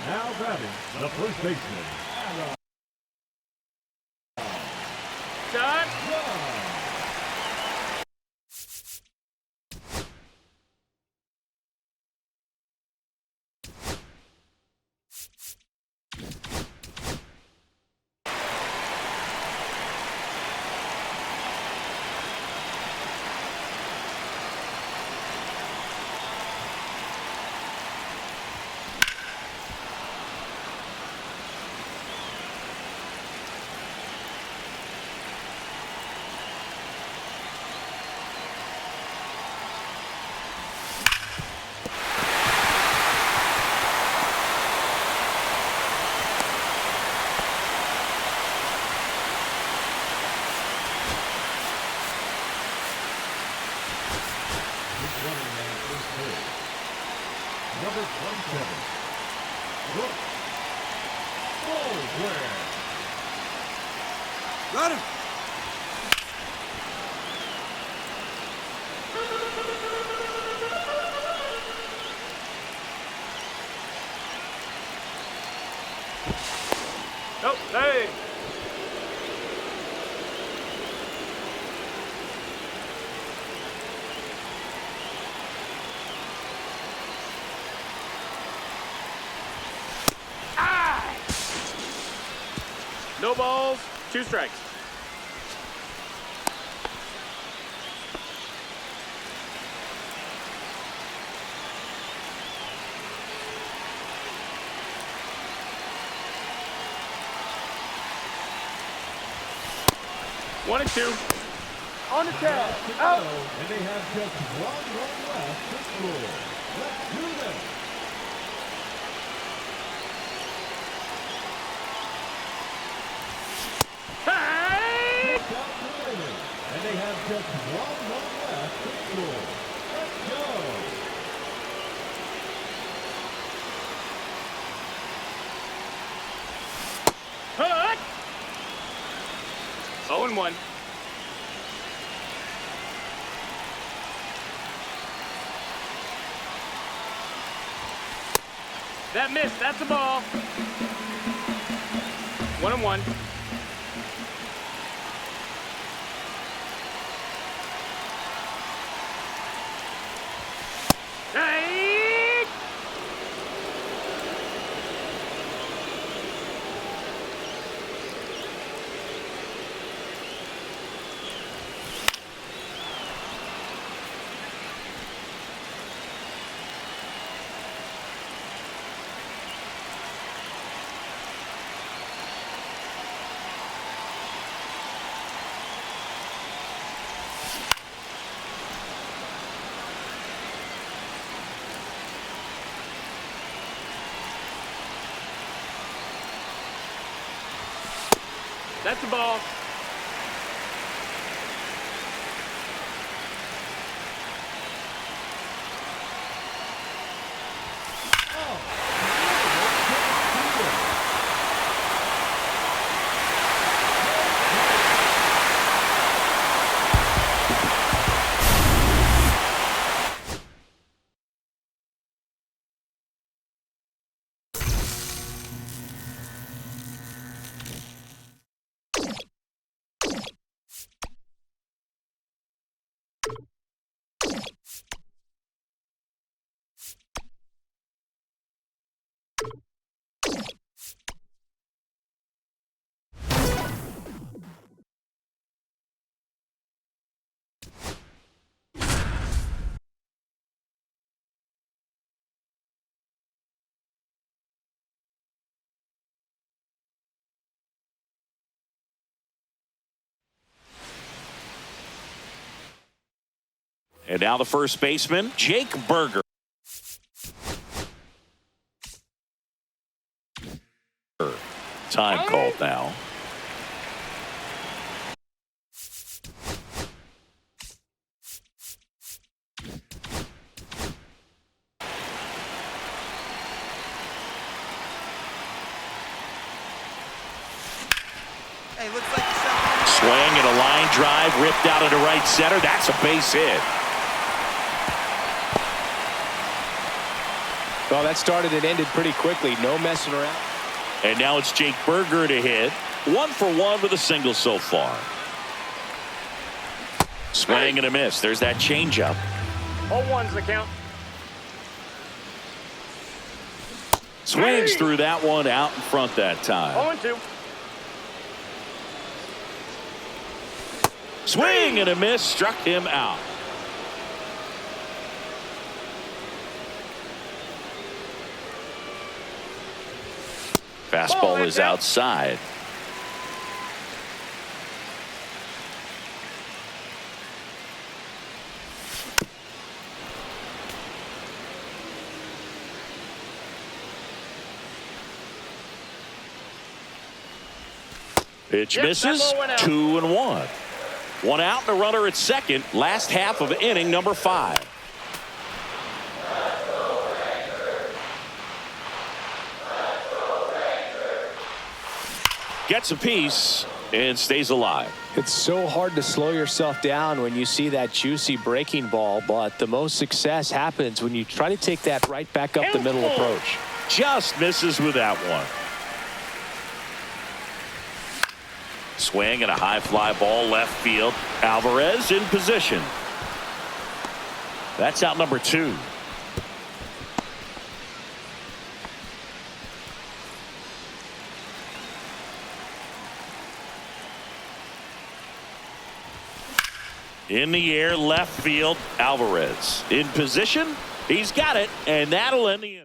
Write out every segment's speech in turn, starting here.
Now batting, the first baseman. Shot. Number 27. Look. Fullware. Got him. Oh, hey. No balls, 2 strikes. One and 2. On the tag. Out. And they have just one run left to score. Let's do this. And they have just one run left to score. Let's go. Hut! 0-1. That missed. That's a ball. 1-1. Hey! That's the ball. And now the first baseman, Jake Berger. Time called now. Hey, looks like something. Swing and a line drive ripped out into right center. That's a base hit. Well, that started and ended pretty quickly. No messing around. And now it's Jake Berger to hit. 1 for 1 with a single so far. Swing and a miss. There's that changeup. 0-1's the count. Swings through that one out in front that time. 0-2. Swing and a miss. Struck him out. Fastball is outside. Pitch misses. 2-1. One out and a runner at second. Last half of inning number 5. Gets a piece and stays alive. It's so hard to slow yourself down when you see that juicy breaking ball, but the most success happens when you try to take that right back up the middle approach. Just misses with that one. Swing and a high fly ball left field. Alvarez in position. That's out number 2. In the air, left field, Alvarez. In position, he's got it, and that'll end the inning.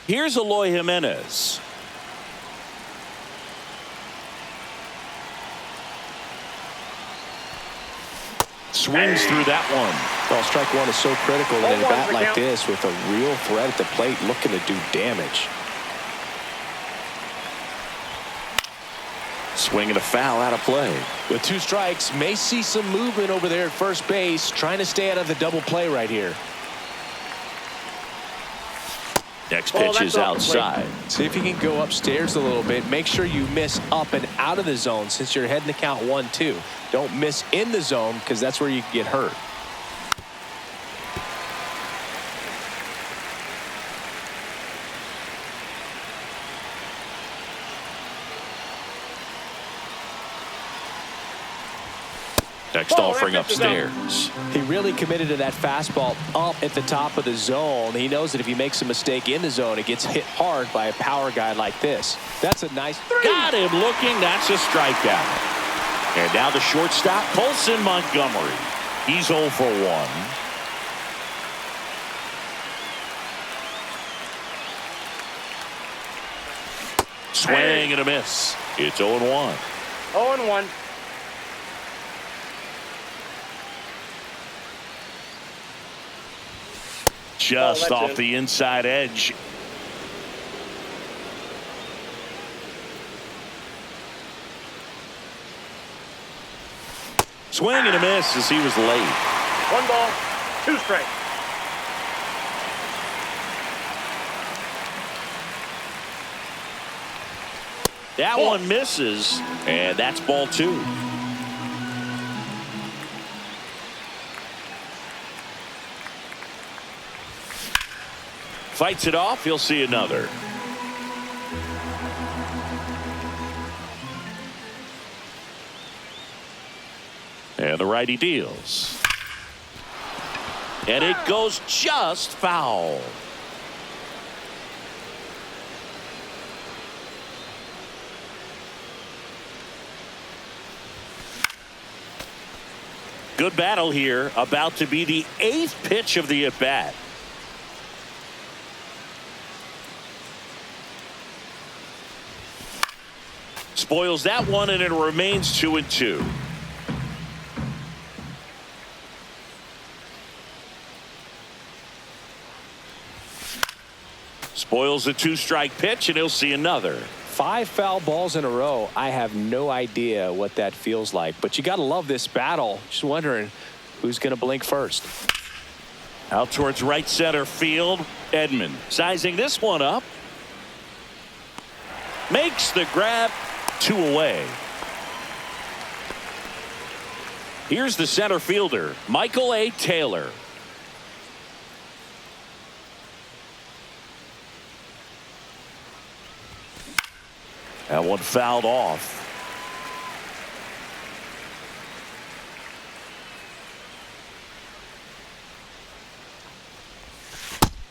Here's Eloy Jimenez. Swings through that one. Well, strike one is so critical in a bat like this with a real threat at the plate looking to do damage. Swing and a foul out of play. With 2 strikes, may see some movement over there at first base, trying to stay out of the double play right here. Next pitch is outside. See if you can go upstairs a little bit. Make sure you miss up and out of the zone since you're heading to count 1-2. Don't miss in the zone because that's where you can get hurt. Next offering upstairs. He really committed to that fastball up at the top of the zone. He knows that if he makes a mistake in the zone, it gets hit hard by a power guy like this. That's a nice. Got him looking. That's a strikeout. And now the shortstop, Colson Montgomery. He's 0 for 1. Swing and a miss. It's 0-1. 0-1. Just off the inside edge. Swing and a miss as he was late. 1 ball, 2 strikes. That one misses, and that's ball 2. Fights it off. He'll see another. And the righty deals. And it goes just foul. Good battle here. About to be the 8th pitch of the at-bat. Spoils that one, and it remains 2-2. Spoils a 2-strike pitch, and he'll see another. 5 foul balls in a row. I have no idea what that feels like, but you got to love this battle. Just wondering who's going to blink first. Out towards right center field. Edman sizing this one up. Makes the grab. 2 away. Here's the center fielder, Michael A. Taylor. That one fouled off.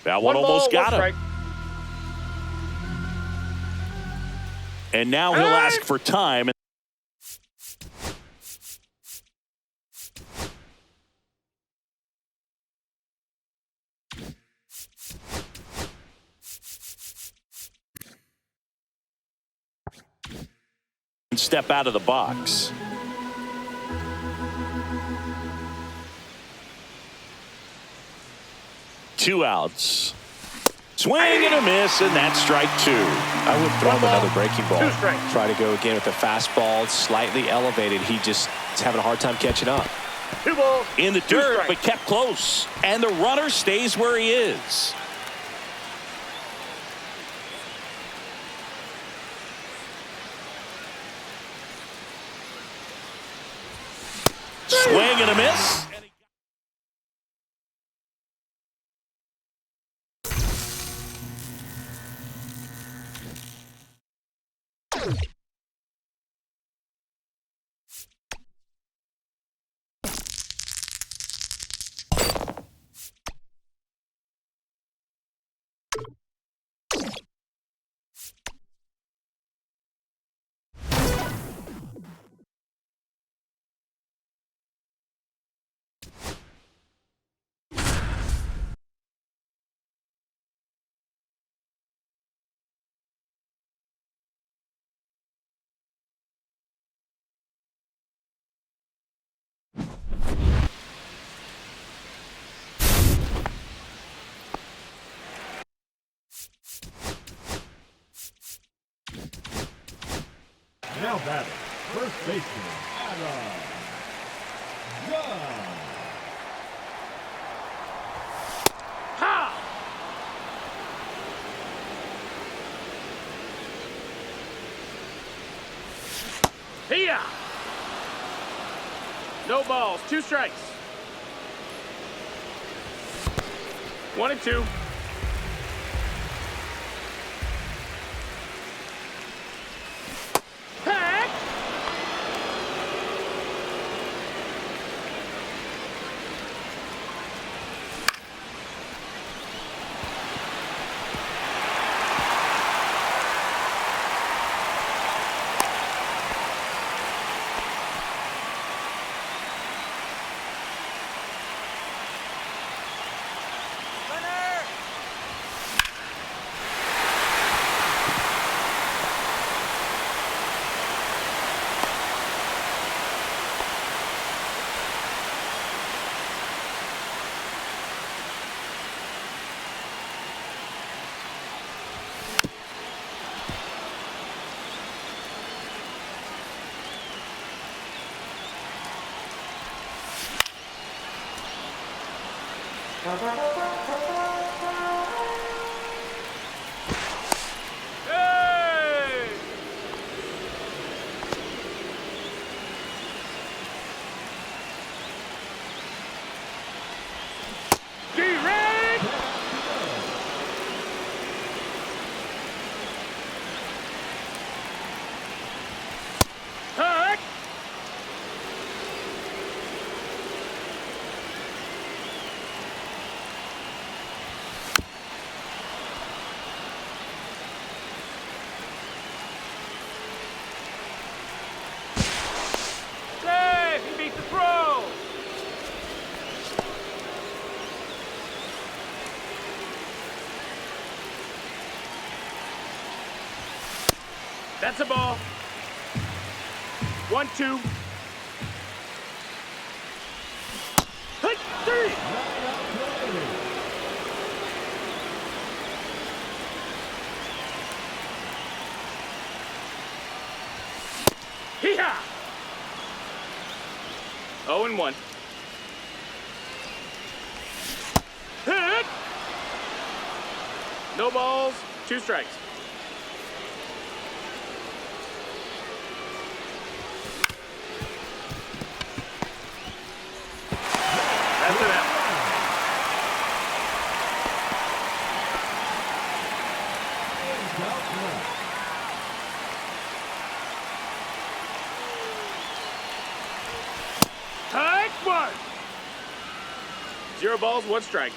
That one almost got him. And now he'll ask for time. And step out of the box. Two outs. Swing and a miss, and that's strike 2. I would throw him another breaking ball. 2 strikes. Try to go again with the fastball, slightly elevated. He just is having a hard time catching up. 2 balls. In the 2 dirt, strikes. but kept close. And the runner stays where he is. Swing and a miss. Now batting, first baseman, Adam Young. Here. No balls. 2 strikes. 1 and 2. Pack. Runner! Hey! G-Rig! That's a ball. 1-2. Hit 3. Hee-haw! 0-1. Hit! No balls, 2 strikes. That's it out. Take 1. 0 balls, 1 strike.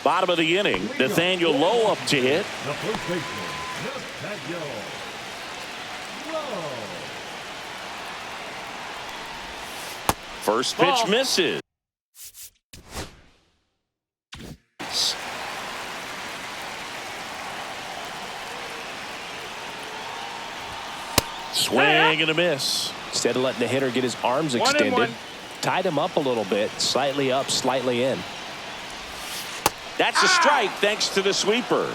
Bottom of the inning, Nathaniel Lowe up to hit. The first baseman, Nathaniel Lowe. First pitch misses. Swing and a miss. Instead of letting the hitter get his arms extended, tied him up a little bit, slightly up, slightly in. That's a strike thanks to the sweeper.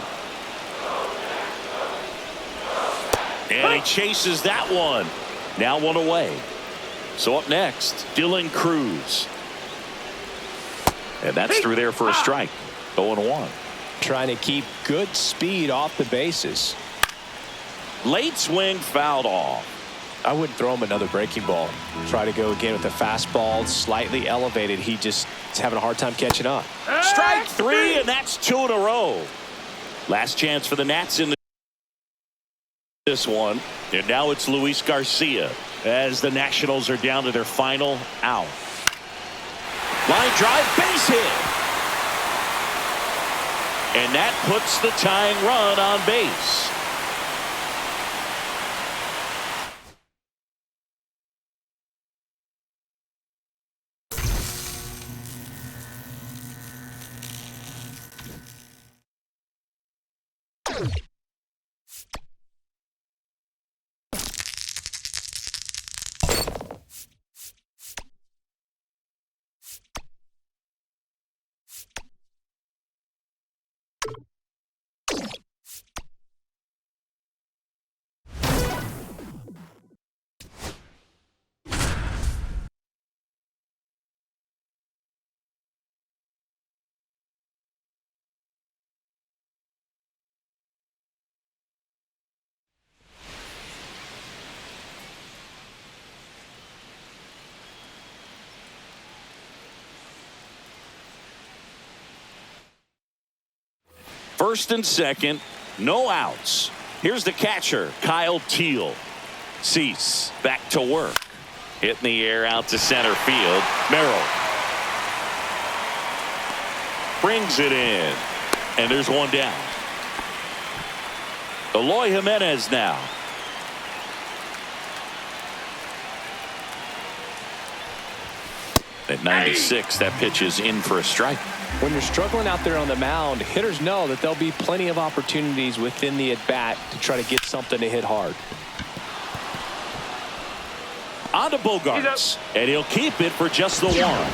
And he chases that one. Now 1 away. So up next, Dylan Cruz. And that's through there for a strike. 0-1. Trying to keep good speed off the bases. Late swing fouled off. I wouldn't throw him another breaking ball. Try to go again with a fastball, slightly elevated. He just is having a hard time catching up. Strike 3, and that's 2 in a row. Last chance for the Nats in this one. And now it's Luis Garcia as the Nationals are down to their final out. Line drive, base hit. And that puts the tying run on base. First and second, no outs. Here's the catcher, Kyle Teal. Cease back to work. Hit in the air out to center field. Merrill brings it in. And there's one down. Eloy Jimenez now. At 96, that pitch is in for a strike. When you're struggling out there on the mound, hitters know that there'll be plenty of opportunities within the at-bat to try to get something to hit hard. On to Bogarts, and he'll keep it for just the one.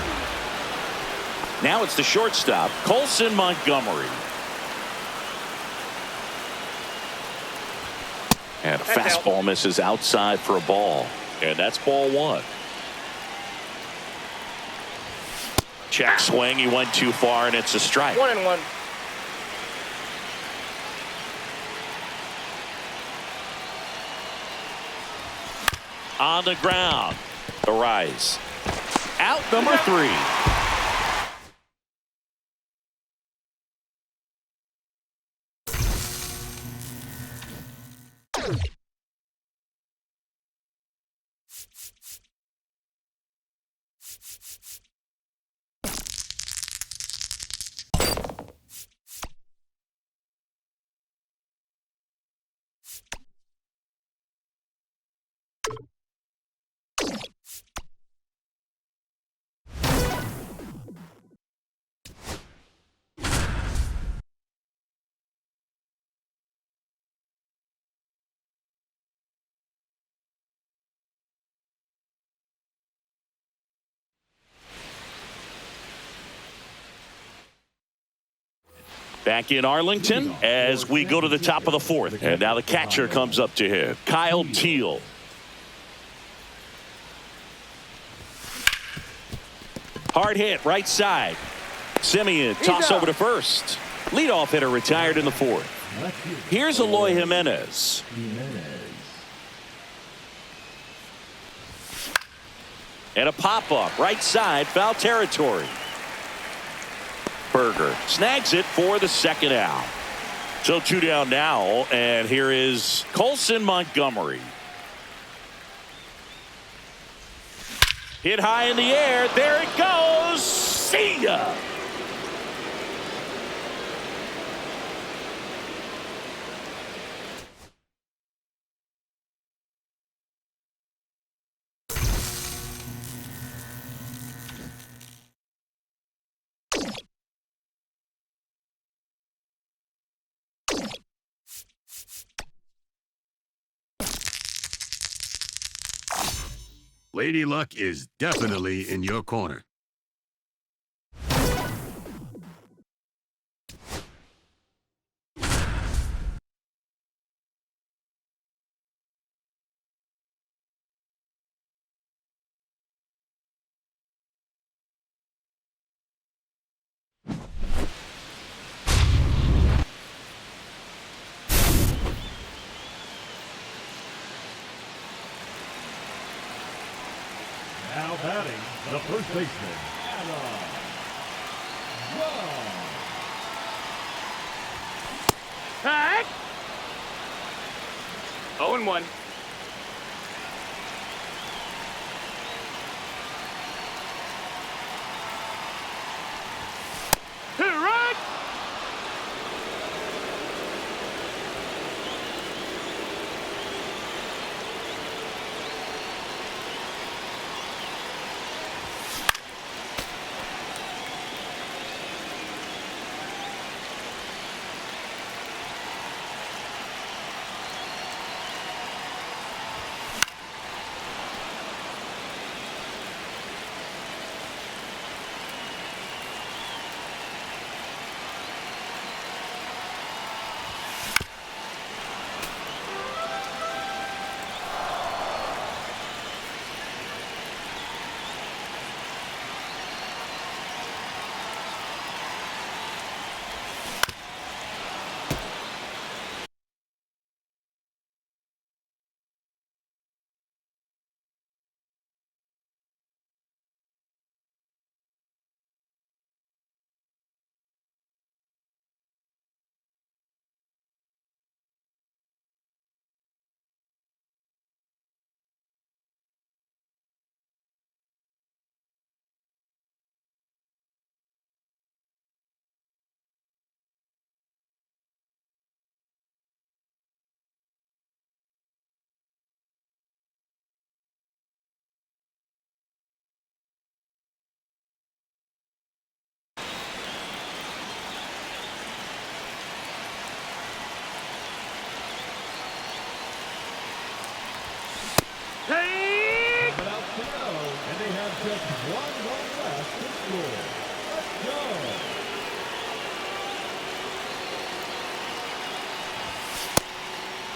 Now it's the shortstop, Colson Montgomery. And a fastball misses outside for a ball. And that's ball one. Check swing. He went too far, and it's a strike. 1-1. On the ground. The rise. Out number 3. Back in Arlington as we go to the top of the 4th. And now the catcher comes up to hit. Kyle Teal. Hard hit, right side. Simeon, toss over to first. Leadoff hitter retired in the 4th. Here's Eloy Jimenez. And a pop-up, right side, foul territory. Berger snags it for the second out. So 2 down now, and here is Colson Montgomery. Hit high in the air. There it goes. See ya. Lady Luck is definitely in your corner. Now batting, the first baseman, Adam Wong. Tag. 0-1. Right.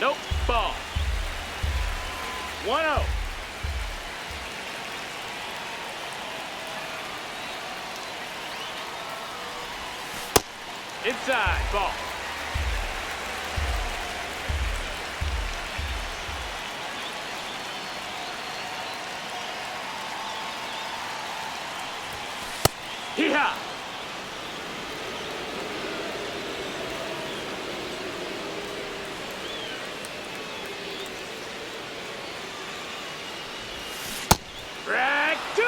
Nope. Ball. 1-0. Inside. Ball. Hee-haw. Drag 2.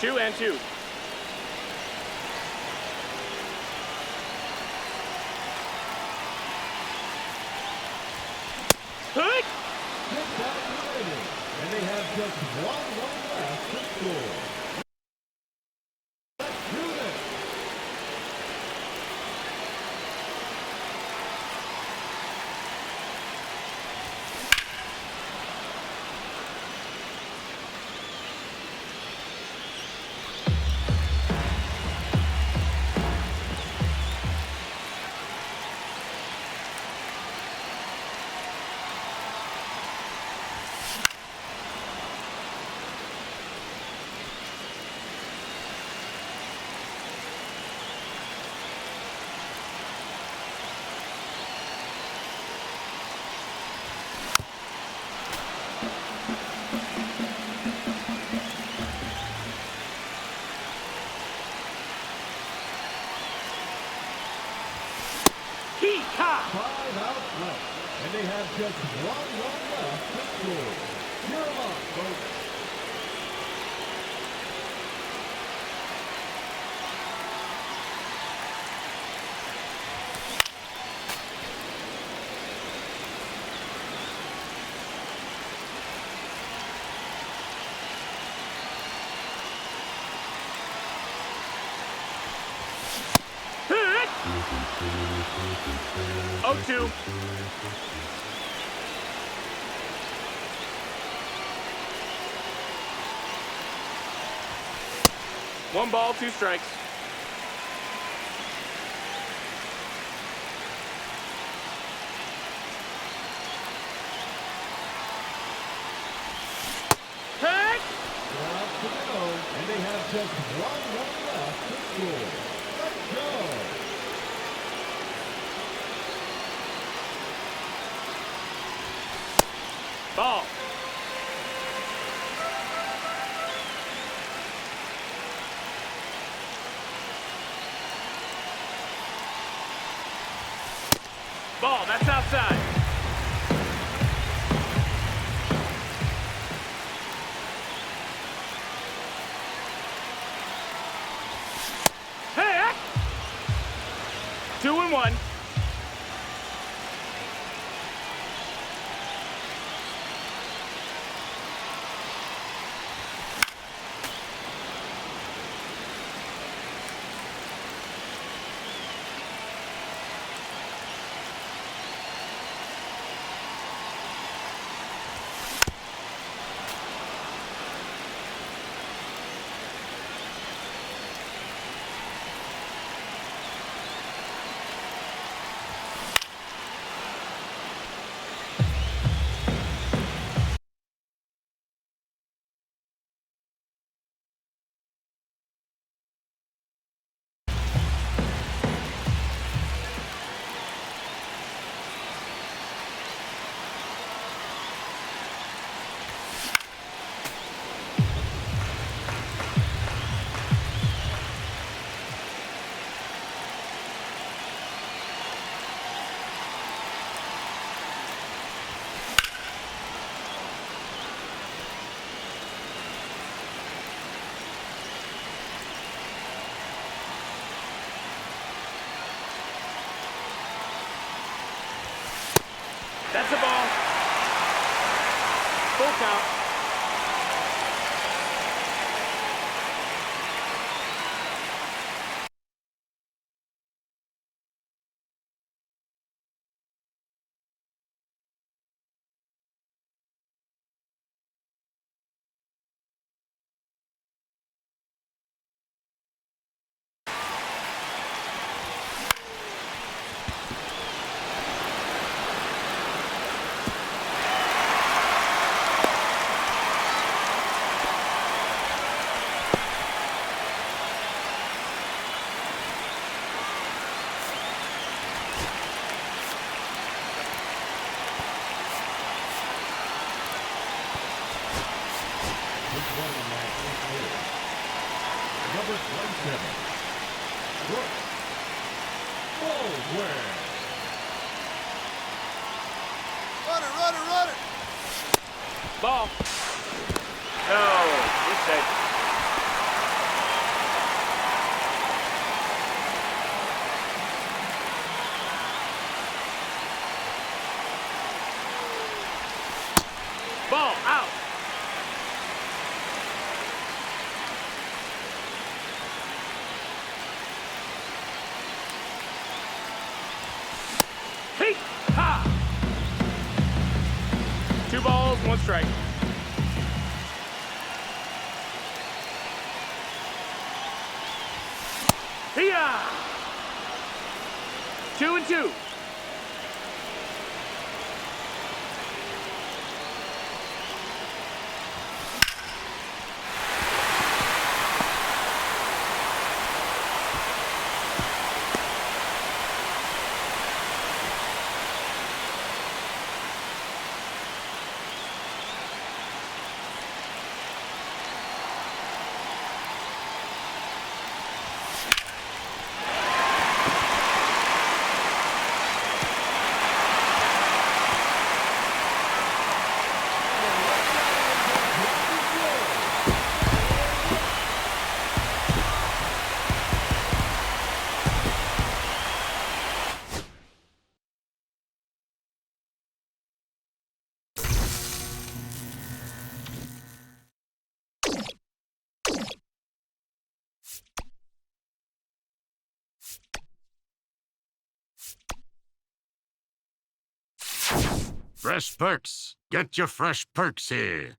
2-2. Hood. Just out remaining. And they have just one run left to score. Let's do this. Hee-haw. 5 out left. And they have just one run left to score. Cheer 'em on, folks. Hit. 0-2. One ball, 2 strikes. Hit. Out to go. And they have just one run left to score. Let's go. Ball. Ball, that's outside. Hey! 2-1. That's a ball. Full count. number 27. Brooks. Baldwin. Run it. Ball. No. Mistake. Ball out. Hey! Ha! 2 balls, 1 strike. Hiya! 2-2. Fresh perks. Get your fresh perks here.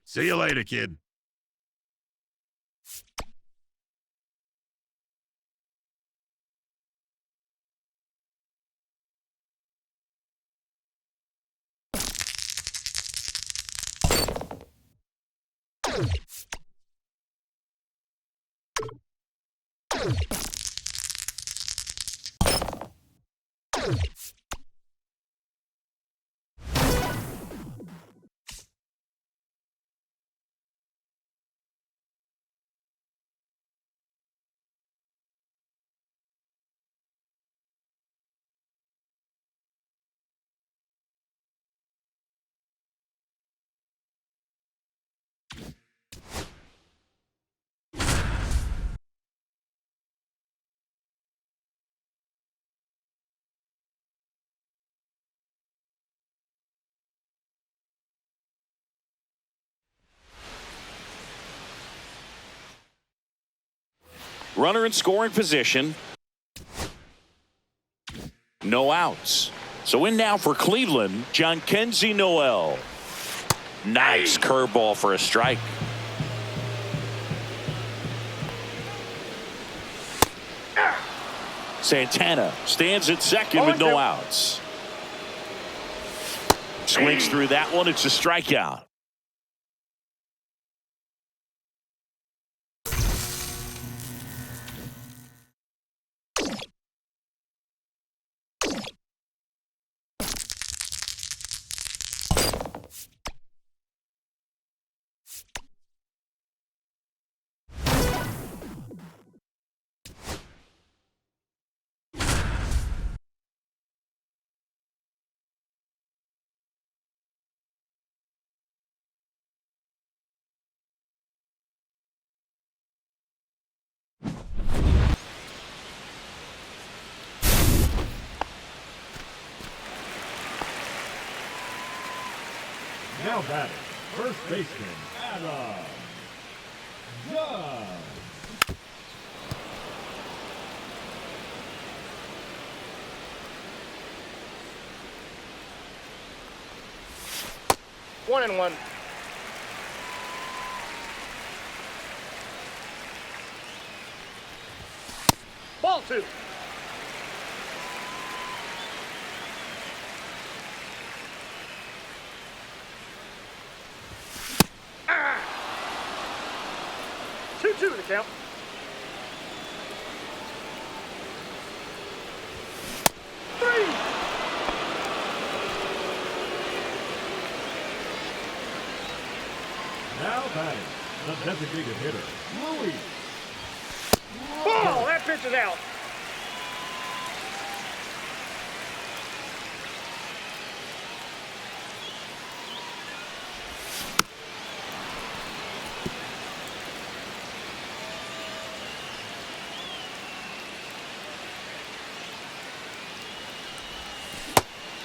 See you later, kid. Runner in scoring position. No outs. So in now for Cleveland, Jhonkensy Noel. Nice curveball for a strike. Santana stands at second with no outs. Swings through that one. It's a strikeout. Now batting, first baseman, Adam Judge. One and one. Ball 2. Ah! 2-2 the count. batting, the designated hitter, Louis. Ball! That pitch is out.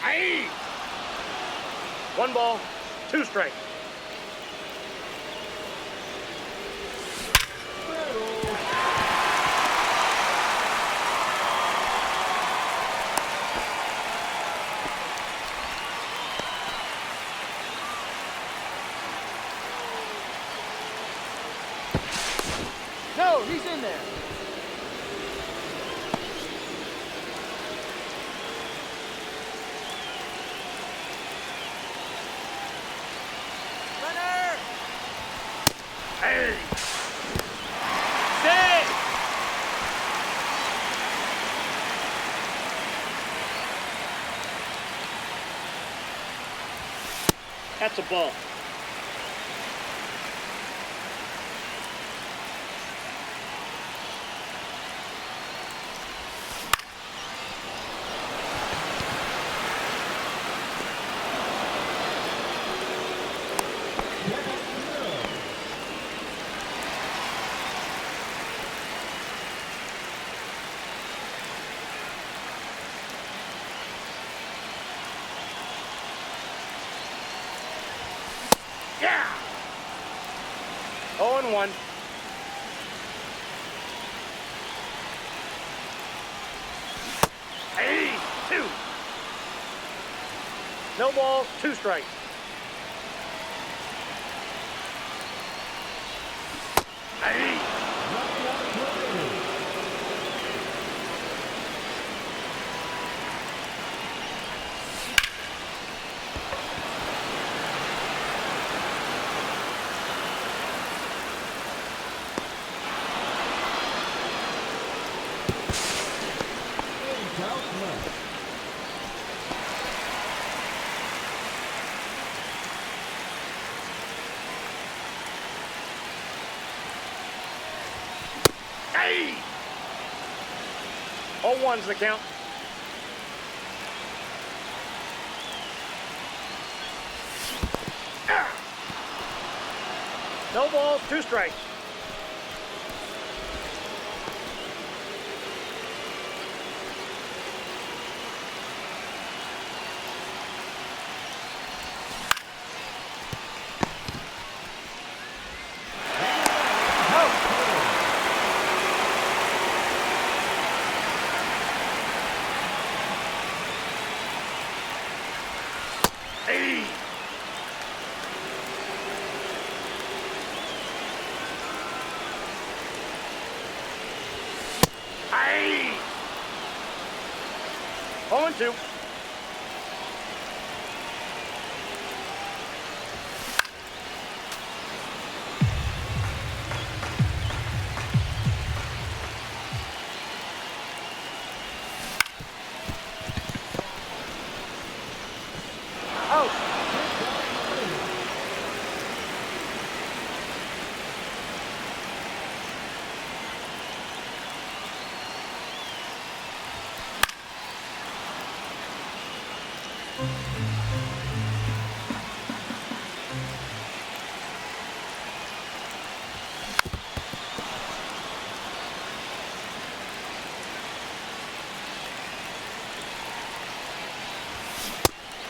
Aye! 1 ball, 2 strikes. No, he's in there. Runner! Hey! Stay! That's a ball. Yeah! 0-1. Hey, 2. No balls, 2 strikes. Hey! Hey! 0-1's the count. Ah! No balls, 2 strikes. Hey! Hey! 0-2. Out.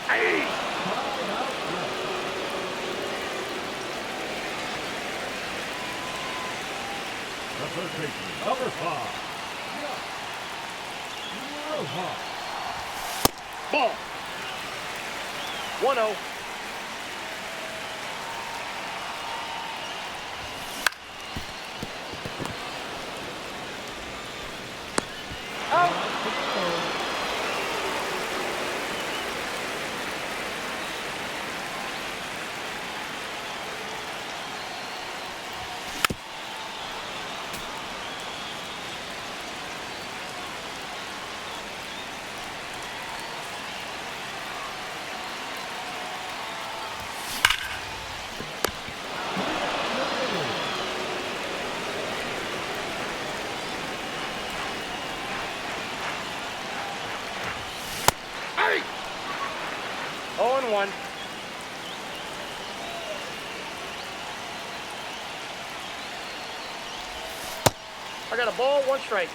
Hey! The first baseman, number 5. Rojas. Ball. 1-0. Out. 0-1. I got a ball, 1 strike.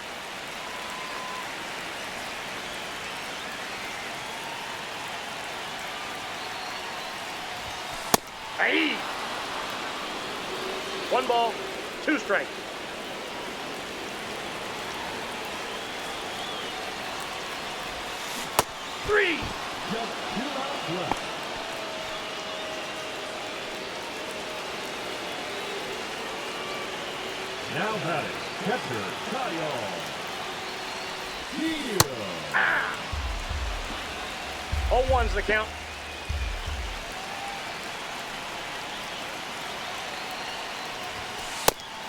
Hey! 1 ball, 2 strikes. Three. Just 2 outs left. Now batting, catcher, Kyle. Heel. 0-1's the count.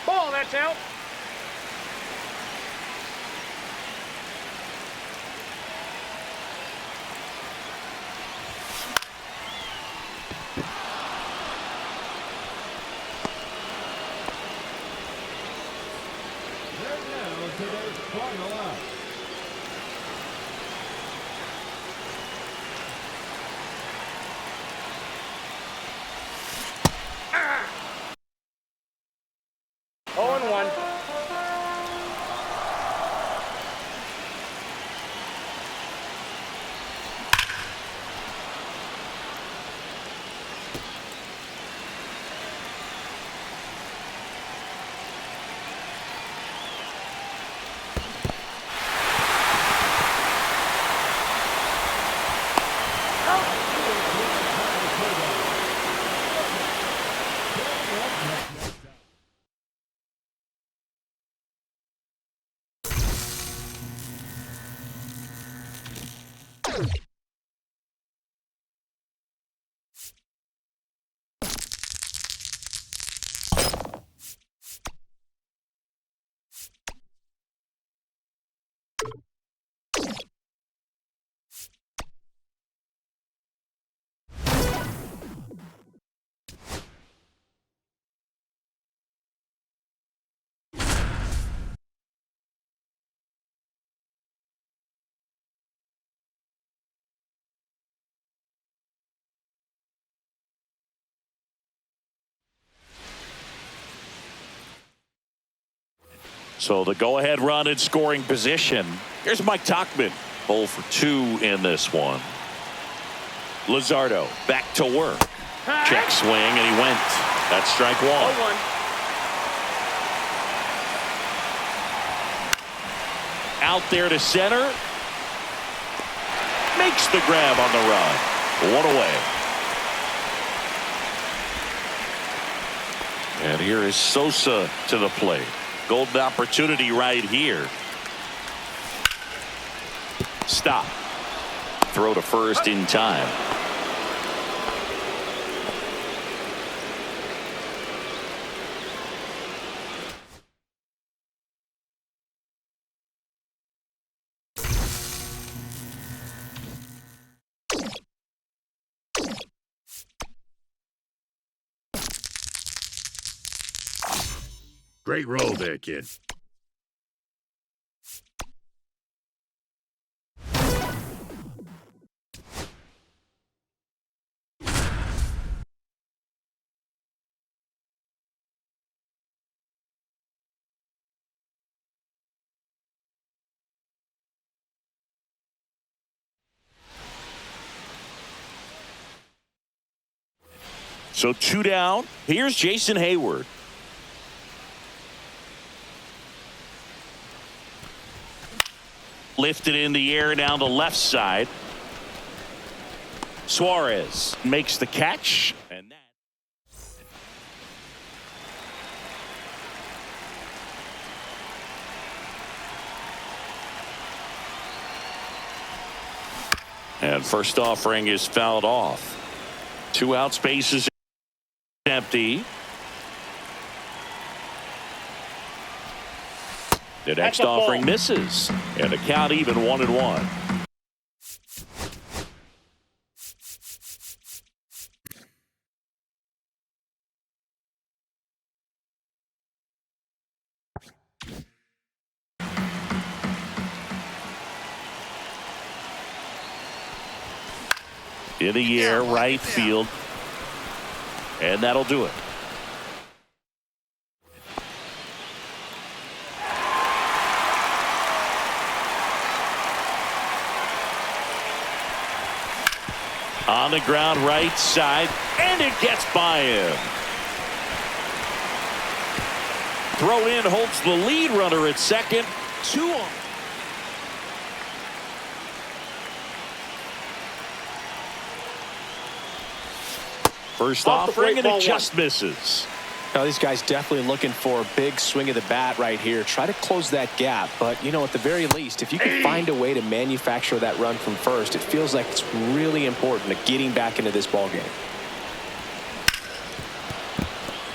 Ball, that's out. They're now today's final out. Oh and 1. So the go-ahead run in scoring position. Here's Mike Tauchman. 0 for 2 in this one. Luzardo back to work. Check swing, and he went. That's strike 1. 0-1. Out there to center. Makes the grab on the run. 1 away. And here is Sosa to the plate. Golden opportunity right here. Stop. Throw to first in time. Great roll there, kid. So 2 down. Here's Jason Hayward. Lifted in the air down the left side. Suarez makes the catch. And that. And first offering is fouled off. 2 out, bases empty. The next offering misses, and the count even 1-1. In the air, right field. And that'll do it. On the ground, right side, and it gets by him. Throw in holds the lead runner at second. 2 on. First offering, and it just misses. Now, these guys definitely looking for a big swing of the bat right here. Try to close that gap. But, you know, at the very least, if you can find a way to manufacture that run from first, it feels like it's really important to getting back into this ball game.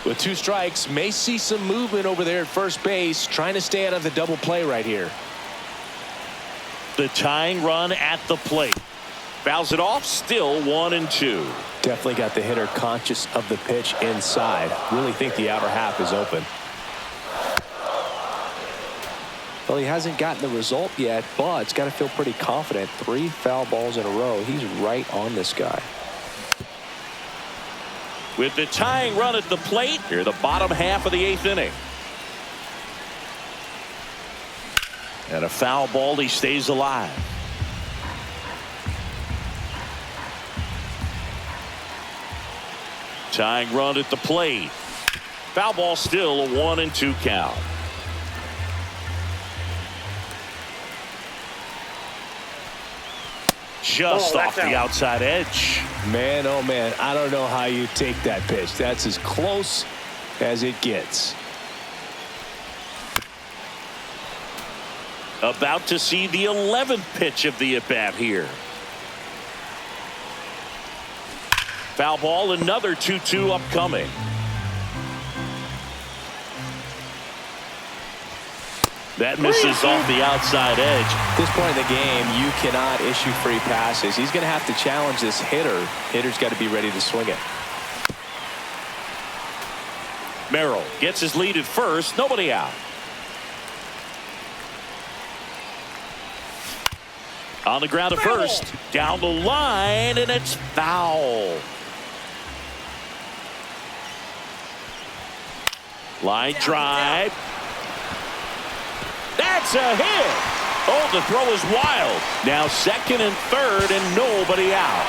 With 2 strikes, may see some movement over there at first base, trying to stay out of the double play right here. The tying run at the plate. Fouls it off, still 1-2. Definitely got the hitter conscious of the pitch inside. Really think the outer half is open. Well, he hasn't gotten the result yet, but it's got to feel pretty confident. 3 foul balls in a row. He's right on this guy. With the tying run at the plate, here the bottom half of the 8th inning. And a foul ball, he stays alive. Tying run at the plate. Foul ball, still a 1-2 count. Just off the outside edge. Man, oh man, I don't know how you take that pitch. That's as close as it gets. About to see the 11th pitch of the at-bat here. Foul ball, another 2-2 upcoming. That misses off the outside edge. At this point in the game, you cannot issue free passes. He's going to have to challenge this hitter. Hitter's got to be ready to swing it. Merrill gets his lead at first. Nobody out. On the ground at first. Down the line, and it's foul. Line drive. That's a hit. Oh, the throw is wild. Now 2nd and 3rd, and nobody out.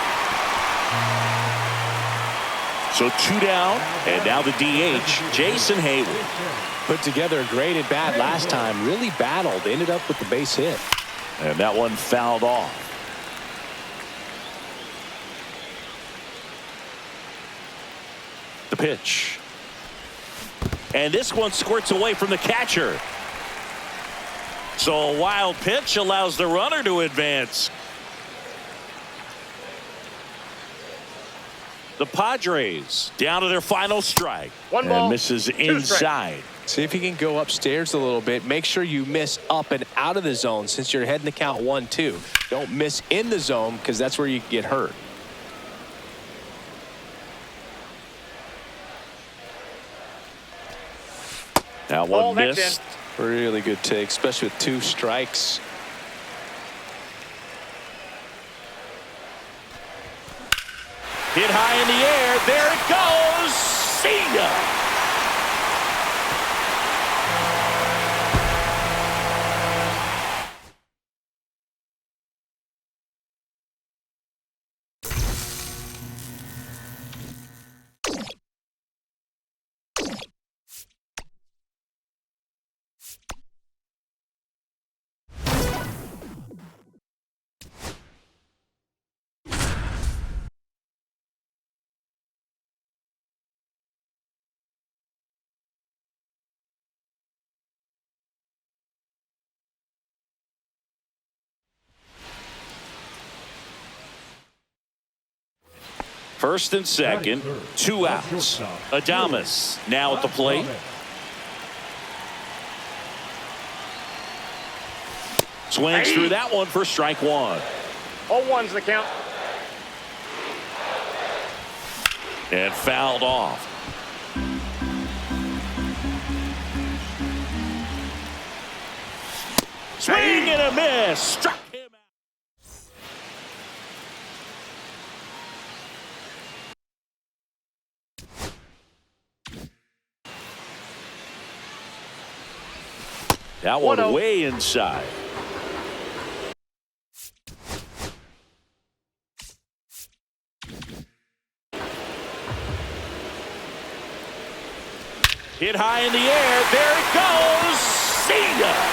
So 2 down, and now the DH, Jason Hayward. Put together a great at bat last time. Really battled. Ended up with the base hit. And that one fouled off. The pitch. And this one squirts away from the catcher. So a wild pitch allows the runner to advance. The Padres down to their final strike. 1 ball, and misses 2 inside. See if you can go upstairs a little bit. Make sure you miss up and out of the zone since you're heading to count 1-2. Don't miss in the zone because that's where you get hurt. That one missed. Really good take, especially with 2 strikes. Hit high in the air. There it goes. See ya. First and second, 2 outs. Adames now at the plate. Swings through that one for strike 1. 0-1's the count. And fouled off. Swing and a miss. Struck him out. That one 1-0. way inside. Hit high in the air. There it goes. See ya.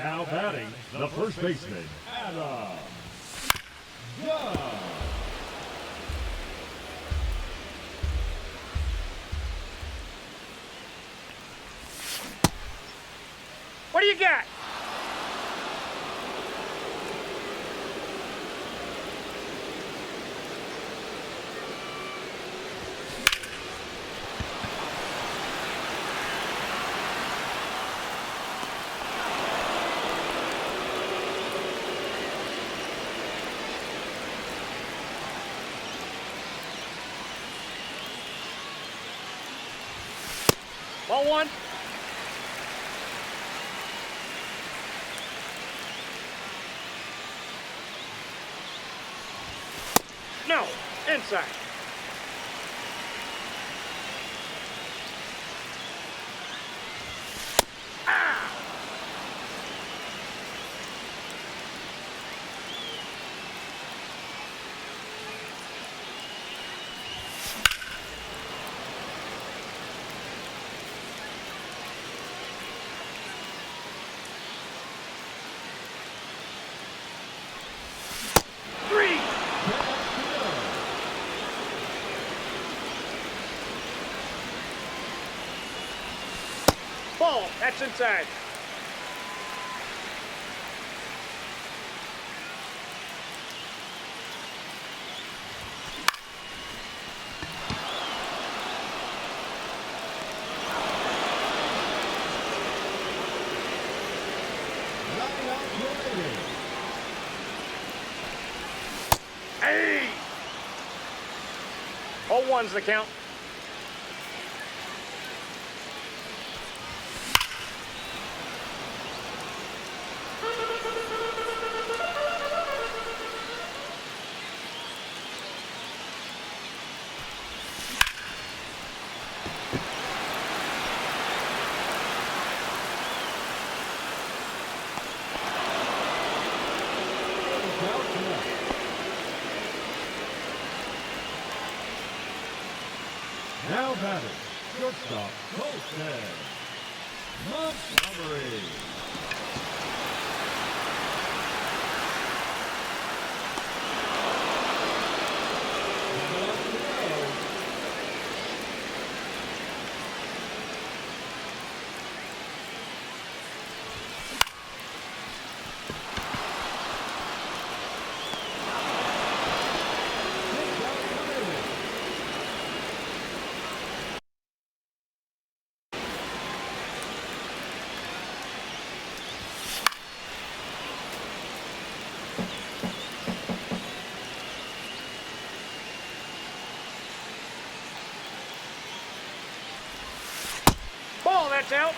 Now batting, the first baseman, Adam Young. What do you got? Ball one. No, inside. Ah! Three. Ball, that's inside. Hey! 0-1's the count. Now batting, shortstop, Colton Montgomery. Ball, that's out.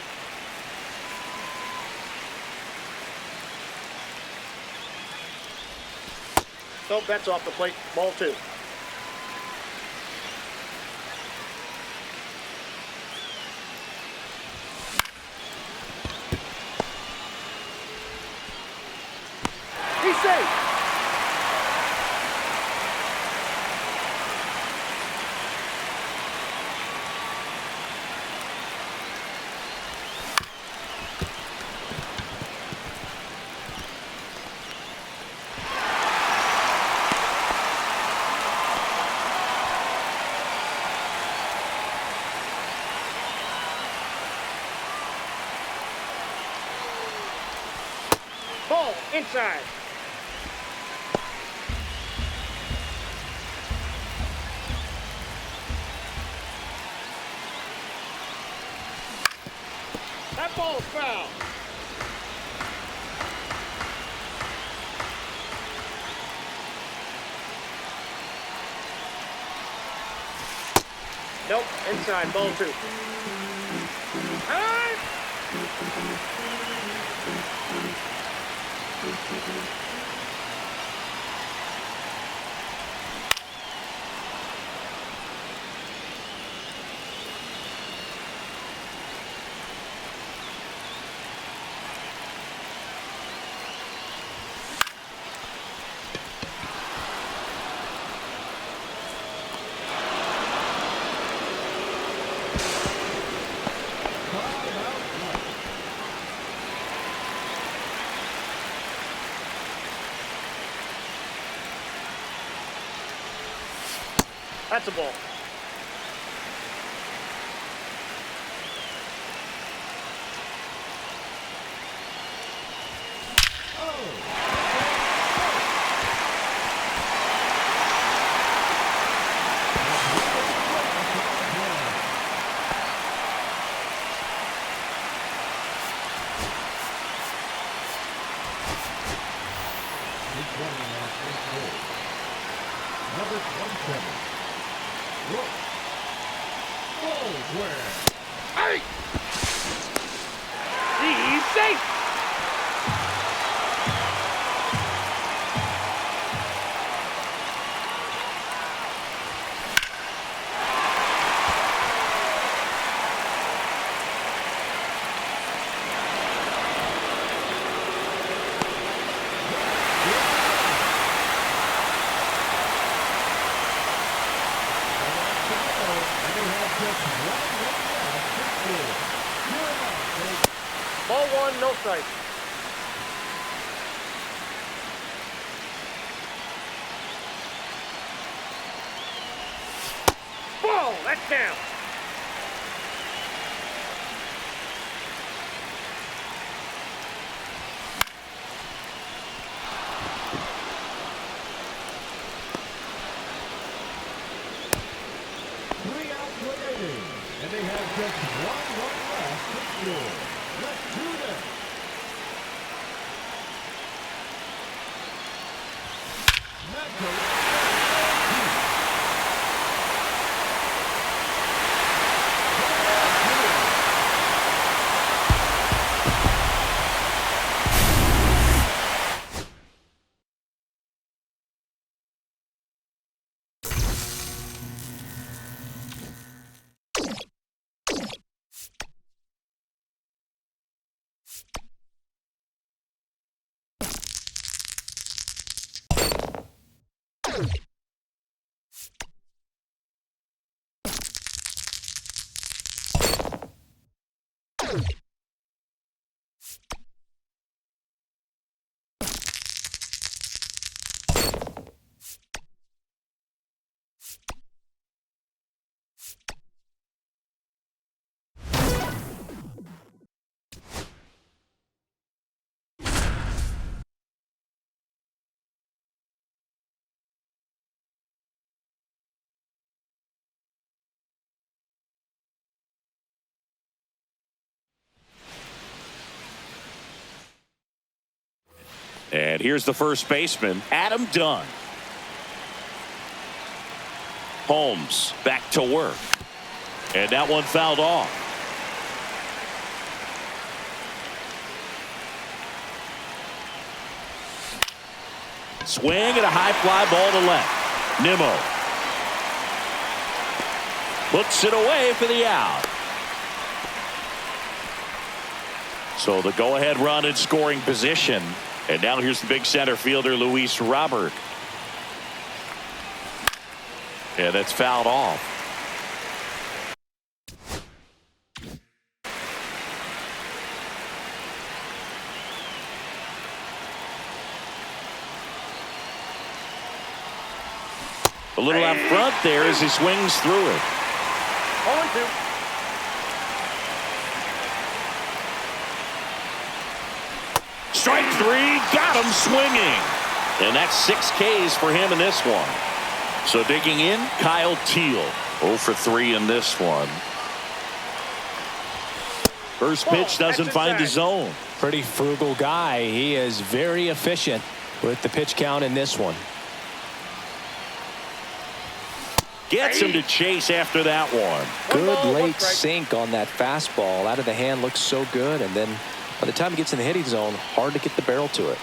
Nope, that's off the plate. Ball two. He's safe. Inside. That ball's foul. Nope, inside, ball 2. Hey! That's a ball. Number 27. Look. Hey! He's safe! Ball 1, no strike. Ball, that's down. Three outs remaining, and they have just one run left to score. Let's do this. And here's the first baseman, Adam Dunn. Holmes back to work. And that one fouled off. Swing and a high fly ball to left. Nimmo puts it away for the out. So the go-ahead run in scoring position. And now here's the big center fielder, Luis Robert. And that's fouled off. A little out front there as he swings through it. 0-2. Strike three, got him swinging. And that's 6 Ks for him in this one. So digging in, Kyle Teal. 0 for 3 in this one. First pitch doesn't find the zone. Pretty frugal guy. He is very efficient with the pitch count in this one. Gets him to chase after that one. Good late sink on that fastball. Out of the hand, looks so good. And then by the time he gets in the hitting zone, hard to get the barrel to it.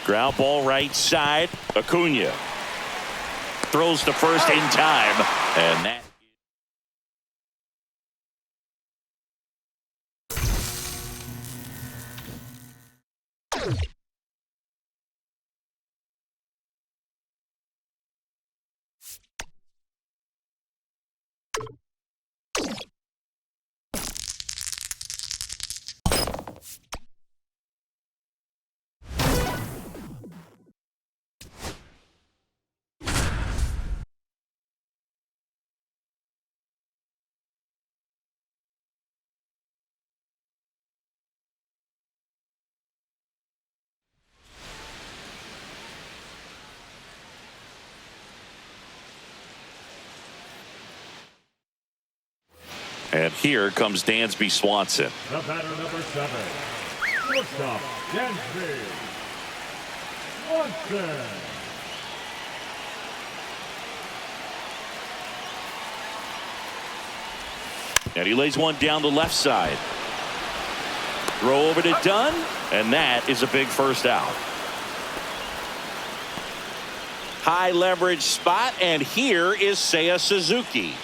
Ground ball right side. Acuna throws to first in time. And that. And here comes Dansby Swanson. The batter, number 7. Shortstop, Dansby Swanson. And he lays one down the left side. Throw over to Dunn, and that is a big first out. High leverage spot, and here is Seiya Suzuki.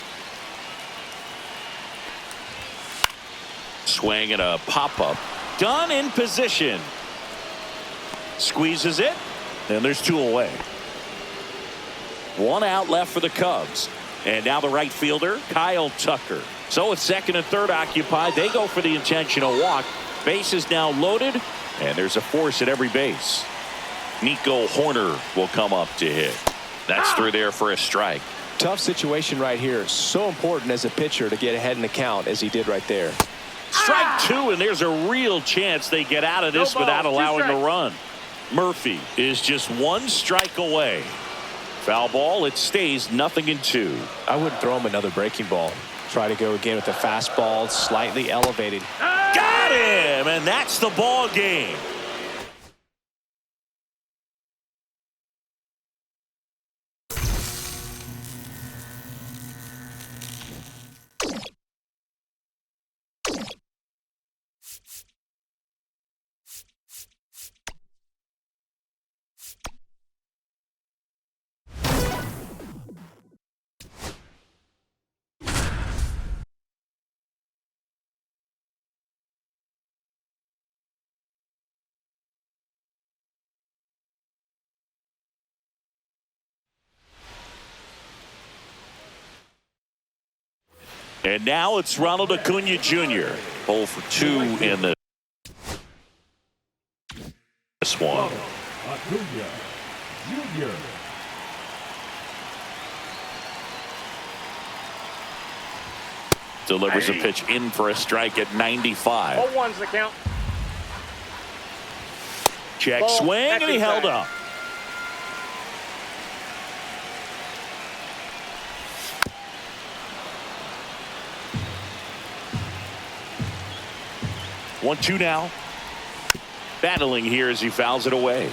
Swing and a pop-up. Dunn in position. Squeezes it, and there's 2 away. 1 out left for the Cubs. And now the right fielder, Kyle Tucker. So with second and third occupied, they go for the intentional walk. Base is now loaded, and there's a force at every base. Nico Horner will come up to hit. That's through there for a strike. Tough situation right here. So important as a pitcher to get ahead in the count as he did right there. Strike 2, and there's a real chance they get out of this without allowing a run. Murphy is just 1 strike away. Foul ball, it stays 0-2. I wouldn't throw him another breaking ball. Try to go again with the fastball, slightly elevated. Got him, and that's the ball game. And now it's Ronald Acuna Jr. 0 for 2 in this one. Acuna Jr. Delivers a pitch in for a strike at 95. 0-1's the count. Check Ball, swing, and he held inside. up. One, 2 now. Battling here as he fouls it away.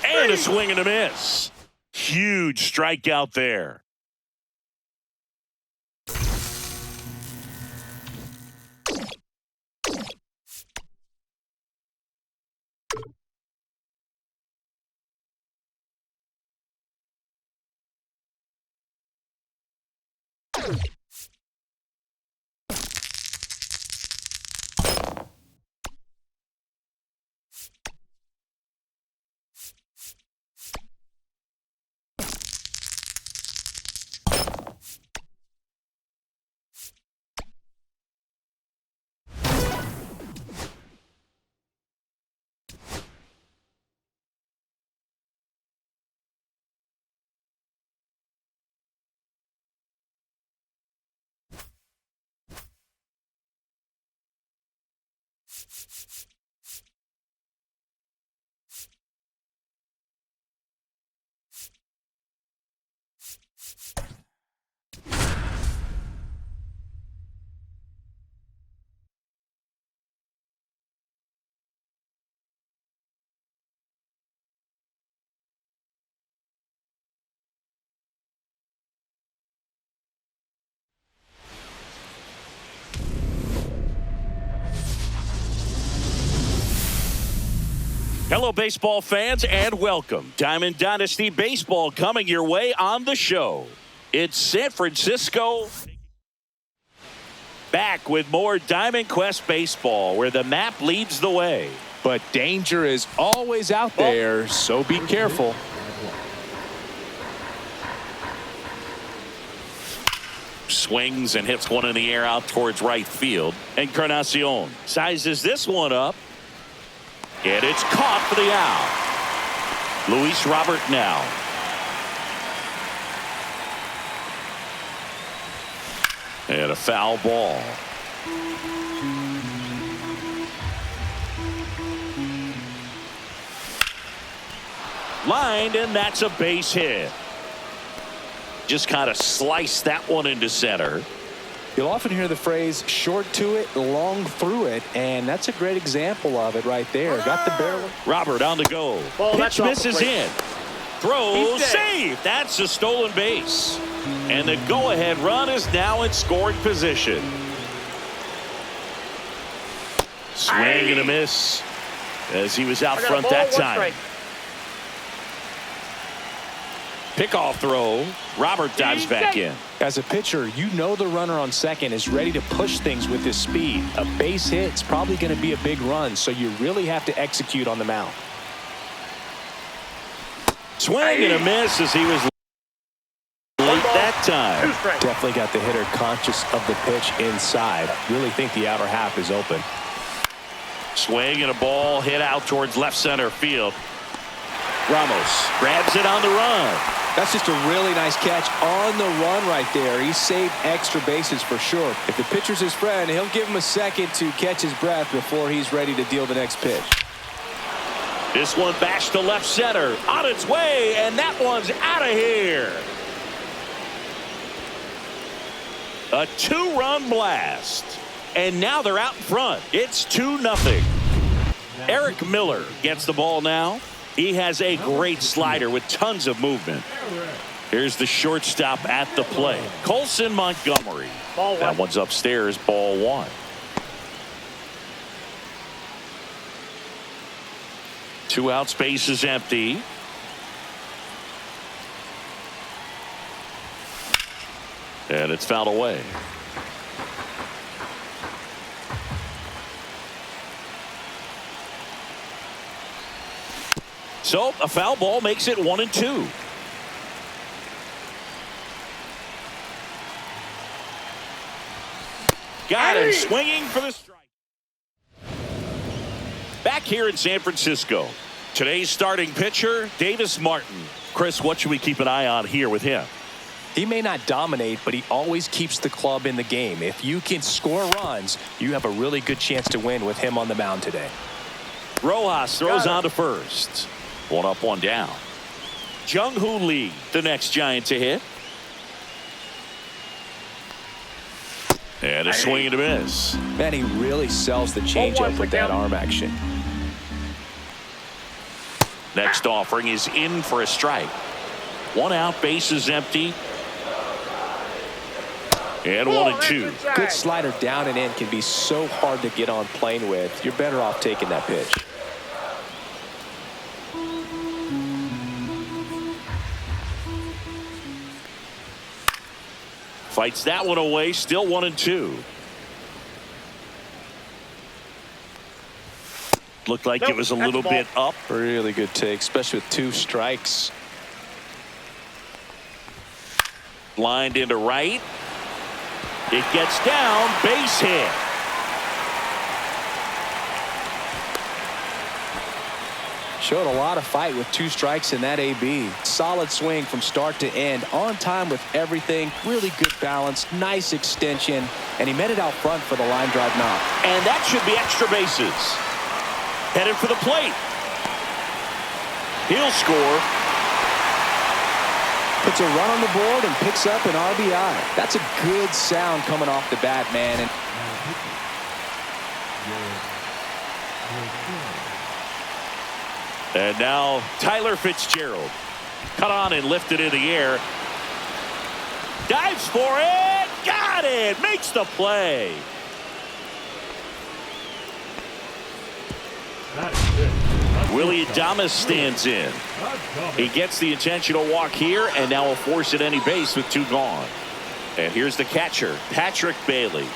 And a swing and a miss. Huge strikeout there. Hello, baseball fans, and welcome. Diamond Dynasty Baseball coming your way on the show. It's San Francisco back with more Diamond Quest Baseball, where the map leads the way. But danger is always out there, so be careful. Swings and hits one in the air out towards right field. Encarnacion sizes this one up. And it's caught for the out. Luis Robert now. And a foul ball. Lined, and that's a base hit. Just kind of sliced that one into center. You'll often hear the phrase short to it, long through it, and that's a great example of it right there. Got the barrel. Robert on the go. Pitch misses in. Throw save. That's a stolen base. And the go-ahead run is now in scoring position. Swing and a miss as he was out front that time. Pickoff throw. Robert dives back in. As a pitcher, you know the runner on second is ready to push things with his speed. A base hit's probably going to be a big run, so you really have to execute on the mound. Swing and a miss as he was late that time. Definitely got the hitter conscious of the pitch inside. Really think the outer half is open. Swing and a ball hit out towards left center field. Ramos grabs it on the run. That's just a really nice catch on the run right there. He saved extra bases for sure. If the pitcher's his friend, he'll give him a second to catch his breath before he's ready to deal the next pitch. This one bashed to left center. On its way, and that one's out of here. A two-run blast. And now they're out in front. It's 2-0. Eric Miller gets the ball now. He has a great slider with tons of movement. Here's the shortstop at the plate. Colson Montgomery. That one's upstairs, ball one. Two out, space is empty. And it's fouled away. So a foul ball makes it 1-2. Got him swinging for the strike. Back here in San Francisco. Today's starting pitcher, Davis Martin. Chris, what should we keep an eye on here with him? He may not dominate, but he always keeps the club in the game. If you can score runs, you have a really good chance to win with him on the mound today. Rojas throws on to first. One up, one down. Jung-Hoo Lee, the next Giant to hit. And a swing and a miss. Man, he really sells the changeup with that arm action. Next offering is in for a strike. One out, base is empty. And 1-2. Good slider down and in can be so hard to get on plane with. You're better off taking that pitch. Fights that one away, still 1-2. Looked like it was a little bit up. Really good take, especially with 2 strikes. Lined into right. It gets down, base hit. Showed a lot of fight with 2 strikes in that AB. Solid swing from start to end. On time with everything. Really good balance. Nice extension. And he met it out front for the line drive knock. And that should be extra bases. Headed for the plate. He'll score. Puts a run on the board and picks up an RBI. That's a good sound coming off the bat, man. And And now Tyler Fitzgerald. Cut on and lifted in the air. Dives for it. Got it. Makes the play. That is it. Willie Adames stands in. He gets the intentional walk here and now will force at any base with 2 gone. And here's the catcher, Patrick Bailey.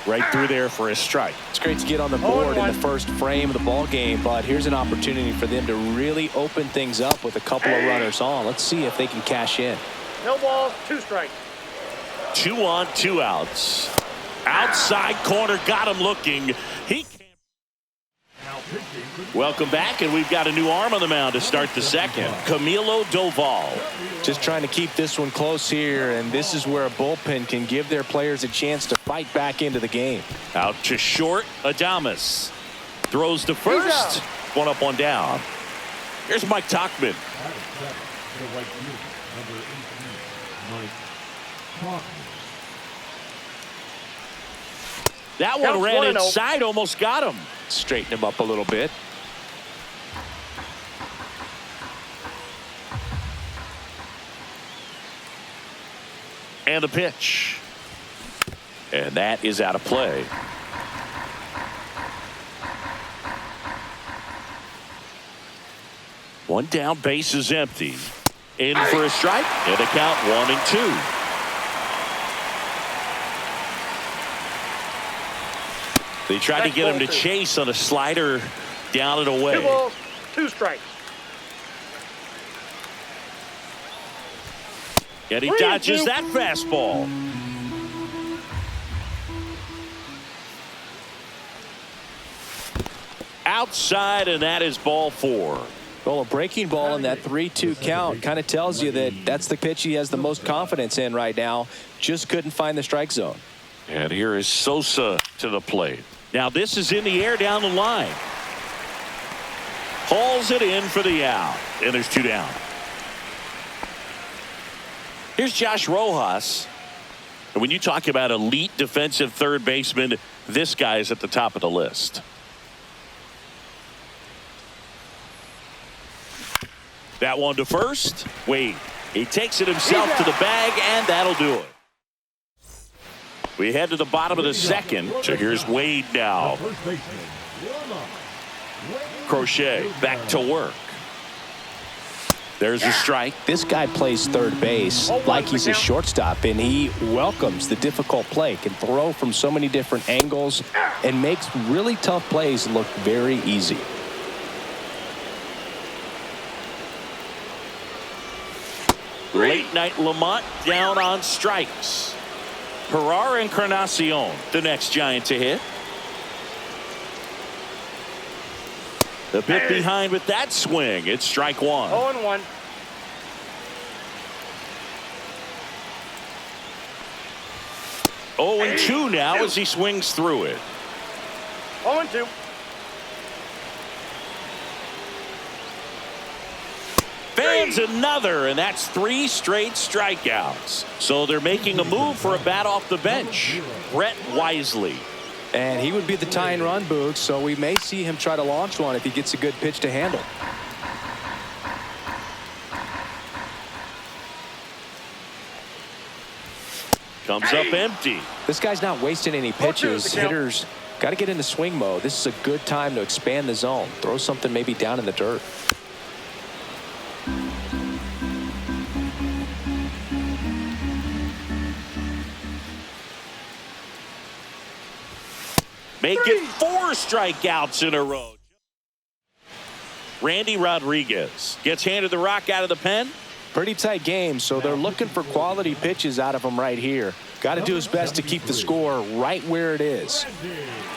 Right through there for a strike. it's great to get on the board in the first frame of the ball game, but here's an opportunity for them to really open things up with a couple of runners on. Let's see if they can cash in. No balls, 2 strikes. 2 on, 2 outs. Outside corner, got him looking. He can't. Welcome back, and we've got a new arm on the mound to start the second. Camilo Doval. Just trying to keep this one close here, and this is where a bullpen can give their players a chance to fight back into the game. Out to short, Adames. Throws to first. 1 up, 1 down. Here's Mike Tauchman. That one Counts ran 1-0. inside, almost got him. Straighten him up a little bit. And the pitch. And that is out of play. One down, base is empty. In for a strike, and a count 1-2. They tried to get him to chase on a slider down and away. 2 balls, 2 strikes. And he dodges that fastball. Outside, and that is ball 4. Well, a breaking ball in that 3-2 count kind of tells you that that's the pitch he has the most confidence in right now. Just couldn't find the strike zone. And here is Sosa to the plate. Now this is in the air down the line. Hauls it in for the out. And there's 2 down. Here's Josh Rojas. And when you talk about elite defensive third baseman, this guy is at the top of the list. That one to first. Wade. He takes it himself to the bag, and that'll do it. We head to the bottom of the second. So here's Wade now. Crochet back to work. There's a strike. This guy plays third base like he's a shortstop, and he welcomes the difficult play, can throw from so many different angles, and makes really tough plays look very easy. Late night Lamont down on strikes. Herrera Encarnacion, the next Giant to hit. The bit behind with that swing. It's strike 1. 0-1. Oh, and 2 now as he swings through it. 0-2. Fans another, and that's 3 straight strikeouts. So they're making a move for a bat off the bench. Brett Wisely. And he would be the tying run, Boog, so we may see him try to launch one if he gets a good pitch to handle. Comes up empty. This guy's not wasting any pitches. Hitters got to get into swing mode. This is a good time to expand the zone. Throw something maybe down in the dirt. Make it 4 strikeouts in a row. Randy Rodriguez gets handed the rock out of the pen. Pretty tight game, so they're looking for quality pitches out of him right here. Got to do his best to keep the score right where it is.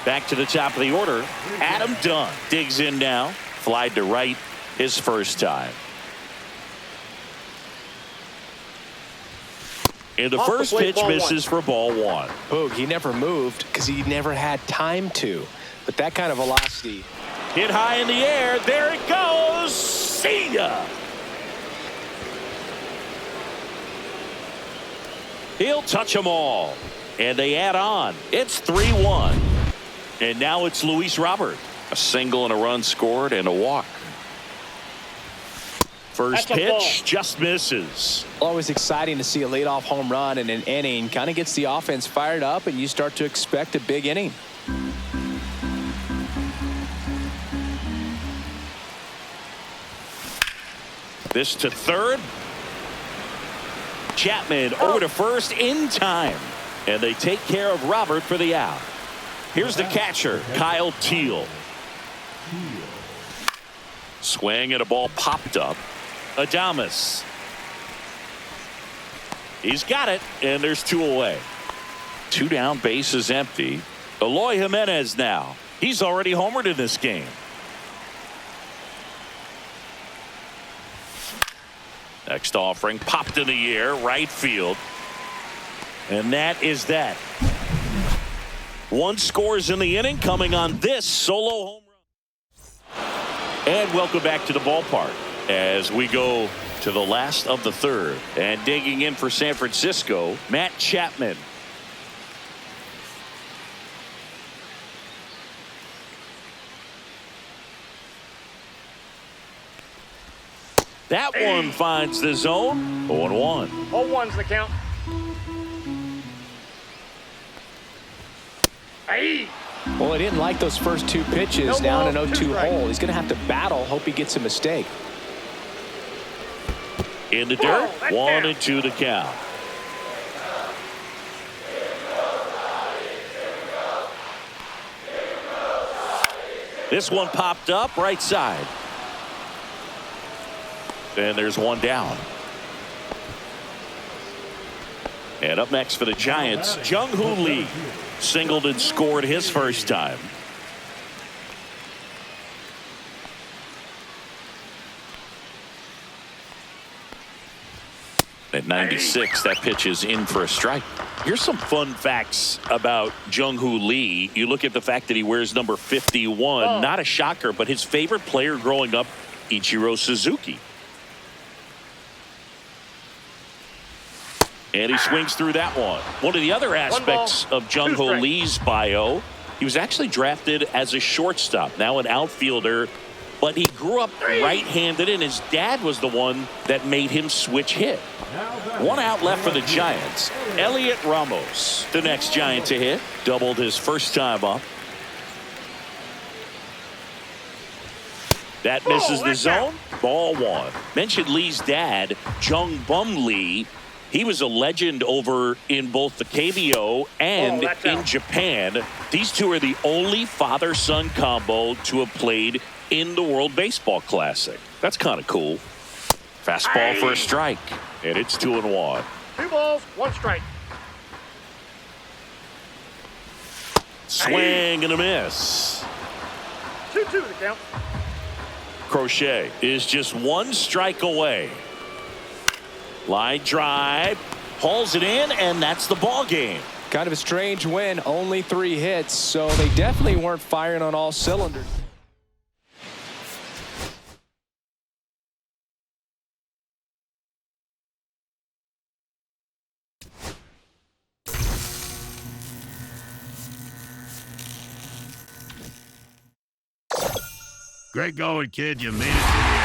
Back to the top of the order. Adam Dunn digs in now. Flied to right his first time. And the Off the first plate, pitch ball misses for ball one. Boog, he never moved because he never had time to. But that kind of velocity. Hit high in the air. There it goes. See ya. He'll touch them all. And they add on. It's 3-1. And now it's Luis Robert. A single and a run scored and a walk. First That's a ball. pitch just misses. Always exciting to see a leadoff home run in an inning. Kind of gets the offense fired up, and you start to expect a big inning. This to third. Chapman over to first in time. And they take care of Robert for the out. Here's the catcher, Kyle Teal. Swing and a ball popped up. Adames. He's got it, and there's two away. Two down, bases empty. Eloy Jimenez now. He's already homered in this game. Next offering popped in the air, right field. And that is that. One scores in the inning coming on this solo home run. And welcome back to the ballpark as we go to the last of the third. And digging in for San Francisco, Matt Chapman. That one finds the zone. 0-1. 0-1's the count. Hey. Well, he didn't like those first two pitches No down an ball, 0-2 two strikes. hole. He's going to have to battle. Hope he gets a mistake. In the dirt, Whoa, that's 1-2 the count. This one popped up right side. And there's one down. And up next for the Giants, Jung-Hoo Lee. Singled and scored his first time. At 96, that pitch is in for a strike. Here's some fun facts about Jung-Hoo Lee. You look at the fact that he wears number 51. Oh. Not a shocker, but his favorite player growing up, Ichiro Suzuki. And he swings through that one. One of the other aspects of Jung-Hoo strikes. Lee's bio, he was actually drafted as a shortstop, now an outfielder. But he grew up right-handed, and his dad was the one that made him switch hit. One out left for the Giants. Elliot Ramos, the next Giant to hit. Doubled his first time up. That misses the zone. Ball one. Mentioned Lee's dad, Jung Bum Lee. He was a legend over in both the KBO and that's in out. Japan. These two are the only father-son combo to have played in the World Baseball Classic. That's kind of cool. Fastball for a strike, and it's 2-1. 2 balls, 1 strike. Swing and a miss. 2-2 the count. Crochet is just 1 strike away. Line drive, hauls it in, and that's the ball game. Kind of a strange win. Only 3 hits, so they definitely weren't firing on all cylinders. Great going, kid. You made it to the end.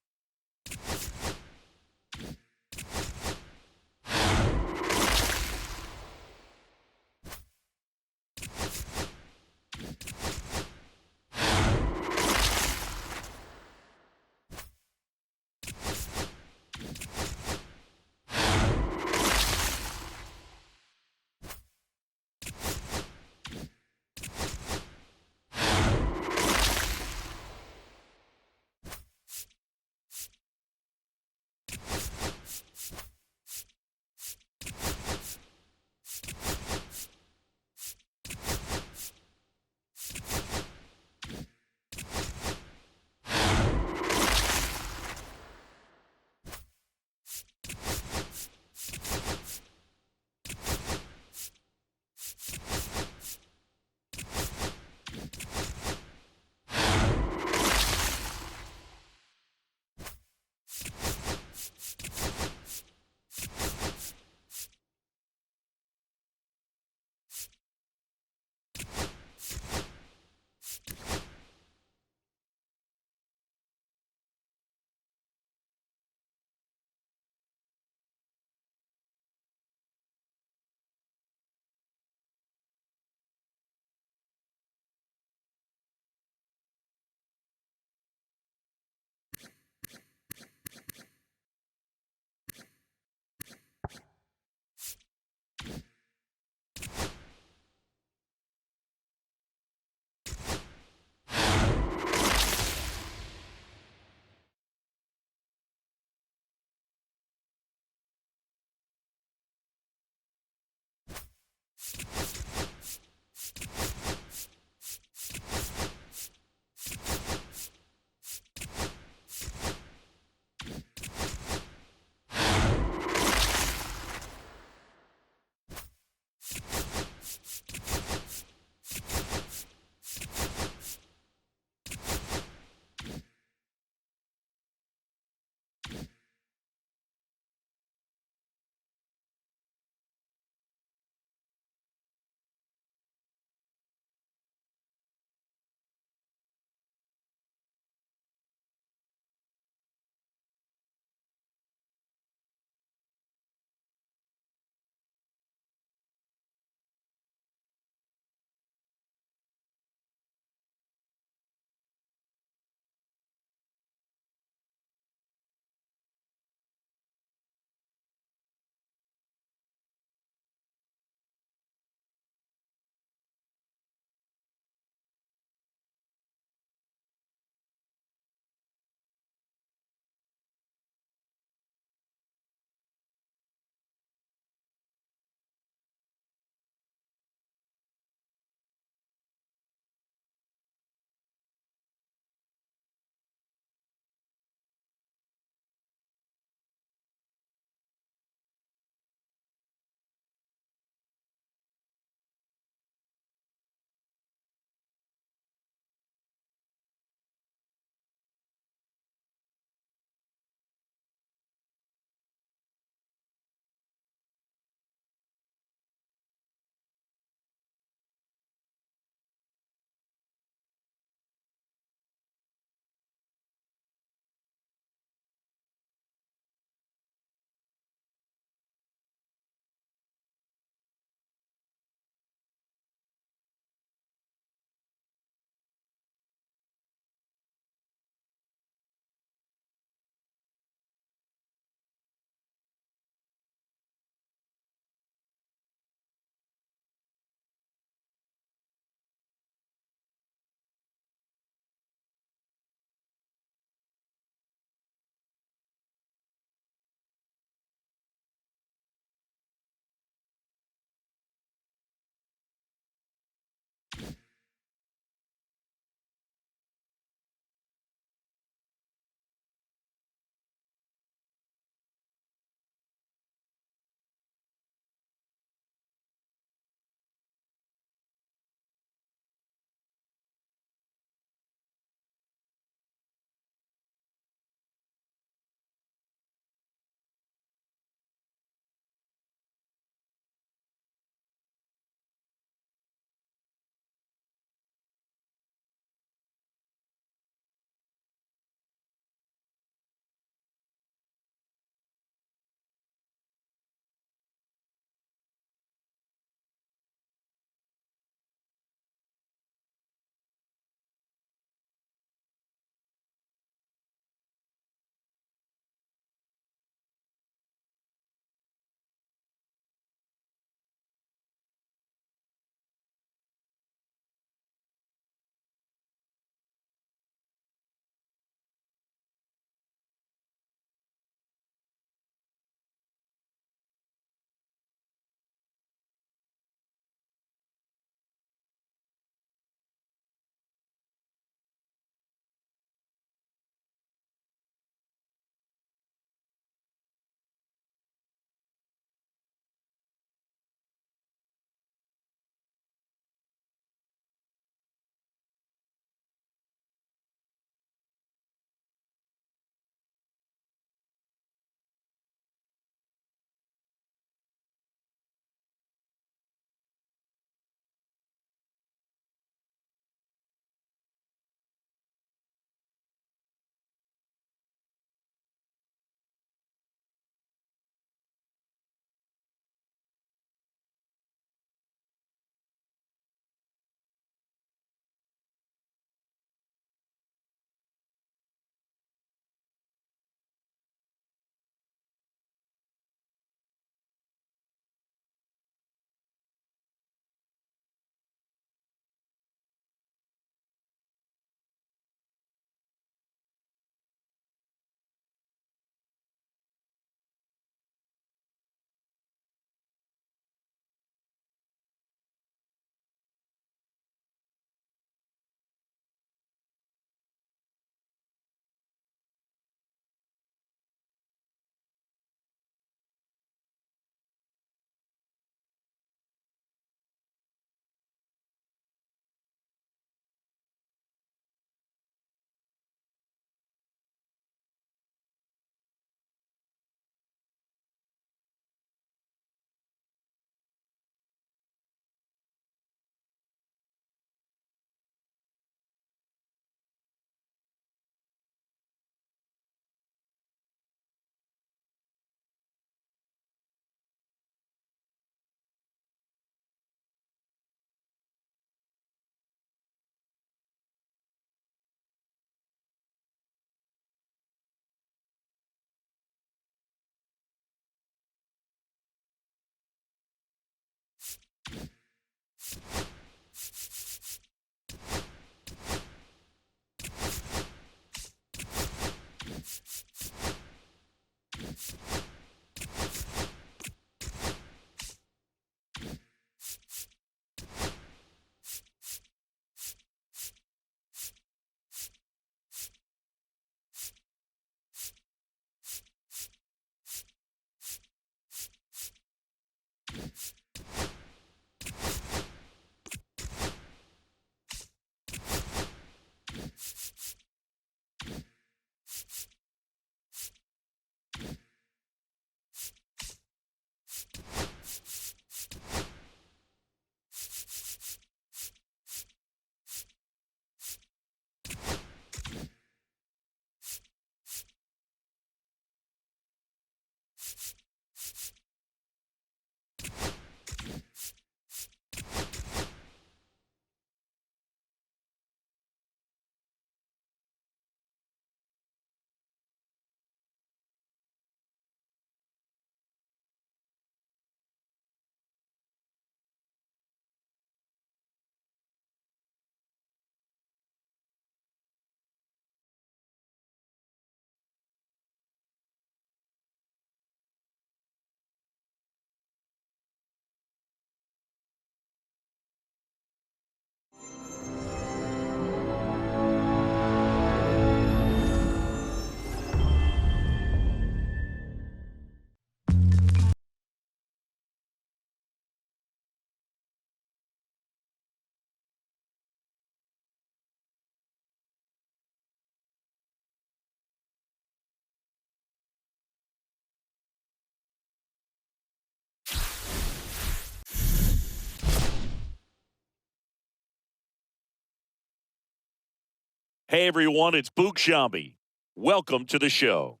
Hey, everyone, it's Boog Shambi. Welcome to the show.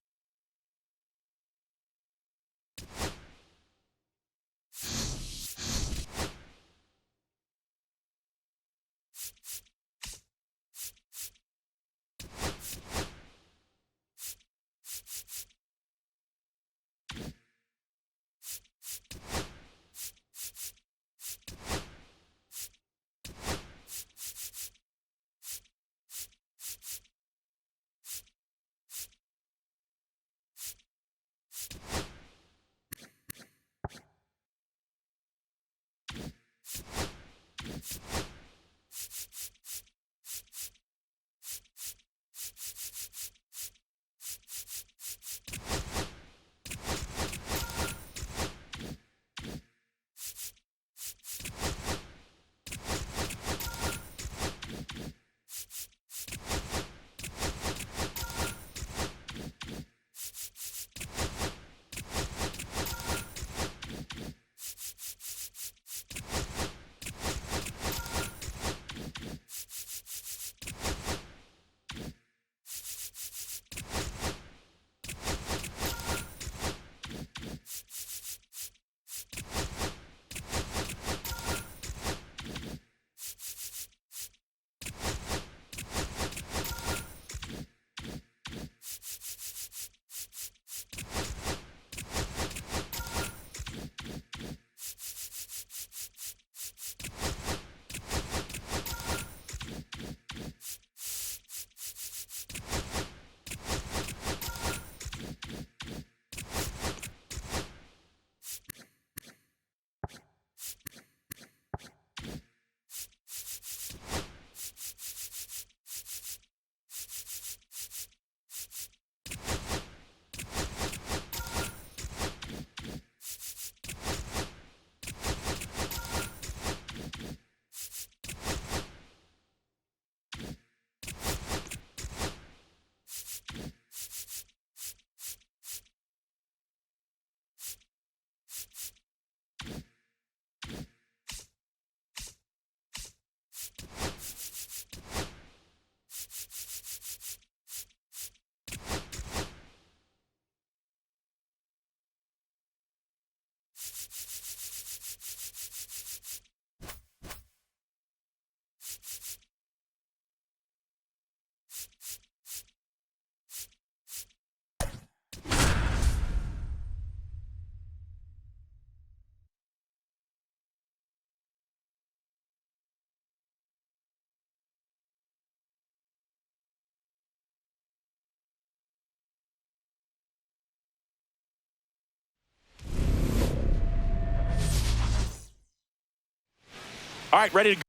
All right, ready to go.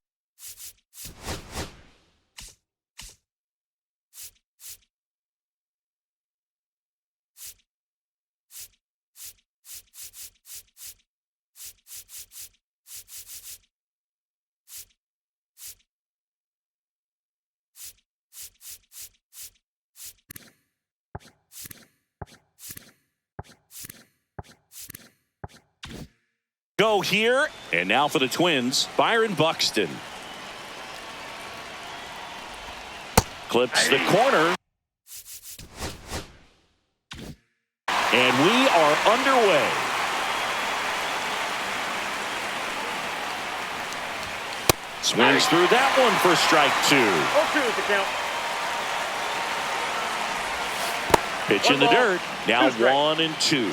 Go here, and now for the Twins, Byron Buxton. Clips the corner. And we are underway. Swings through that one for strike 2. 0-2 is the count. Pitch in One the ball, dirt. Now 2 strikes. 1-2.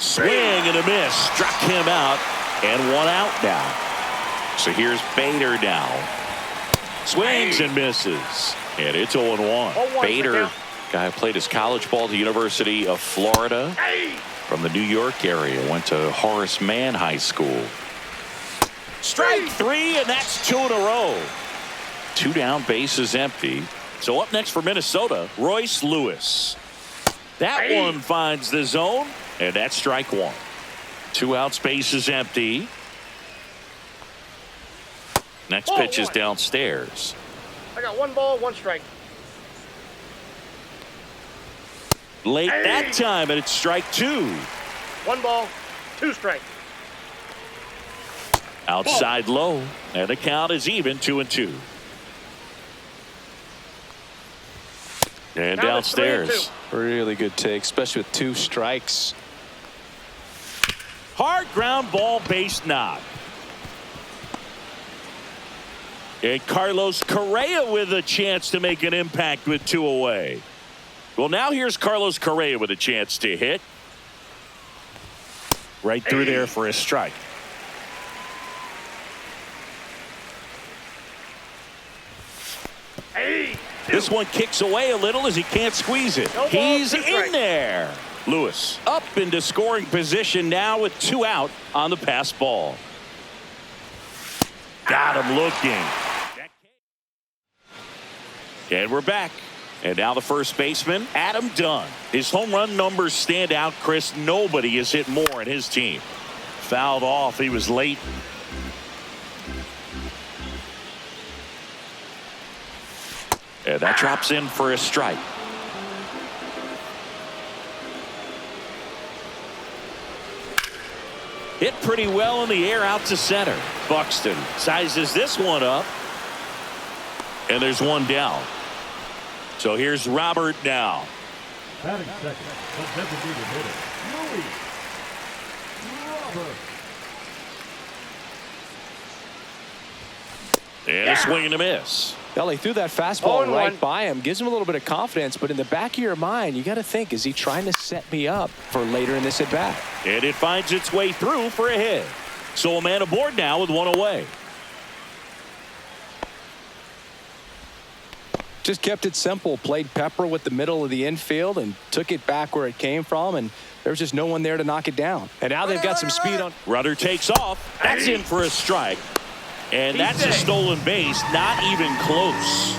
Swing and a miss. Struck him out. And 1 out now. So here's Bader now. Swings and misses. And it's 0-1. 0-1 Bader, guy who played his college ball at the University of Florida. From the New York area. Went to Horace Mann High School. Strike 3, and that's 2 in a row. 2 down, bases empty. So up next for Minnesota, Royce Lewis. That one finds the zone, and that's strike 1. 2 outs, bases empty. Next pitch is downstairs. I got 1 ball, 1 strike. Late that time, and it's strike 2. 1 ball, 2 strikes. Outside low, and the count is even 2-2. And Now it's 3-2. downstairs. Really good take, especially with 2 strikes. Hard ground ball, base knock. And Carlos Correa with a chance to make an impact with 2 away. Well, now here's Carlos Correa with a chance to hit. Right through there for a strike. This one kicks away a little as he can't squeeze it. No ball, He's 2 in strikes. there. Lewis up into scoring position now with 2 out on the pass ball. Got him looking. And we're back. And now the first baseman, Adam Dunn. His home run numbers stand out, Chris. Nobody has hit more in his team. Fouled off. He was late. And that drops in for a strike. Hit pretty well in the air out to center. Buxton sizes this one up. And there's one down. So here's Robert now. Batting second, the designated hitter, Louis Robert. And a swing and a miss. Well, he threw that fastball 0-1. right by him. Gives him a little bit of confidence, but in the back of your mind, you got to think, is he trying to set me up for later in this at-bat? And it finds its way through for a hit. So a man aboard now with 1 away. Just kept it simple. Played pepper with the middle of the infield and took it back where it came from, and there was just no one there to knock it down. And now they've got some speed on. Runner takes off. That's in for a strike. And that's a stolen base. Not even close.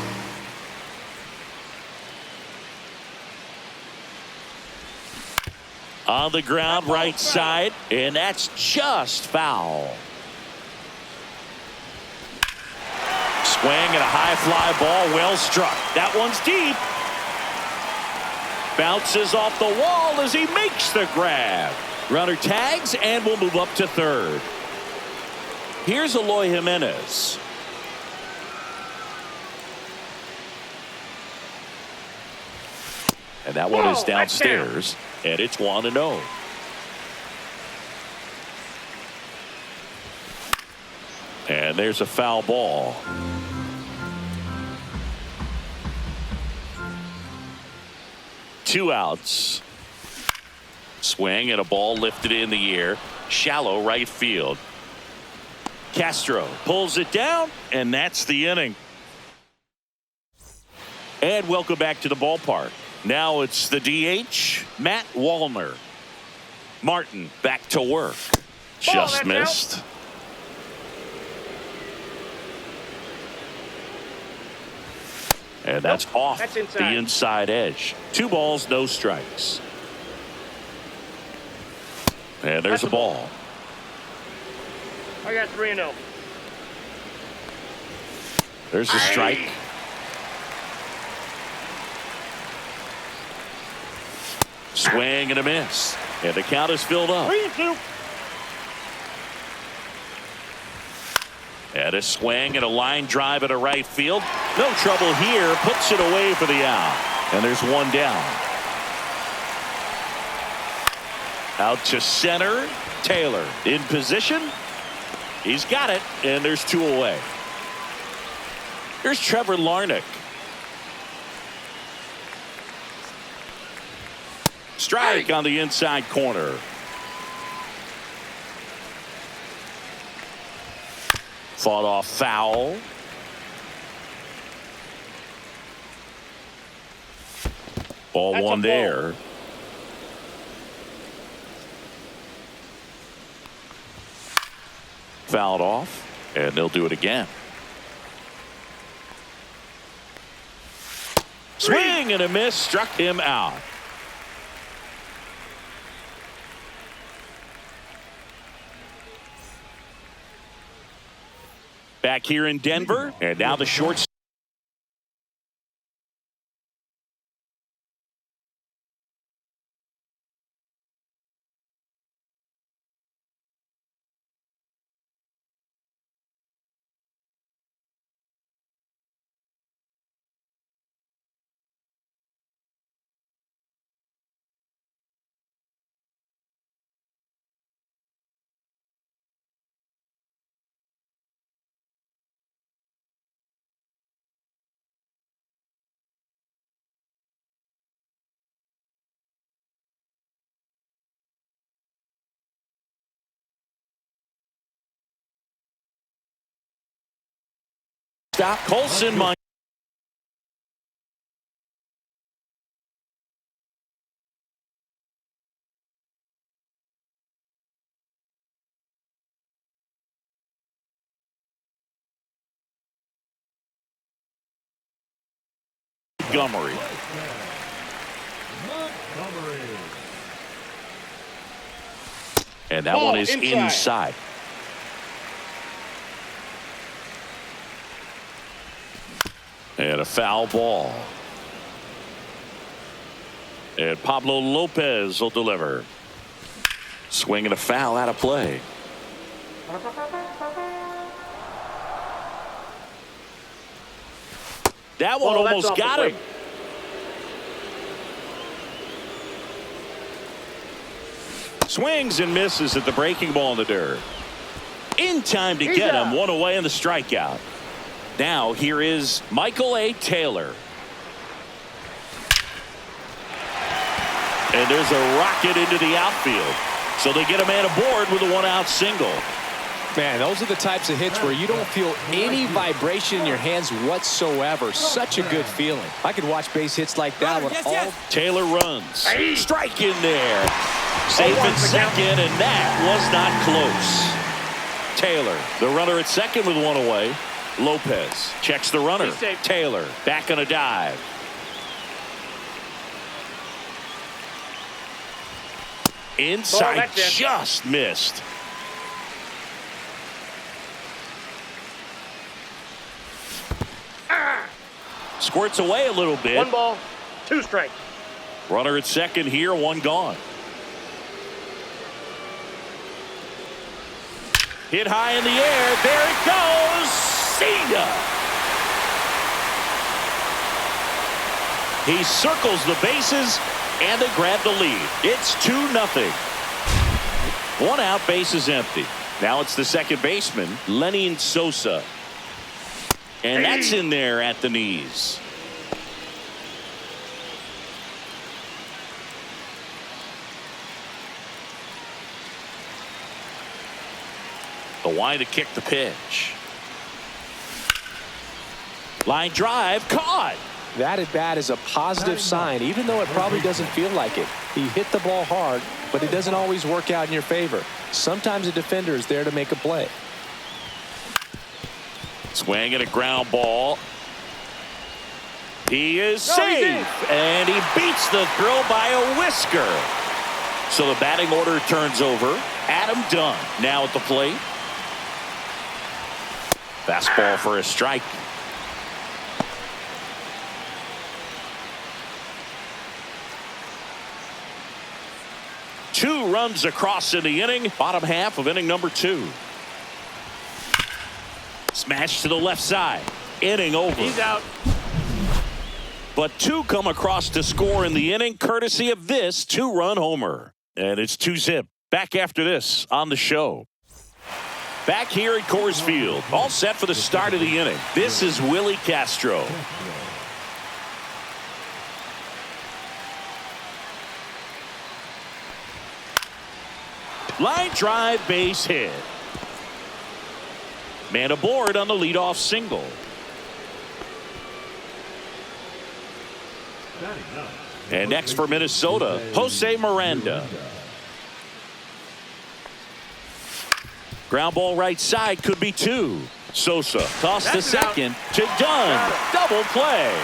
On the ground, right side. And that's just foul. Swing and a high fly ball, well struck. That one's deep. Bounces off the wall as he makes the grab. Runner tags and will move up to third. Here's Eloy Jimenez. And that one is downstairs, and it's 1-0. And there's a foul ball. Two outs. Swing and a ball lifted in the air. Shallow right field. Castro pulls it down, and that's the inning. And welcome back to the ballpark. Now it's the DH, Matt Wallner. Martin back to work. Just missed. And that's off the inside edge. 2 balls, no strikes. And there's a ball. I got 3-0. There's a strike. Swing and a miss. And the count is filled up. 3-2. And a swing and a line drive at a right field. No trouble here. Puts it away for the out. And there's one down. Out to center. Taylor in position. He's got it. And there's 2 away. Here's Trevor Larnach. Strike on the inside corner. Fought off foul. Ball 1 there. Fouled off, and they'll do it again. Swing and a miss, struck him out. Back here in Denver, and now the short shortstop. Colson Montgomery. And that Ball one is inside. inside. And a foul ball. And Pablo Lopez will deliver. Swing and a foul out of play. That one Oh, that's almost off the got plate. him. Swings and misses at the breaking ball in the dirt. In time to get him. One away in the strikeout. Now here is Michael A. Taylor. And there's a rocket into the outfield. So they get a man aboard with a one-out single. Man, those are the types of hits where you don't feel any vibration in your hands whatsoever. Such a good feeling. I could watch base hits like that one all. Taylor runs. Strike in there. Safe at second, and that was not close. Taylor, the runner at second with one away. Lopez checks the runner. Taylor back on a dive. Inside, just missed. Squirts away a little bit. 1 ball, 2 strikes. Runner at second here, one gone. Hit high in the air. There it goes. See ya. He circles the bases, and they grab the lead. It's 2-0. One out, base is empty. Now it's the second baseman, Lenny Sosa. And that's in there at the knees. The wind to kick the pitch. Line drive, caught. That at bat is a positive sign, even though it probably doesn't feel like it. He hit the ball hard, but it doesn't always work out in your favor. Sometimes a defender is there to make a play. Swing and a ground ball. He is safe, and he beats the throw by a whisker. So the batting order turns over. Adam Dunn now at the plate. Fastball for a strike. Two runs across in the inning. Bottom half of inning number 2. Smash to the left side. Inning over. He's out. But 2 come across to score in the inning, courtesy of this 2-run homer. And it's 2-zip. Back after this on the show. Back here at Coors Field. All set for the start of the inning. This is Willie Castro. Line drive, base hit. Man aboard on the leadoff single. And next for Minnesota, Jose Miranda. Ground ball right side, could be 2. Sosa toss to second to Dunn. Double play.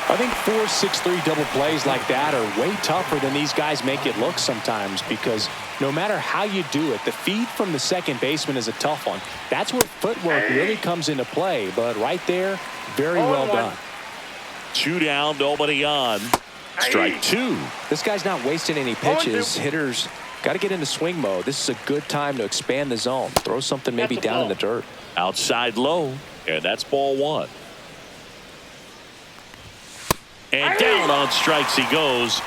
I think 4-6-3 double plays like that are way tougher than these guys make it look sometimes, because no matter how you do it, the feed from the second baseman is a tough one. That's where footwork really comes into play. But right there, very well done. 2 down, nobody on. Strike 2. This guy's not wasting any pitches. Hitters got to get into swing mode. This is a good time to expand the zone. Throw something maybe down in the dirt. Outside low, and that's ball 1. And down on strikes he goes.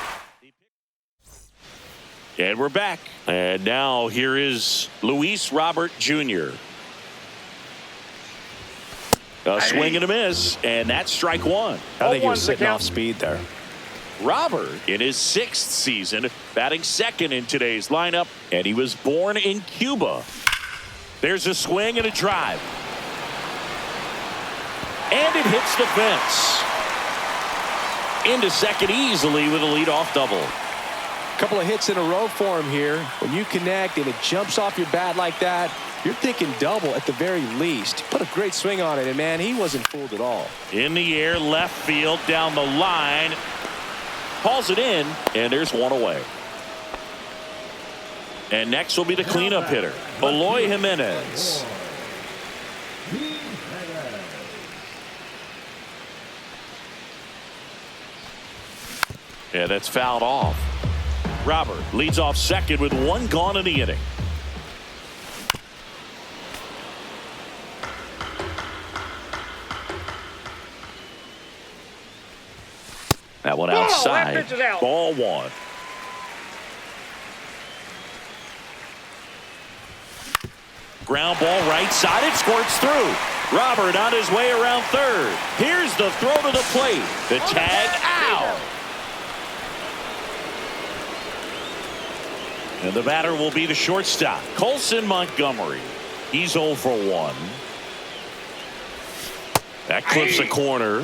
And we're back. And now here is Luis Robert Jr. A swing and a miss, and that's strike 1. I think he was sitting off speed there. Robert in his 6th season, batting second in today's lineup, and he was born in Cuba. There's a swing and a drive. And it hits the fence. Into second easily with a leadoff double. Couple of hits in a row for him here. When you connect and it jumps off your bat like that, you're thinking double at the very least. Put a great swing on it, and man, he wasn't fooled at all. In the air, left field, down the line. Hauls it in, and there's one away. And next will be the cleanup hitter, Eloy Jimenez. Yeah, that's fouled off. Robert leads off second with one gone in the inning. That one outside. That pitch is out. Ball one. Ground ball right side. It squirts through. Robert on his way around third. Here's the throw to the plate. The tag out. And the batter will be the shortstop, Colson Montgomery. He's 0 for 1. That clips a corner.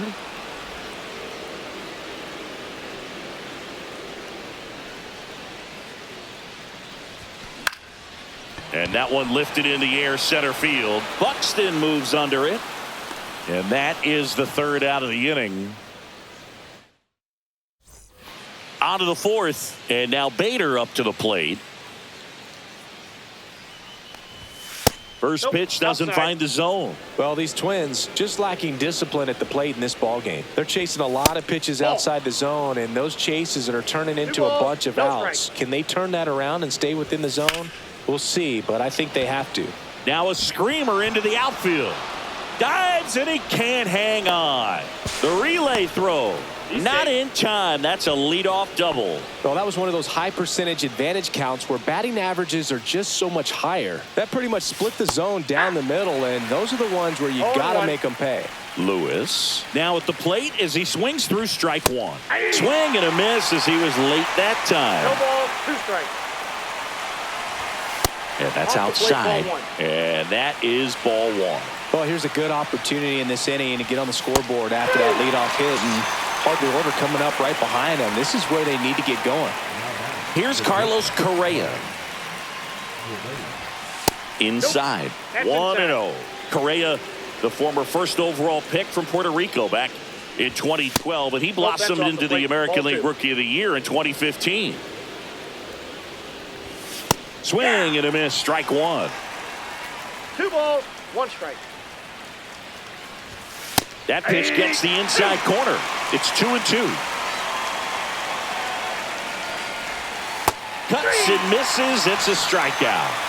And that one lifted in the air center field. Buxton moves under it. And that is the third out of the inning. On to the fourth. And now Bader up to the plate. First pitch doesn't find the zone. Well, these Twins just lacking discipline at the plate in this ballgame. They're chasing a lot of pitches outside the zone, and those chases are turning into a bunch of outs. Can they turn that around and stay within the zone? We'll see, but I think they have to. Now a screamer into the outfield. Dives, and he can't hang on. The relay throw. Not in time. That's a leadoff double. Well, that was one of those high percentage advantage counts where batting averages are just so much higher. That pretty much split the zone down the middle, and those are the ones where you got to make them pay. Lewis now at the plate as he swings through strike one. Swing and a miss as he was late that time. No ball, 2 strikes. And that's outside. And that is ball one. Well, here's a good opportunity in this inning to get on the scoreboard after that leadoff hit, and part of the order coming up right behind them. This is where they need to get going. Here's Carlos Correa. Inside. 1-0. Correa, the former first overall pick from Puerto Rico back in 2012, and he blossomed into the American League Rookie of the Year in 2015. Swing and a miss, strike one. 2 balls, 1 strike. That pitch gets the inside corner. It's 2-2. Cuts and misses. It's a strikeout.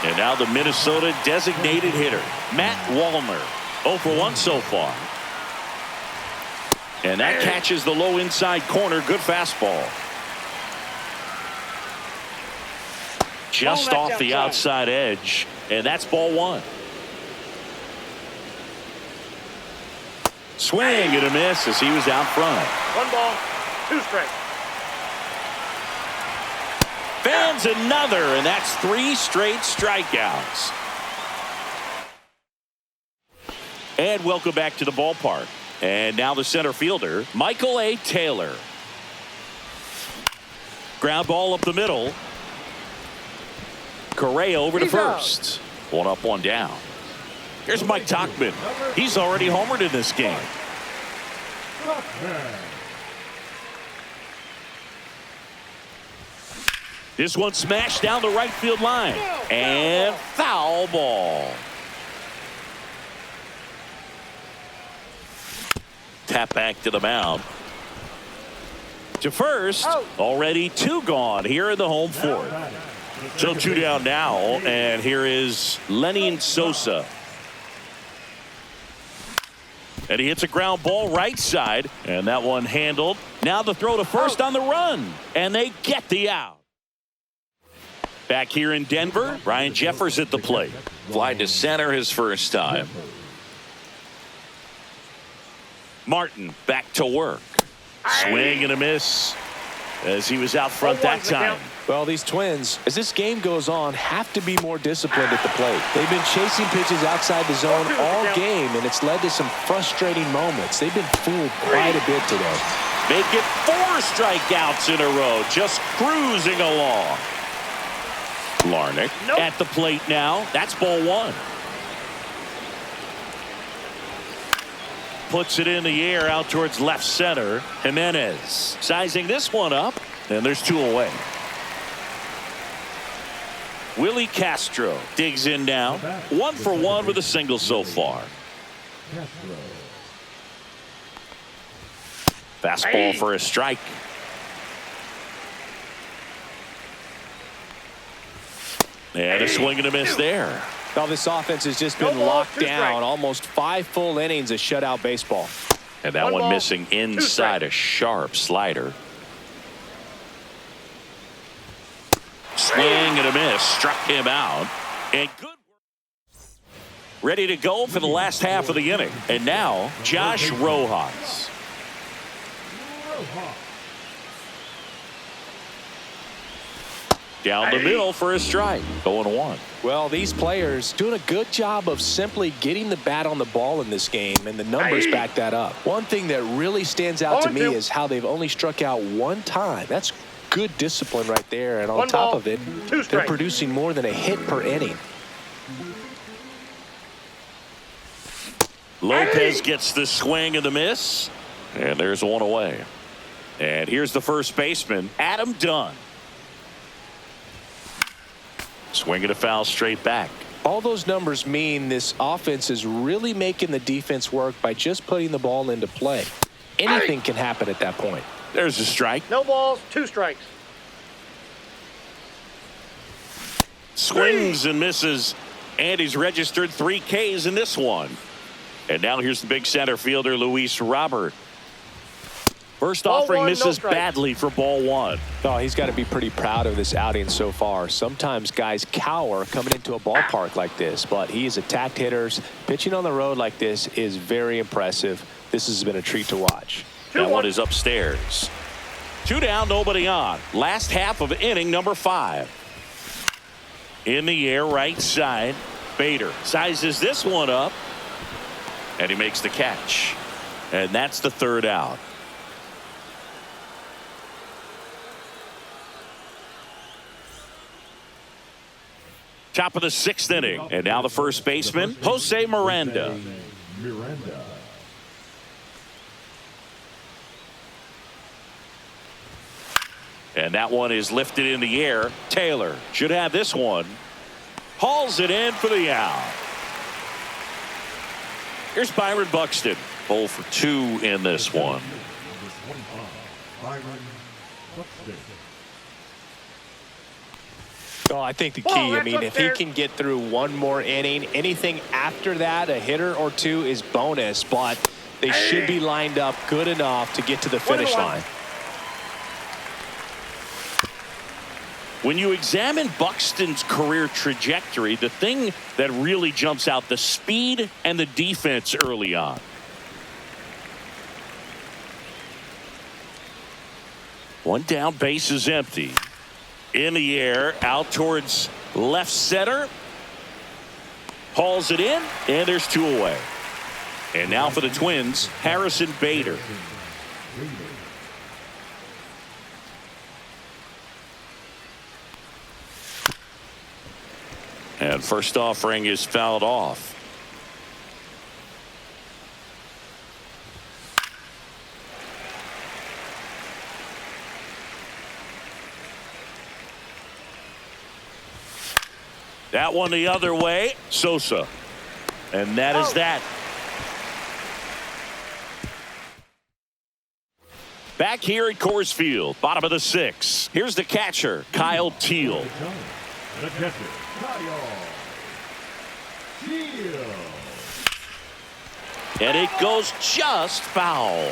And now the Minnesota designated hitter, Matt Wallner. 0 for 1 so far. And that catches the low inside corner. Good fastball. Just off the outside edge. And that's ball one. Swing and a miss as he was out front. 1 ball, 2 strikes. Fans another, and that's 3 straight strikeouts. And welcome back to the ballpark. And now the center fielder, Michael A. Taylor. Ground ball up the middle. Correa over to He's out. first. 1 up, 1 down. Here's Mike Tauchman. He's already homered in this game. This one smashed down the right field line. And foul ball. Tap back to the mound. To first. Already 2 gone here in the home fourth. So 2 down now. And here is Lenin Sosa. And he hits a ground ball right side. And that one handled. Now the throw to first on the run. And they get the out. Back here in Denver, Ryan Jeffers at the plate. Fly to center his first time. Martin back to work. Swing and a miss as he was out front that time. Well, these Twins, as this game goes on, have to be more disciplined at the plate. They've been chasing pitches outside the zone all game, and it's led to some frustrating moments. They've been fooled quite a bit today. Make it 4 strikeouts in a row, just cruising along. Larnick at the plate now. That's ball 1. Puts it in the air out towards left center. Jimenez sizing this one up, and there's 2 away. Willie Castro digs in now. 1 for 1 with a single so far. Fastball for a strike. And a swing and a miss there. Well, this offense has just been locked down. Almost 5 full innings of shutout baseball. And that one missing inside a sharp slider. Swing and a miss. Struck him out. And good work. Ready to go for the last half of the inning. And now, Josh Rojas. Down the middle for a strike. 0-1. Well, these players doing a good job of simply getting the bat on the ball in this game, and the numbers back that up. One thing that really stands out to me is how they've only struck out 1 time. That's good discipline right there, and on top of it, they're producing more than a hit per inning. Lopez gets the swing and the miss, and there's 1 away. And here's the first baseman, Adam Dunn. Swinging a foul straight back. All those numbers mean this offense is really making the defense work by just putting the ball into play. Anything can happen at that point. There's a strike. No balls, 2 strikes. Swings and misses. And he's registered 3 Ks in this one. And now here's the big center fielder, Luis Robert. First offering misses badly for ball 1. Oh, he's got to be pretty proud of this outing so far. Sometimes guys cower coming into a ballpark like this, but he has attacked hitters. Pitching on the road like this is very impressive. This has been a treat to watch. That one is upstairs. 2 down, nobody on. Last half of inning number 5. In the air, right side. Bader sizes this one up, and he makes the catch. And that's the 3rd out. Top of the 6th inning. And now the first baseman, Jose Miranda. And that one is lifted in the air. Taylor should have this one. Hauls it in for the out. Here's Byron Buxton. 0 for 2 in this one. Oh, I think the key, I mean, if he can get through 1 more inning, anything after that, a hitter or 2 is bonus, but they should be lined up good enough to get to the finish line. When you examine Buxton's career trajectory, the thing that really jumps out, the speed and the defense early on. One down, base is empty. In the air, out towards left center. Hauls it in, and there's 2 away. And now for the Twins, Harrison Bader. And first offering is fouled off. That one the other way. Sosa. And that is that. Back here at Coors Field, bottom of the 6th. Here's the catcher, Kyle Teal. The catcher, Kyle Teal. And it goes just foul.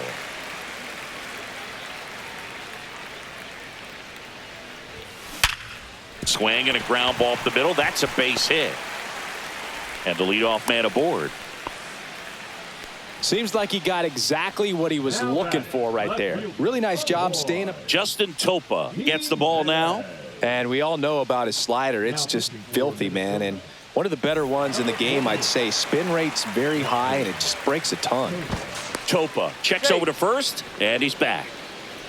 Swing and a ground ball up the middle. That's a base hit. And the leadoff man aboard. Seems like he got exactly what he was looking for right there. Really nice job staying up. Justin Topa gets the ball now. And we all know about his slider. It's just filthy, man. And one of the better ones in the game, I'd say. Spin rate's very high, and it just breaks a ton. Topa checks over to first, and he's back.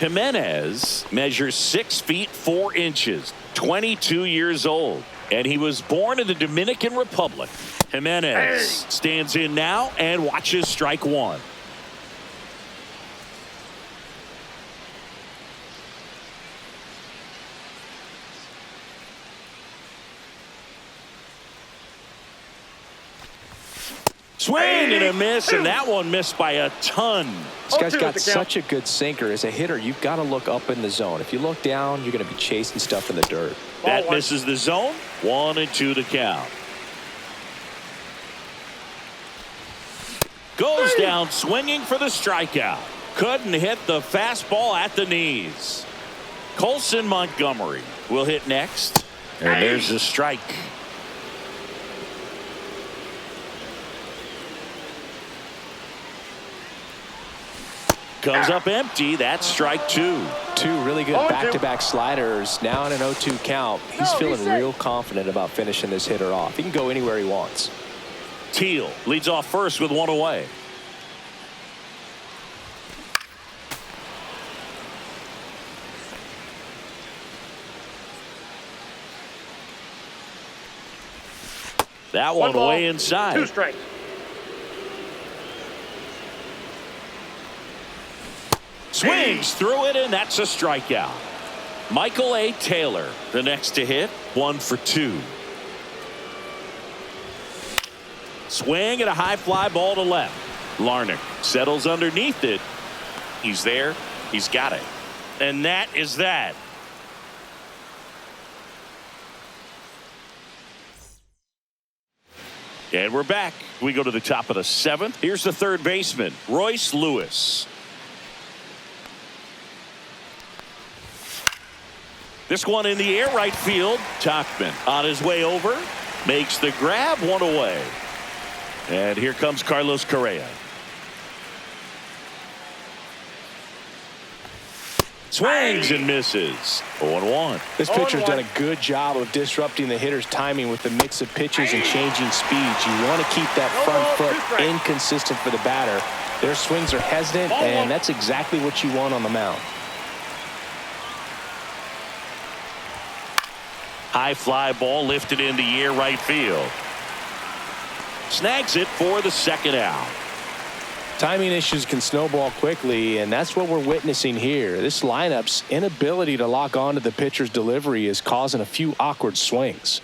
Jimenez measures 6 feet 4 inches, 22 years old, and he was born in the Dominican Republic. Jimenez stands in now and watches strike one. Swing and a miss, and that one missed by a ton. This guy's got such a good sinker. As a hitter, you've got to look up in the zone. If you look down, you're going to be chasing stuff in the dirt. That misses the zone. 1-2 to count. Goes down swinging for the strikeout. Couldn't hit the fastball at the knees. Colson Montgomery will hit next. And there's the strike. Comes up empty. That's strike two. Two really good back-to-back sliders. Now in an 0-2 count. He's feeling real confident about finishing this hitter off. He can go anywhere he wants. Teal leads off first with one away. That one way inside. 2 strikes. Swings through it, and that's a strikeout. Michael A. Taylor, the next to hit, 1 for 2. Swing and a high fly ball to left. Larnach settles underneath it. He's there. He's got it. And that is that. And we're back. We go to the top of the 7th. Here's the third baseman, Royce Lewis. This one in the air, right field. Tachman on his way over. Makes the grab, 1 away. And here comes Carlos Correa. Swings and misses. 0-1. This pitcher's done a good job of disrupting the hitter's timing with the mix of pitches and changing speeds. You want to keep that front foot inconsistent for the batter. Their swings are hesitant, and that's exactly what you want on the mound. High fly ball lifted in the air, right field. Snags it for the second out. Timing issues can snowball quickly, and that's what we're witnessing here. This lineup's inability to lock onto the pitcher's delivery is causing a few awkward swings.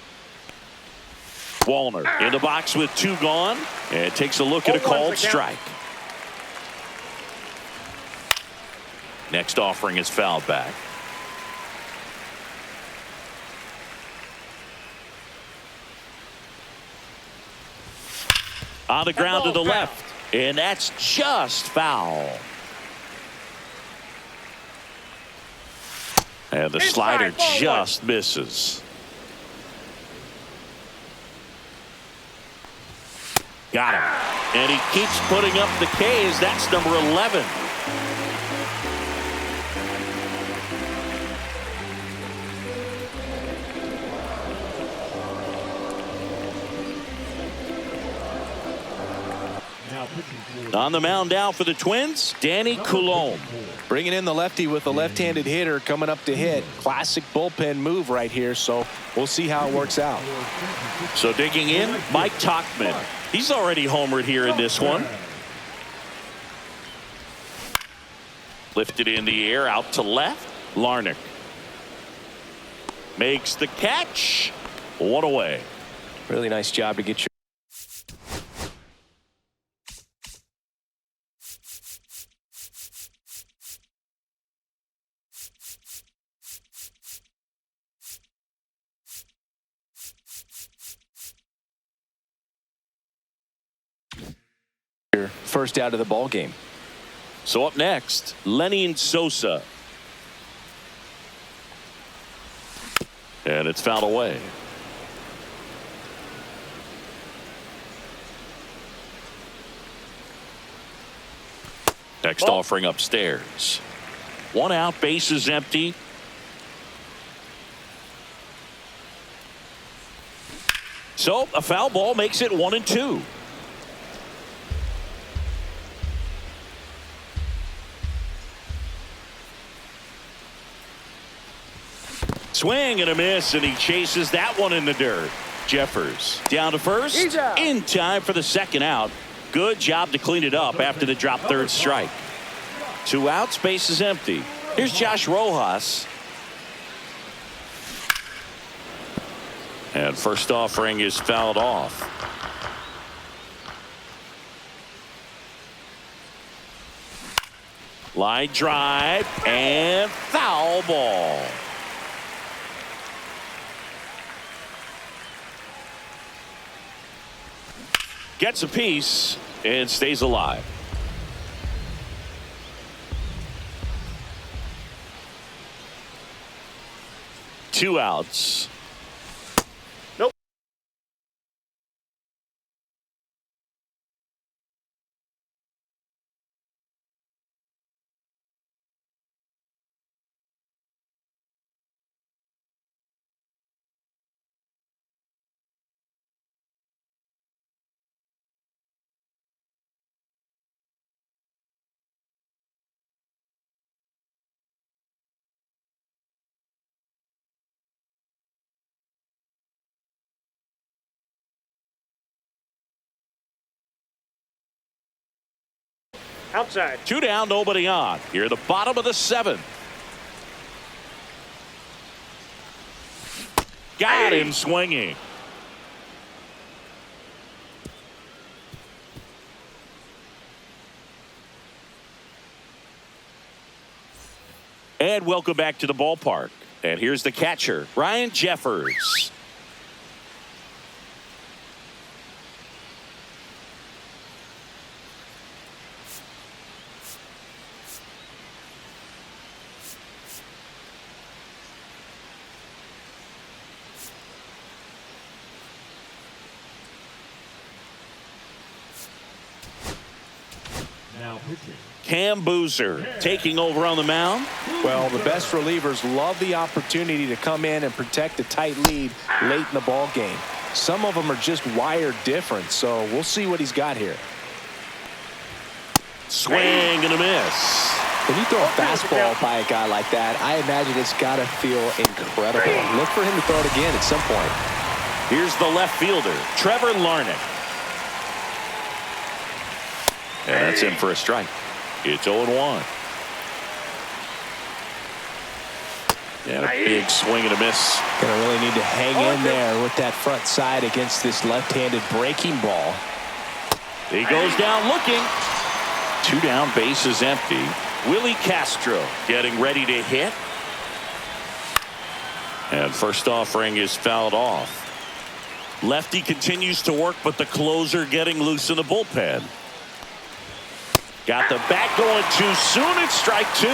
Wallner in the box with 2 gone, and takes a look at a called strike. Next offering is fouled back. On the ground to the left, and that's just foul. And the slider just misses. Got him. And he keeps putting up the K's. That's number 11. On the mound now for the Twins, Danny Coulombe. Bringing in the lefty with a left-handed hitter coming up to hit. Classic bullpen move right here, so we'll see how it works out. So digging in, Mike Tauchman. He's already homered here in this one. Lifted in the air, out to left. Larnach makes the catch. One away. Really nice job to get your first out of the ball game. So up next, Lenin Sosa. And it's fouled away. Next offering upstairs. One out, bases empty. So a foul ball makes it 1-2. Swing and a miss, and he chases that one in the dirt. Jeffers down to first, in time for the second out. Good job to clean it up after the drop third strike. 2 outs, base is empty. Here's Josh Rojas. And first offering is fouled off. Line drive and foul ball. Gets a piece and stays alive. Two outs. Nope. Outside. 2 down, nobody on. Here at the bottom of the 7th. Got him swinging. And welcome back to the ballpark. And here's the catcher, Ryan Jeffers. Now pitching. Cam Boozer taking over on the mound. Well, the best relievers love the opportunity to come in and protect a tight lead late in the ball game. Some of them are just wired different, so we'll see what he's got here. Swing and a miss. When you throw a fastball by a guy like that, I imagine it's got to feel incredible. Look for him to throw it again at some point. Here's the left fielder, Trevor Larnach. And that's in for a strike. It's 0-1. And a big swing and a miss. Gonna really need to hang in there with that front side against this left-handed breaking ball. He goes down looking. 2 down, bases empty. Willie Castro getting ready to hit. And first offering is fouled off. Lefty continues to work, but the closer getting loose in the bullpen. Got the bat going too soon. It's strike 2.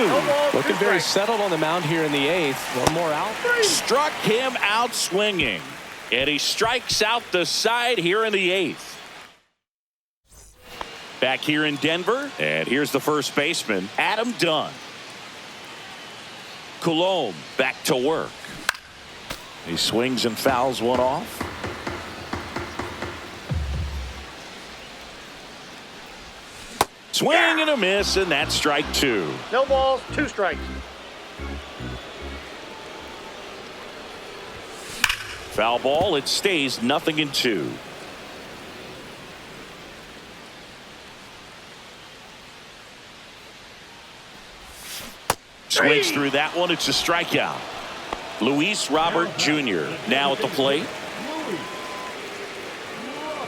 Looking very settled on the mound here in the 8th. One more out. Struck him out swinging. And he strikes out the side here in the 8th. Back here in Denver. And here's the first baseman, Adam Dunn. Coulombe back to work. He swings and fouls one off. Swing and a miss, and that's strike 2. No balls, 2 strikes. Foul ball. It stays 0-2. Swings through that one. It's a strikeout. Luis Robert Jr. now at the plate. Luis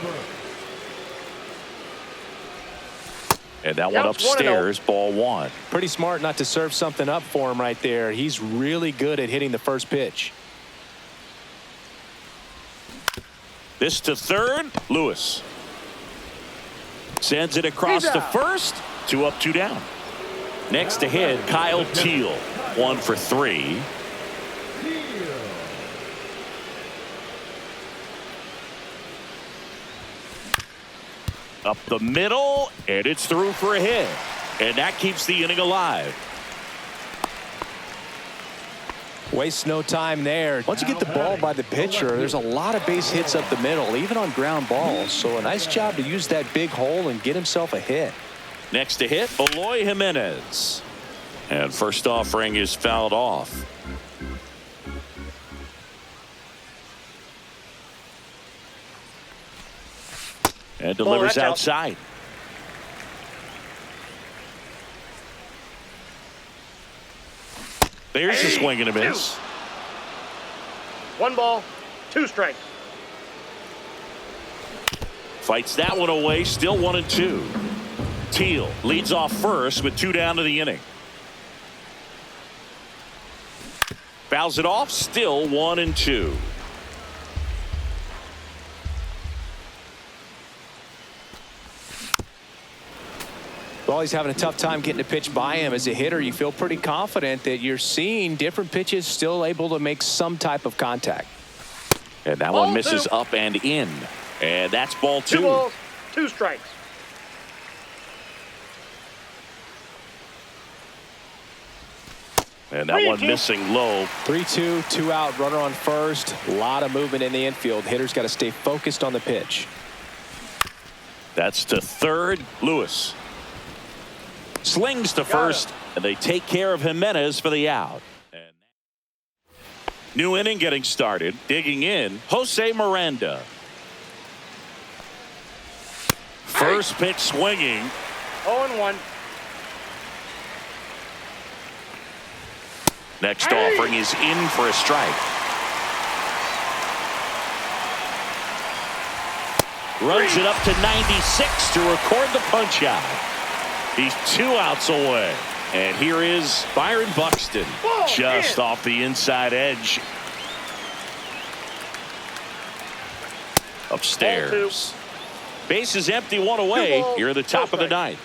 Robert. And that one Counts 1-0. upstairs, ball 1. Pretty smart not to serve something up for him right there. He's really good at hitting the first pitch. This to third. Lewis sends it across to first. 2 up, 2 down. Next ahead, Kyle Teal. 1 for 3. Up the middle, and it's through for a hit. And that keeps the inning alive. Waste no time there. Once you get the ball by the pitcher, there's a lot of base hits up the middle, even on ground balls. So a nice job to use that big hole and get himself a hit. Next to hit, Eloy Jimenez. And first offering is fouled off. And delivers outside. There's a swing and a miss. 1 ball, 2 strikes. Fights that one away. Still 1-2. Teal leads off first with 2 down to the inning. Fouls it off. Still 1-2. Well, he's having a tough time getting a pitch by him. As a hitter, you feel pretty confident that you're seeing different pitches still able to make some type of contact. And that one misses up and in. And that's ball 2. 2 balls, 2 strikes. And that one missing low. 3-2, 2 out, runner on first. A lot of movement in the infield. Hitter's got to stay focused on the pitch. That's to third. Lewis slings to first, and they take care of Jimenez for the out. And new inning getting started. Digging in, Jose Miranda. First pitch swinging. 0-1. Next offering is in for a strike. Runs it up to 96 to record the punch out. He's 2 outs away. And here is Byron Buxton. Just off the inside edge. Upstairs. Base is empty, 1 away. Here at the top of the 9th.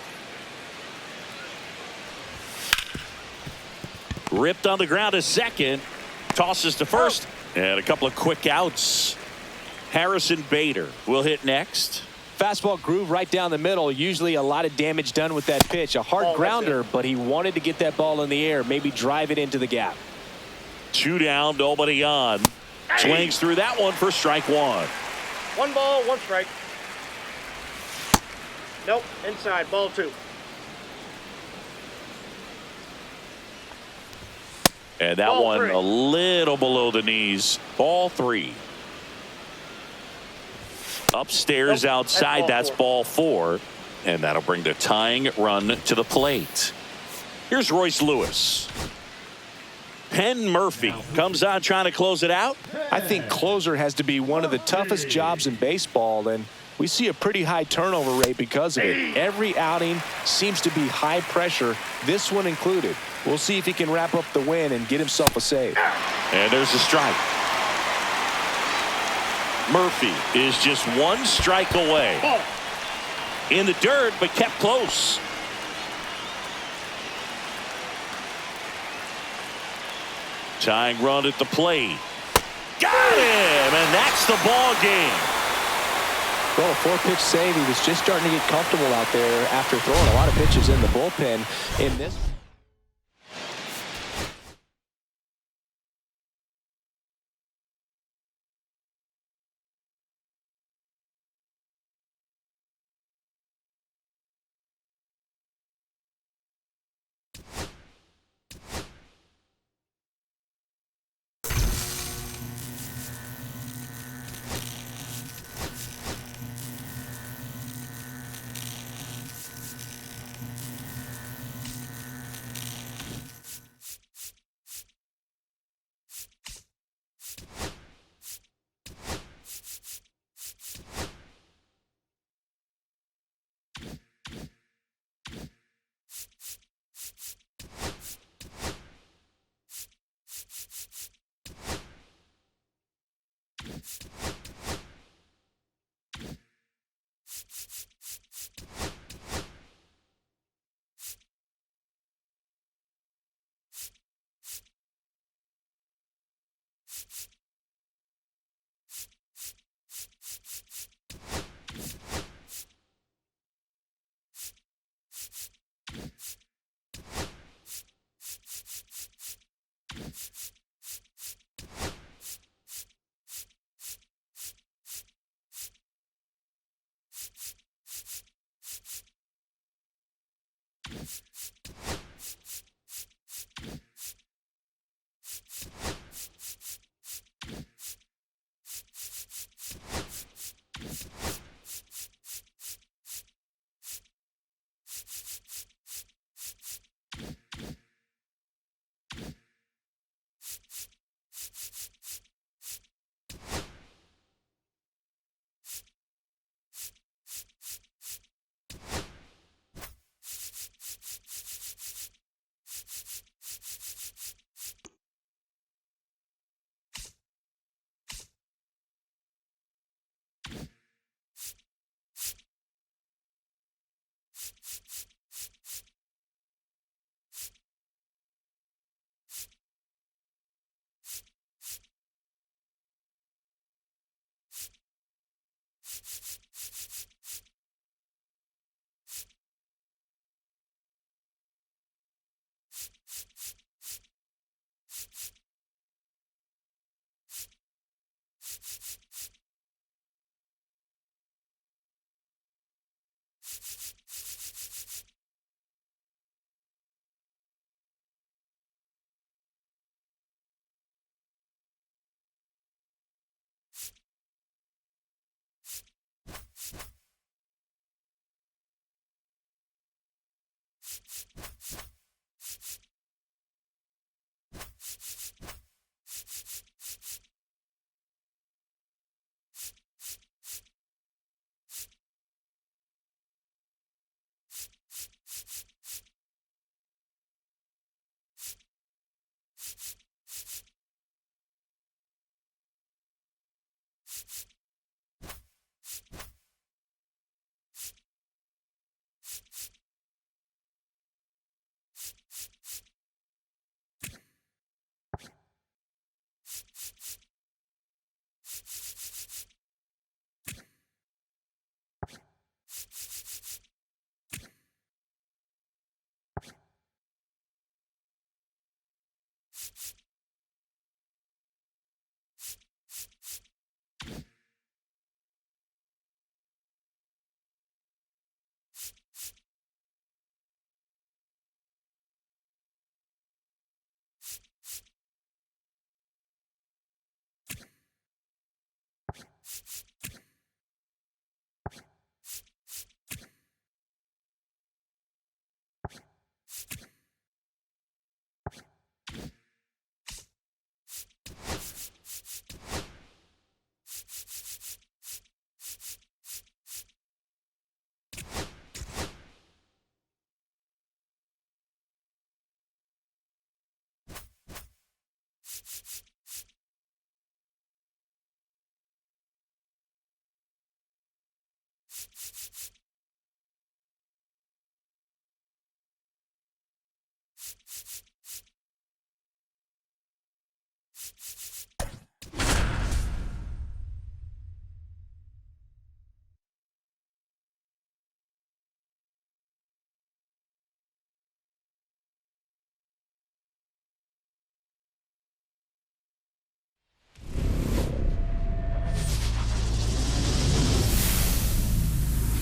Ripped on the ground to second. Tosses to first. And a couple of quick outs. Harrison Bader will hit next. Fastball groove right down the middle. Usually a lot of damage done with that pitch. A hard grounder, but he wanted to get that ball in the air. Maybe drive it into the gap. 2 down, nobody on. Swings through that one for strike 1. 1 ball, 1 strike. Nope, inside, ball 2. And that one a little below the knees. Ball 3. Upstairs outside, that's ball 4. And that'll bring the tying run to the plate. Here's Royce Lewis. Penn Murphy comes on trying to close it out. I think closer has to be one of the toughest jobs in baseball, and we see a pretty high turnover rate because of it. Every outing seems to be high pressure, this one included. We'll see if he can wrap up the win and get himself a save. And there's a strike. Murphy is just 1 strike away. In the dirt, but kept close. Tying run at the plate. Got him, and that's the ball game. Well, a 4-pitch save. He was just starting to get comfortable out there after throwing a lot of pitches in the bullpen in this.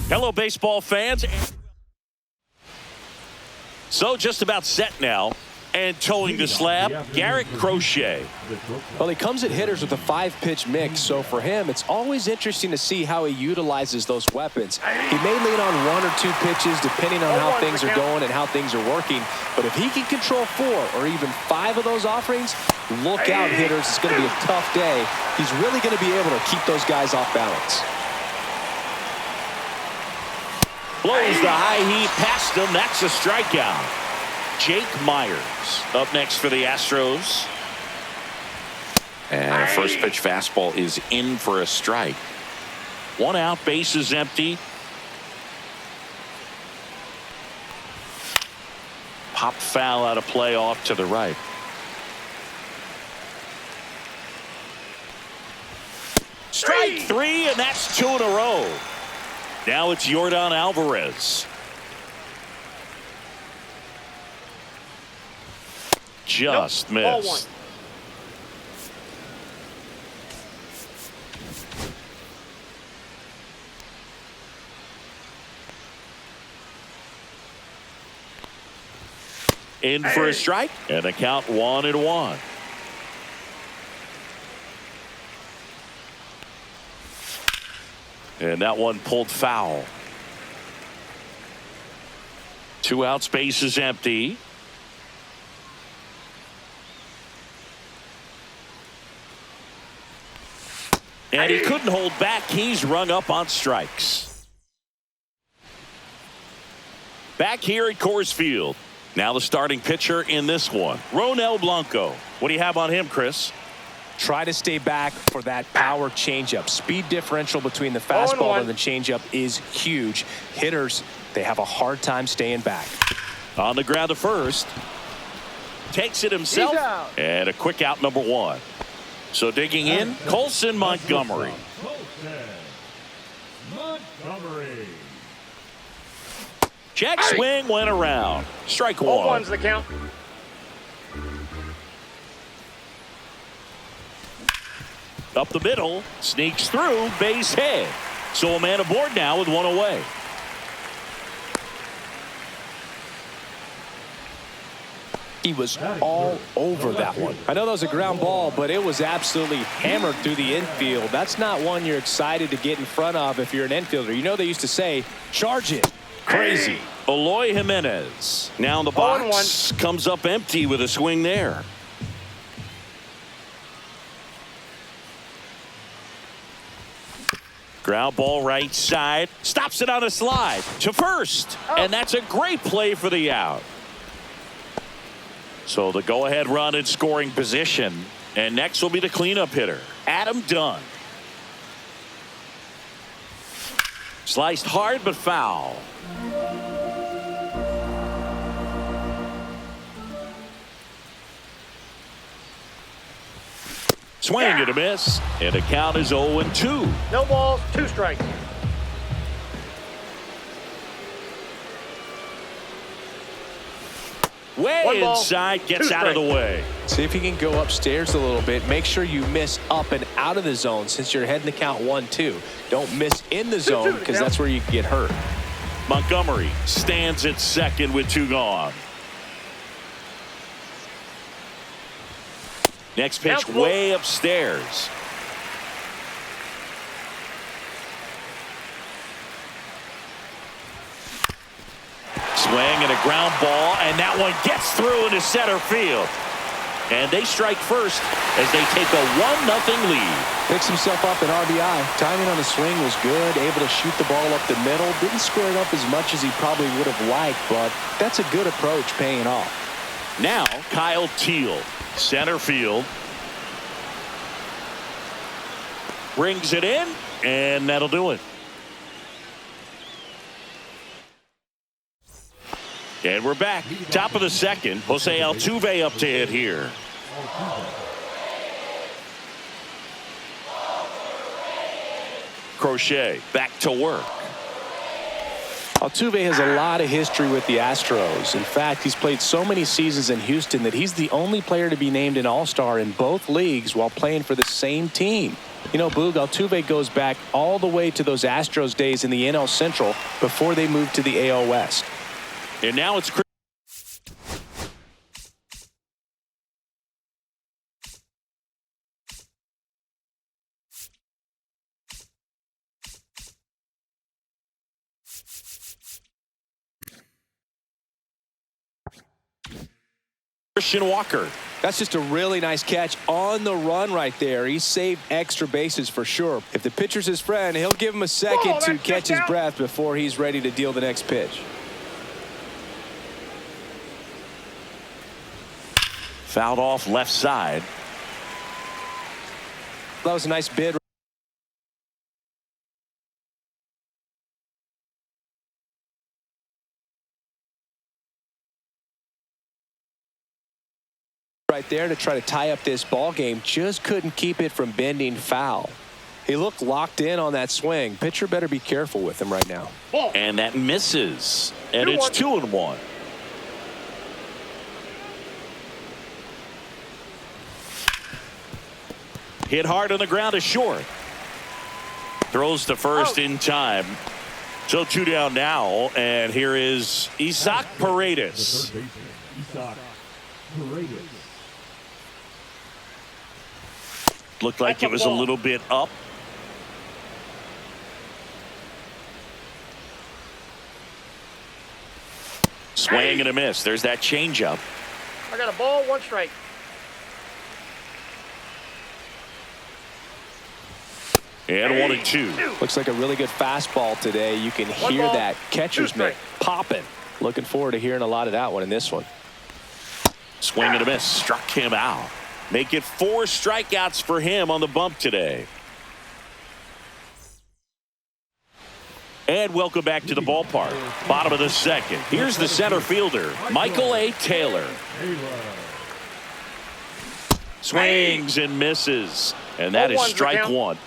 Hello, baseball fans. So just about set now. And towing the slab, Garrett Crochet. Well, he comes at hitters with a 5-pitch mix, so for him, it's always interesting to see how he utilizes those weapons. He may lean on 1 or 2 pitches depending on how things are going and how things are working, but if he can control 4 or even 5 of those offerings, look out, hitters. It's going to be a tough day. He's really going to be able to keep those guys off balance. Blows the high heat past him. That's a strikeout. Jake Myers up next for the Astros. And a first pitch fastball is in for a strike. 1 out, base is empty. Pop foul out of play off to the right. Strike 3, and that's 2 in a row. Now it's Yordan Alvarez. Just missed. In for a strike, and the count 1-1. And that one pulled foul. 2 outs, base is empty. And he couldn't hold back. He's rung up on strikes. Back here at Coors Field. Now the starting pitcher in this one, Ronel Blanco. What do you have on him, Chris? Try to stay back for that power changeup. Speed differential between the fastball and the changeup is huge. Hitters, they have a hard time staying back. On the ground to first. Takes it himself. And a quick out, number 1. So digging in, Colson Montgomery. Check swing went around. Strike 1. 0-1's the count. Up the middle, sneaks through, base hit. So a man aboard now with 1 away. He was all over that one. I know that was a ground ball, but it was absolutely hammered through the infield. That's not one you're excited to get in front of if you're an infielder. You know they used to say, charge it. Crazy. Eloy Jimenez now in the box. Comes up empty with a swing there. Ground ball right side. Stops it on a slide to first. And that's a great play for the out. So the go-ahead run in scoring position. And next will be the cleanup hitter, Adam Dunn. Sliced hard but foul. Swing and a miss. And the count is 0-2. No balls, 2 strikes. Way inside, gets out of the way. See if you can go upstairs a little bit. Make sure you miss up and out of the zone since you're heading to count 1-2. Don't miss in the zone because that's where you can get hurt. Montgomery stands at second with 2 gone. Next pitch way upstairs. Swing and a ground ball, and that one gets through into center field. And they strike first as they take a 1-0 lead. Picks himself up an RBI. Timing on the swing was good. Able to shoot the ball up the middle. Didn't square it up as much as he probably would have liked, but that's a good approach paying off. Now Kyle Teal, center field. Brings it in, and that'll do it. And we're back. Top of the second. Jose Altuve up to hit here. Crochet back to work. Altuve has a lot of history with the Astros. In fact, he's played so many seasons in Houston that he's the only player to be named an All-Star in both leagues while playing for the same team. You know, Boog, Altuve goes back all the way to those Astros days in the NL Central before they moved to the AL West. And now it's Christian Walker. That's just a really nice catch on the run right there. He saved extra bases for sure. If the pitcher's his friend, he'll give him a second to catch his breath before he's ready to deal the next pitch. Fouled off left side. That was a nice bid. Right there to try to tie up this ball game. Just couldn't keep it from bending foul. He looked locked in on that swing. Pitcher better be careful with him right now. And that misses. And it's 2-1. Hit hard on the ground is short. Throws to first in time. So 2 down now. And here is Isaac Paredes. Looked like it was a little bit up. Swing and a miss. There's that changeup. I got a ball, 1 strike. And 1-2. Looks like a really good fastball today. You can hear that catcher's mitt popping. Looking forward to hearing a lot of that one in this one. Swing and a miss. Struck him out. Make it 4 strikeouts for him on the bump today. And welcome back to the ballpark. Bottom of the second. Here's the center fielder, Michael A. Taylor. Swings and misses. And that is strike 1.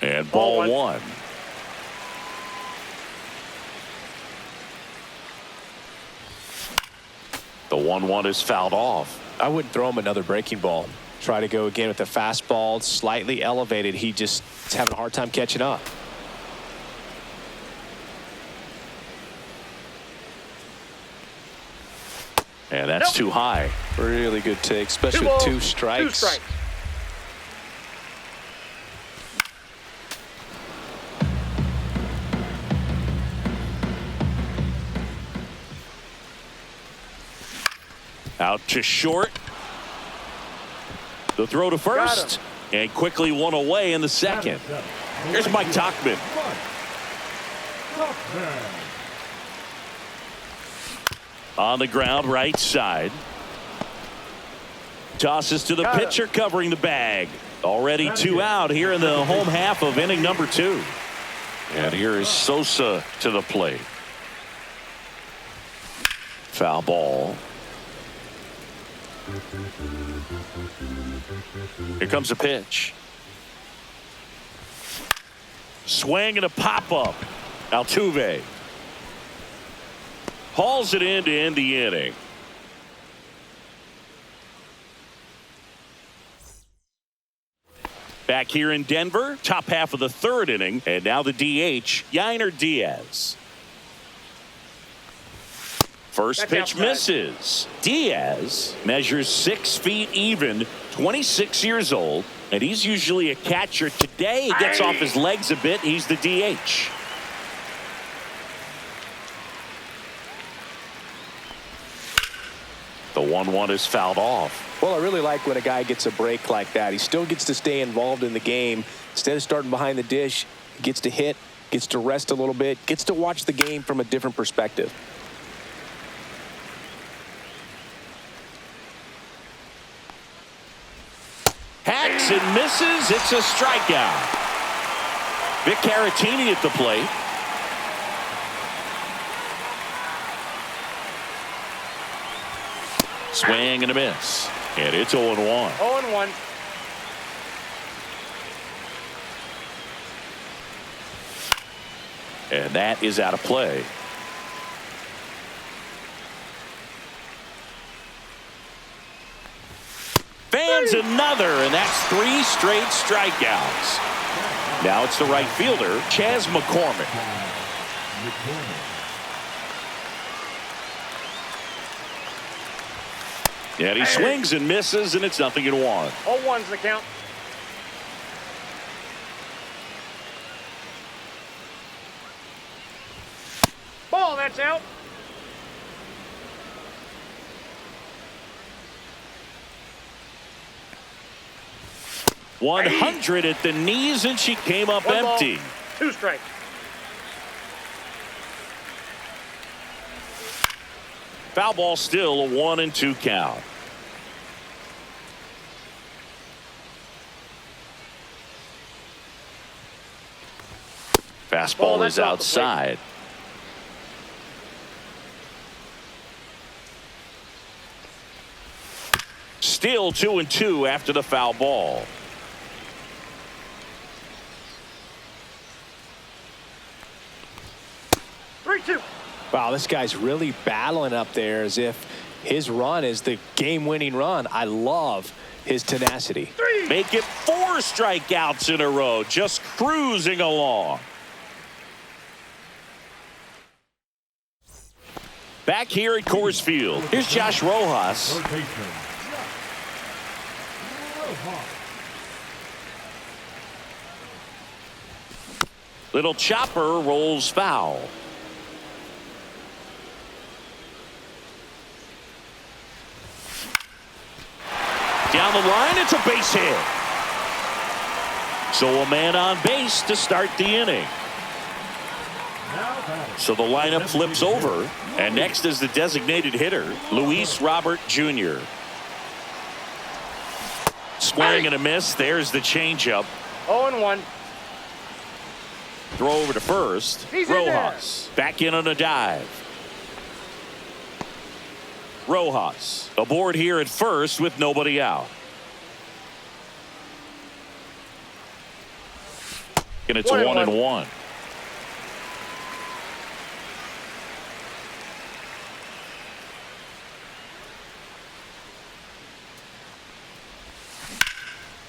And ball 1. The 1-1 is fouled off. I wouldn't throw him another breaking ball. Try to go again with the fastball, slightly elevated. He just is having a hard time catching up. And that's too high. Really good take, especially with 2 strikes. 2 strikes. Out to short. The throw to first. And quickly one away in the second. Here's Mike Tauchman. On the ground, right side. Tosses to the pitcher covering the bag. Already 2 out here in the home half of inning number 2. And here is Sosa to the plate. Foul ball. Here comes a pitch. Swing and a pop-up. Altuve hauls it in to end the inning. Back here in Denver, top half of the 3rd inning, and now the DH, Yainer Diaz. First pitch misses. Diaz measures 6 feet even, 26 years old, and he's usually a catcher. Today he gets off his legs a bit. He's the DH. The 1-1 is fouled off. Well, I really like when a guy gets a break like that. He still gets to stay involved in the game. Instead of starting behind the dish, he gets to hit, gets to rest a little bit, gets to watch the game from a different perspective. Hacks and misses. It's a strikeout. Vic Caratini at the plate. Swing and a miss. And it's 0-1. 0-1. And that is out of play. Fans another, and that's 3 straight strikeouts. Now it's the right fielder, Chas McCormick. And he swings and misses, and it's 0-1. 0-1's the count. Ball, that's out. .100 at the knees, and she came up empty. 2 strikes. Foul ball, still a 1-2 count. Fastball is outside. Still 2-2 after the foul ball. Wow, this guy's really battling up there as if his run is the game-winning run. I love his tenacity. Make it 4 strikeouts in a row, just cruising along. Back here at Coors Field, here's Josh Rojas. Little chopper rolls foul. Down the line, it's a base hit. So a man on base to start the inning. So the lineup flips over, and next is the designated hitter, Luis Robert Jr. Swing and a miss. There's the changeup. 0-1. Throw over to first. Rojas back in on a dive. Rojas aboard here at first with nobody out. And it's a 1-1.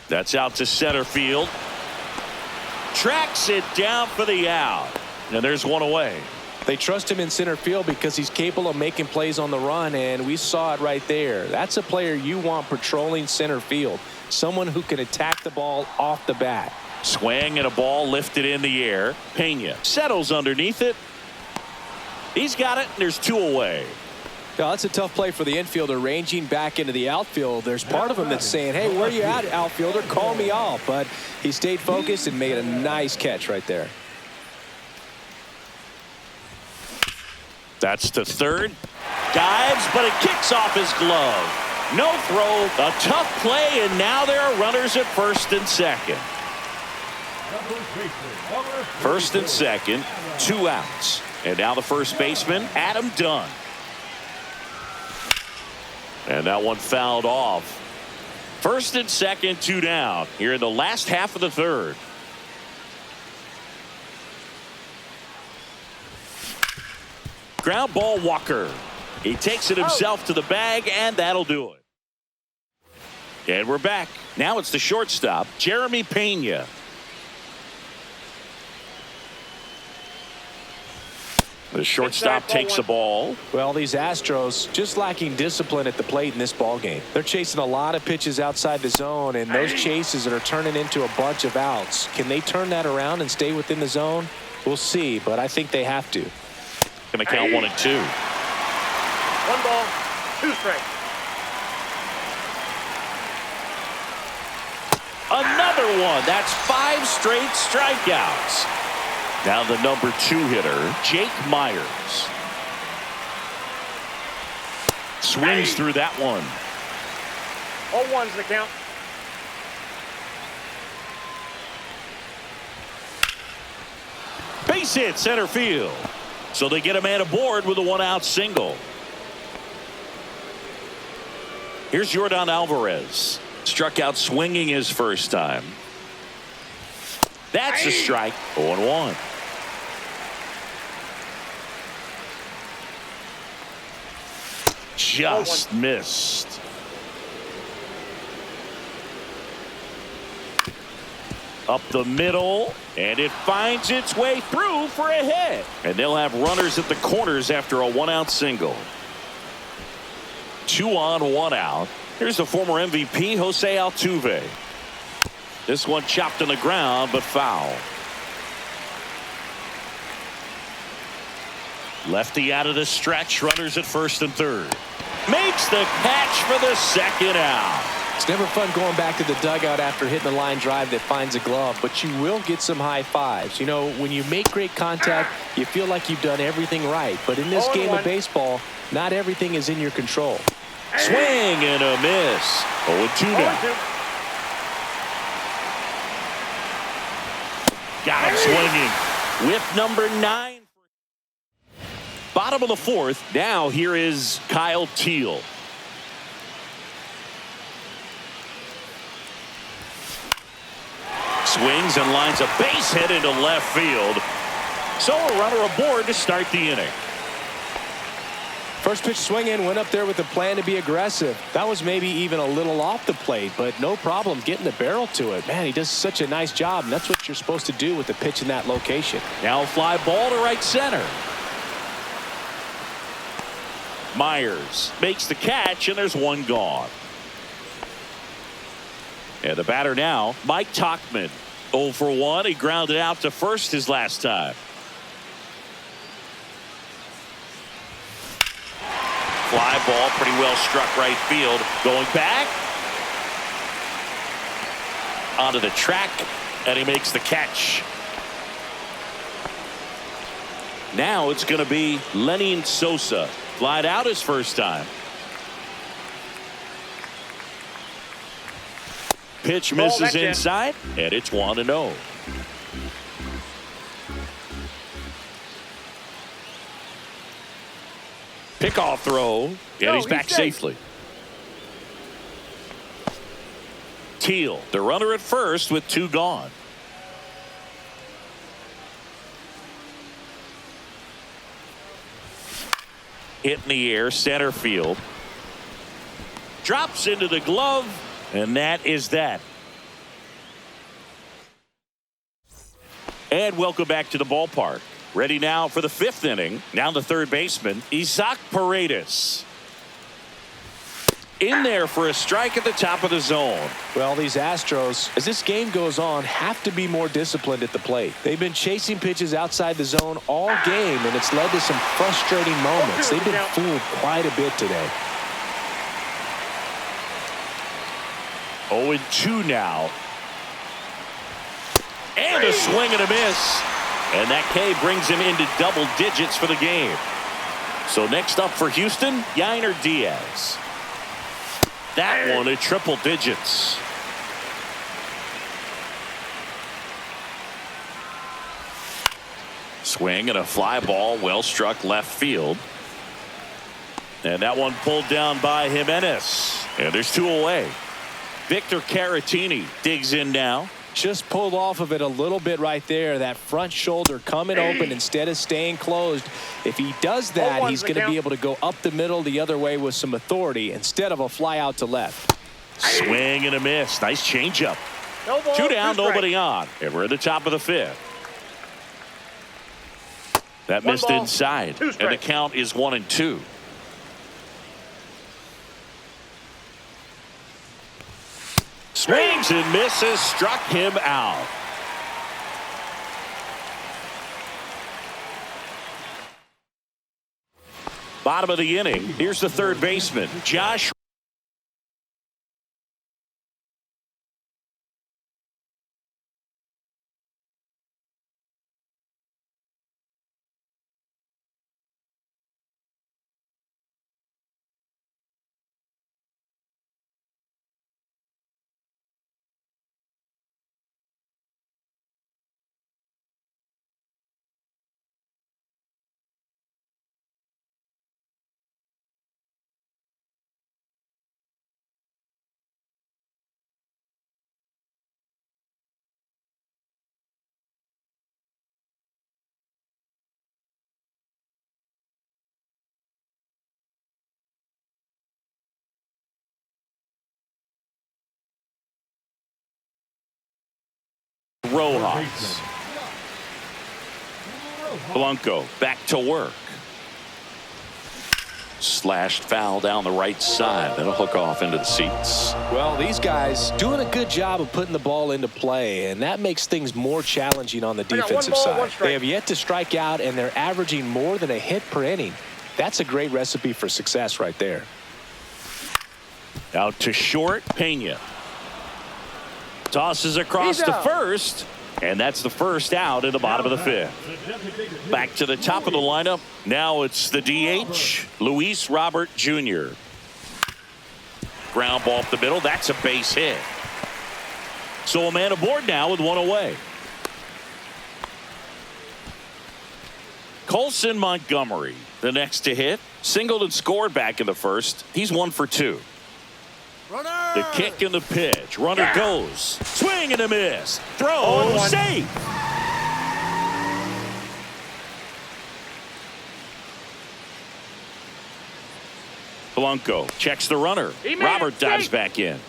That's out to center field. Tracks it down for the out. And there's one away. They trust him in center field because he's capable of making plays on the run, and we saw it right there. That's a player you want patrolling center field. Someone who can attack the ball off the bat. Swing and a ball lifted in the air. Pena settles underneath it. He's got it, and there's 2 away. No, that's a tough play for the infielder, ranging back into the outfield. There's part of him that's saying, hey, where you at, outfielder? Call me off. But he stayed focused and made a nice catch right there. That's to third. Dives, but it kicks off his glove. No throw, a tough play, and now there are runners at first and second. First and second, 2 outs. And now the first baseman, Adam Dunn. And that one fouled off. First and second, 2 down here in the last half of the third. Ground ball, Walker. He takes it himself to the bag, and that'll do it. And we're back. Now it's the shortstop, Jeremy Pena. The shortstop takes the ball. Well, these Astros just lacking discipline at the plate in this ball game. They're chasing a lot of pitches outside the zone, and those chases that are turning into a bunch of outs. Can they turn that around and stay within the zone? We'll see, but I think they have to. Going to count 1 and 2. 1 ball, 2 strikes. Another one. That's 5 straight strikeouts. Now the number 2 hitter, Jake Myers. Swings through that one. 0-1's the count. Base hit center field. So they get a man aboard with a 1-out single. Here's Yordan Alvarez. Struck out swinging his first time. That's a strike. 0-1. Just missed. Up the middle, and it finds its way through for a hit. And they'll have runners at the corners after a 1-out single. 2 on, 1 out. Here's the former MVP, Jose Altuve. This one chopped on the ground, but foul. Lefty out of the stretch, runners at first and third. Makes the catch for the 2nd out. It's never fun going back to the dugout after hitting a line drive that finds a glove, but you will get some high fives. You know, when you make great contact, you feel like you've done everything right. But in this game of baseball, not everything is in your control. Swing and a miss. 0-2 now. Got him swinging with number 9. Bottom of the 4th. Now here is Kyle Teal. Swings and lines a base hit into left field. So a runner aboard to start the inning. First pitch swinging, went up there with a plan to be aggressive. That was maybe even a little off the plate, but no problem getting the barrel to it. Man, he does such a nice job, and that's what you're supposed to do with the pitch in that location. Now a fly ball to right center. Myers makes the catch, and there's one gone. And the batter now, Mike Tauchman. 0 for 1. He grounded out to first his last time. Fly ball, pretty well struck right field. Going back. Onto the track, and he makes the catch. Now it's going to be Lenny Sosa. Flied out his first time. Pitch misses inside, and it's 1-0. Pickoff throw, and he's back safely. Teal, the runner at first with 2 gone. Hit in the air, center field. Drops into the glove, and that is that. And welcome back to the ballpark. Ready now for the 5th inning. Now the third baseman, Isaac Paredes. In there for a strike at the top of the zone. Well, these Astros, as this game goes on, have to be more disciplined at the plate. They've been chasing pitches outside the zone all game, and it's led to some frustrating moments. They've been fooled quite a bit today. 0-2 now. And a swing and a miss. And that K brings him into double digits for the game. So next up for Houston, Yainer Diaz. That one at triple digits. Swing and a fly ball, well struck left field. And that one pulled down by Jimenez. And there's 2 away. Victor Caratini digs in now. Just pulled off of it a little bit right there. That front shoulder coming open instead of staying closed. If he does that, he's going to be able to go up the middle the other way with some authority instead of a fly out to left. Swing and a miss. Nice changeup. 2 down, nobody on. And we're at the top of the 5th. That missed inside. And the count is 1-2. Swings and misses, struck him out. Bottom of the inning. Here's the third baseman, Josh. Rojas. Blanco back to work. Slashed foul down the right side. That'll hook off into the seats. Well, these guys doing a good job of putting the ball into play, and that makes things more challenging on the defensive side. They have yet to strike out, and they're averaging more than a hit per inning. That's a great recipe for success right there. Out to short, Pena. Tosses across to first, and that's the first out in the bottom of the 5th. Back to the top of the lineup. Now it's the DH, Luis Robert Jr. Ground ball up the middle. That's a base hit. So a man aboard now with 1 away. Colson Montgomery, the next to hit. Singled and scored back in the first. He's 1 for 2. Runner! The kick and the pitch. Runner goes. Swing and a miss. Throw. Safe. Blanco checks the runner. Robert dives back in.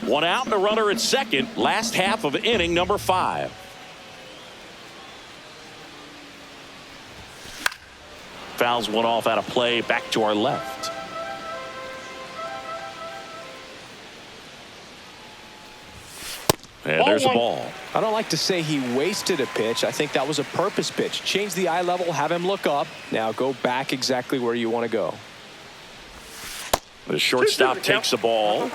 1 out and the runner at second. Last half of inning number 5. Fouls one off out of play. Back to our left. And there's a ball. I don't like to say he wasted a pitch. I think that was a purpose pitch. Change the eye level, have him look up. Now go back exactly where you want to go. The shortstop takes the ball.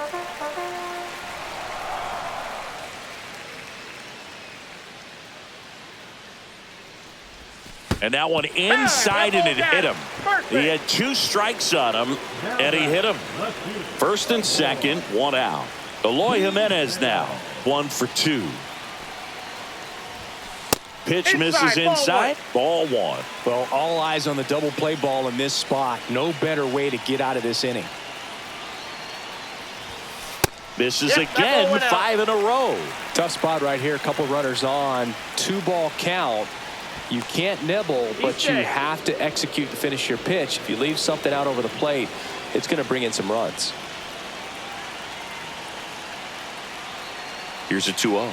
And that one inside, and it hit him. He had 2 strikes on him, and he hit him. First and second, 1 out. Eloy Jimenez now, 1 for 2. Pitch misses inside, ball 1. Well, all eyes on the double play ball in this spot. No better way to get out of this inning. Misses again, 5 in a row. Tough spot right here. A couple runners on. 2-ball count. You can't nibble, but you have to execute to finish your pitch. If you leave something out over the plate, it's going to bring in some runs. Here's a 2-0.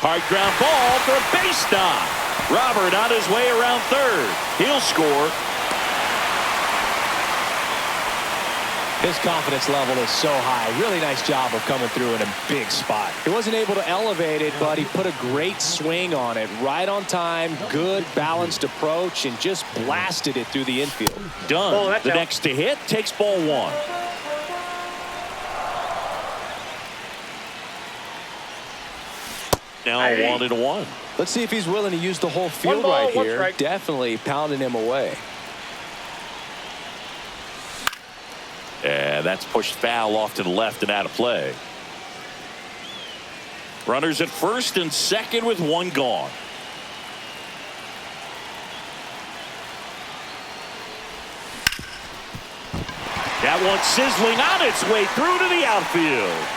Hard ground ball for a base knock. Robert on his way around third. He'll score. His confidence level is so high. Really nice job of coming through in a big spot. He wasn't able to elevate it, but he put a great swing on it. Right on time, good balanced approach, and just blasted it through the infield. Done. Oh, that's the out. next to hit takes ball 1. Now 1-1. Let's see if he's willing to use the whole field ball, right one here. strike. Definitely pounding him away. And that's pushed foul off to the left and out of play. Runners at first and second with 1 gone. That one sizzling on its way through to the outfield.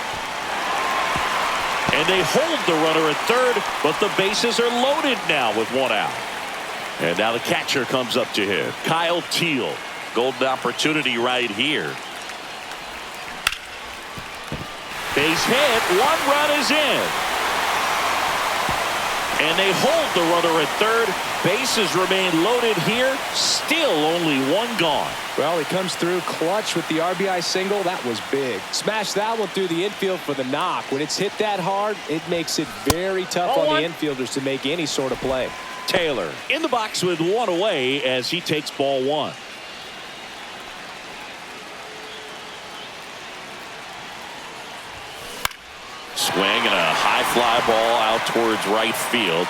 And they hold the runner at third, but the bases are loaded now with 1 out. And now the catcher comes up to hit. Kyle Teal. Golden opportunity right here. Base hit. 1 run is in. And they hold the runner at third. Bases remain loaded here. Still only 1 gone. Well, he comes through clutch with the RBI single. That was big. Smashed that one through the infield for the knock. When it's hit that hard, it makes it very tough on the infielders to make any sort of play. Taylor in the box with 1 away as he takes ball 1. Swing and a high fly ball out towards right field.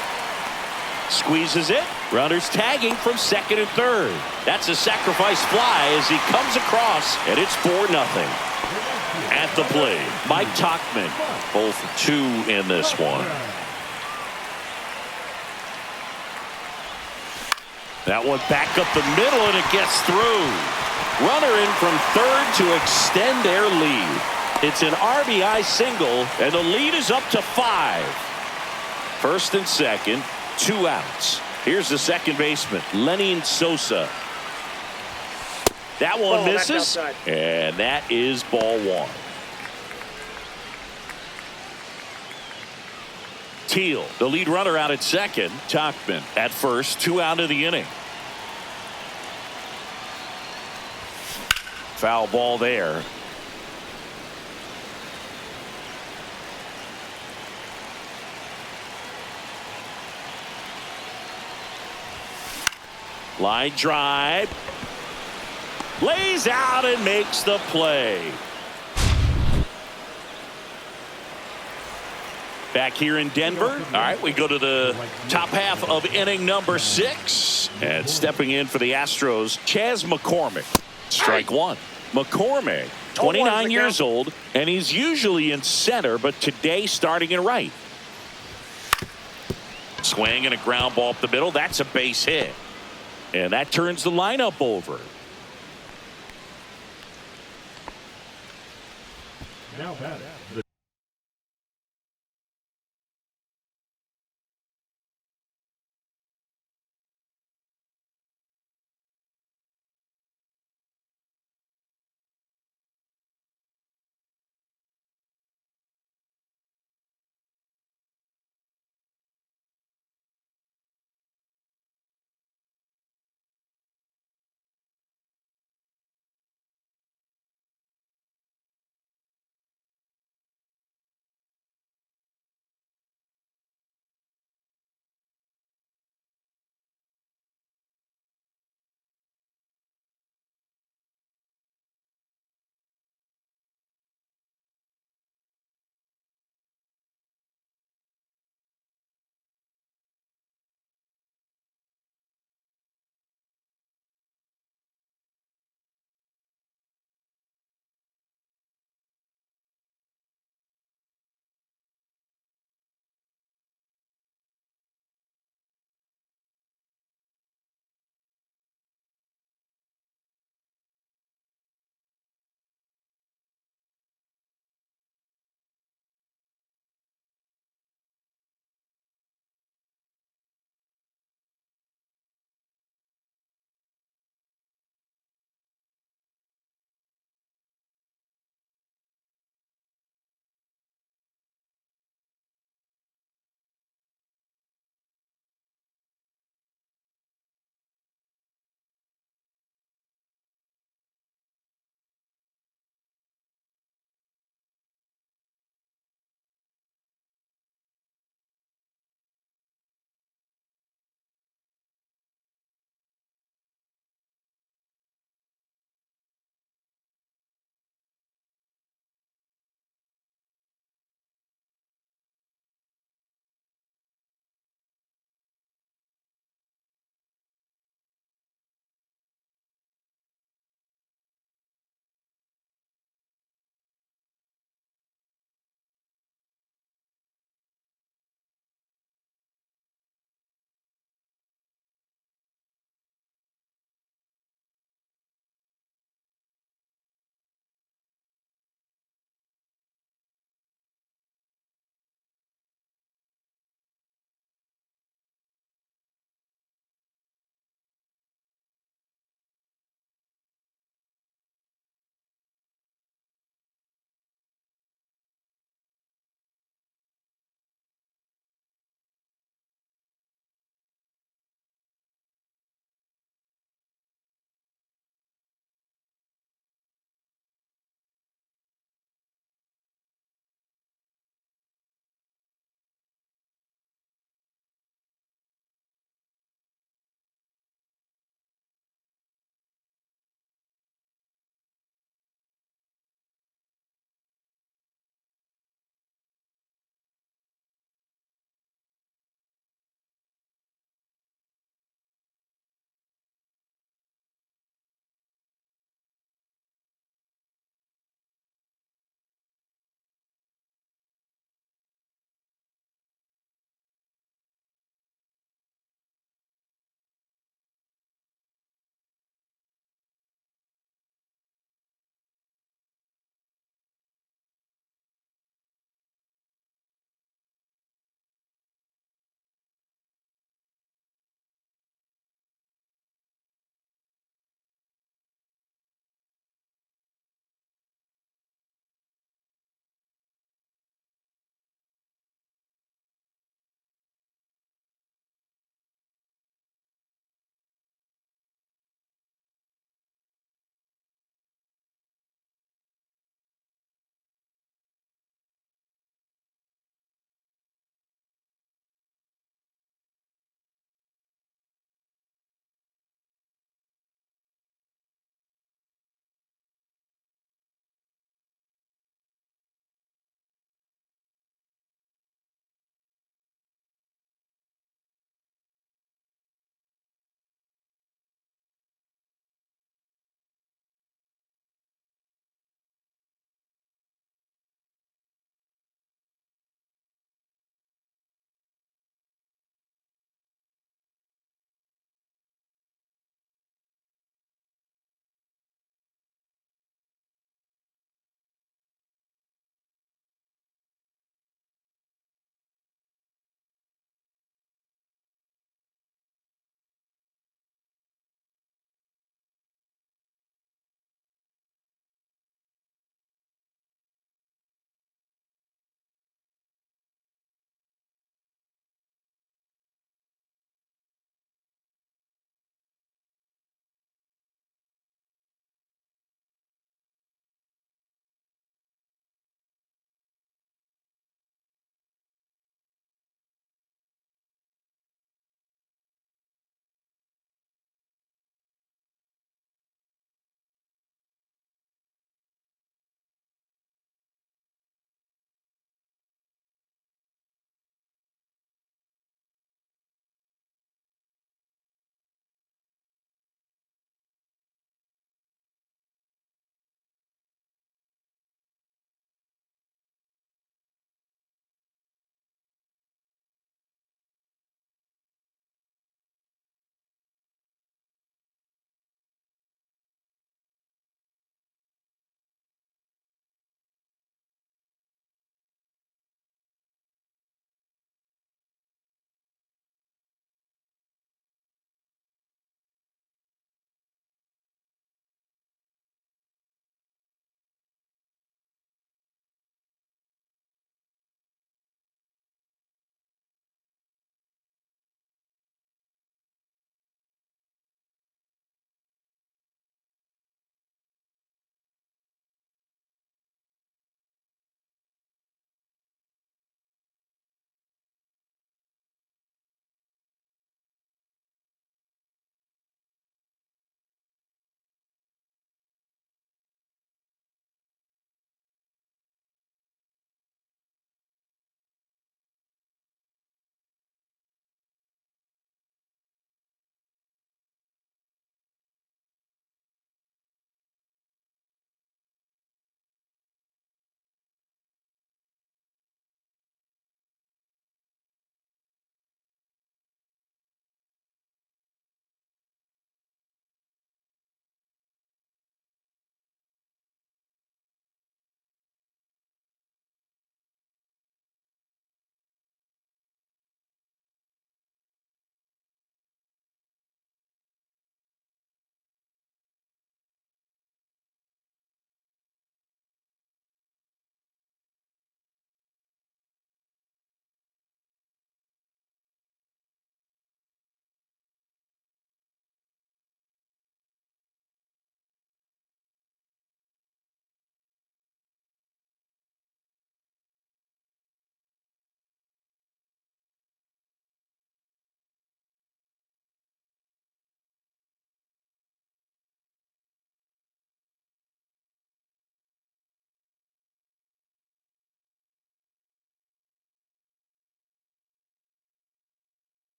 Squeezes it. Runners tagging from second and third. That's a sacrifice fly as he comes across, and it's 4-0. At the plate, Mike Tauchman, both 2 in this one. That one back up the middle, and it gets through. Runner in from third to extend their lead. It's an RBI single, and the lead is up to 5. First and second, 2 outs. Here's the second baseman, Lenin Sosa. That one misses, and that is ball 1. Teal, the lead runner out at second. Tauchman at first, 2 out of the inning. Foul ball there. Line drive. Lays out and makes the play. Back here in Denver. All right, we go to the top half of inning number 6. And stepping in for the Astros, Chas McCormick. Strike 1. McCormick, 29 years old, and he's usually in center, but today starting in right. Swing and a ground ball up the middle. That's a base hit. And that turns the lineup over. Now batting.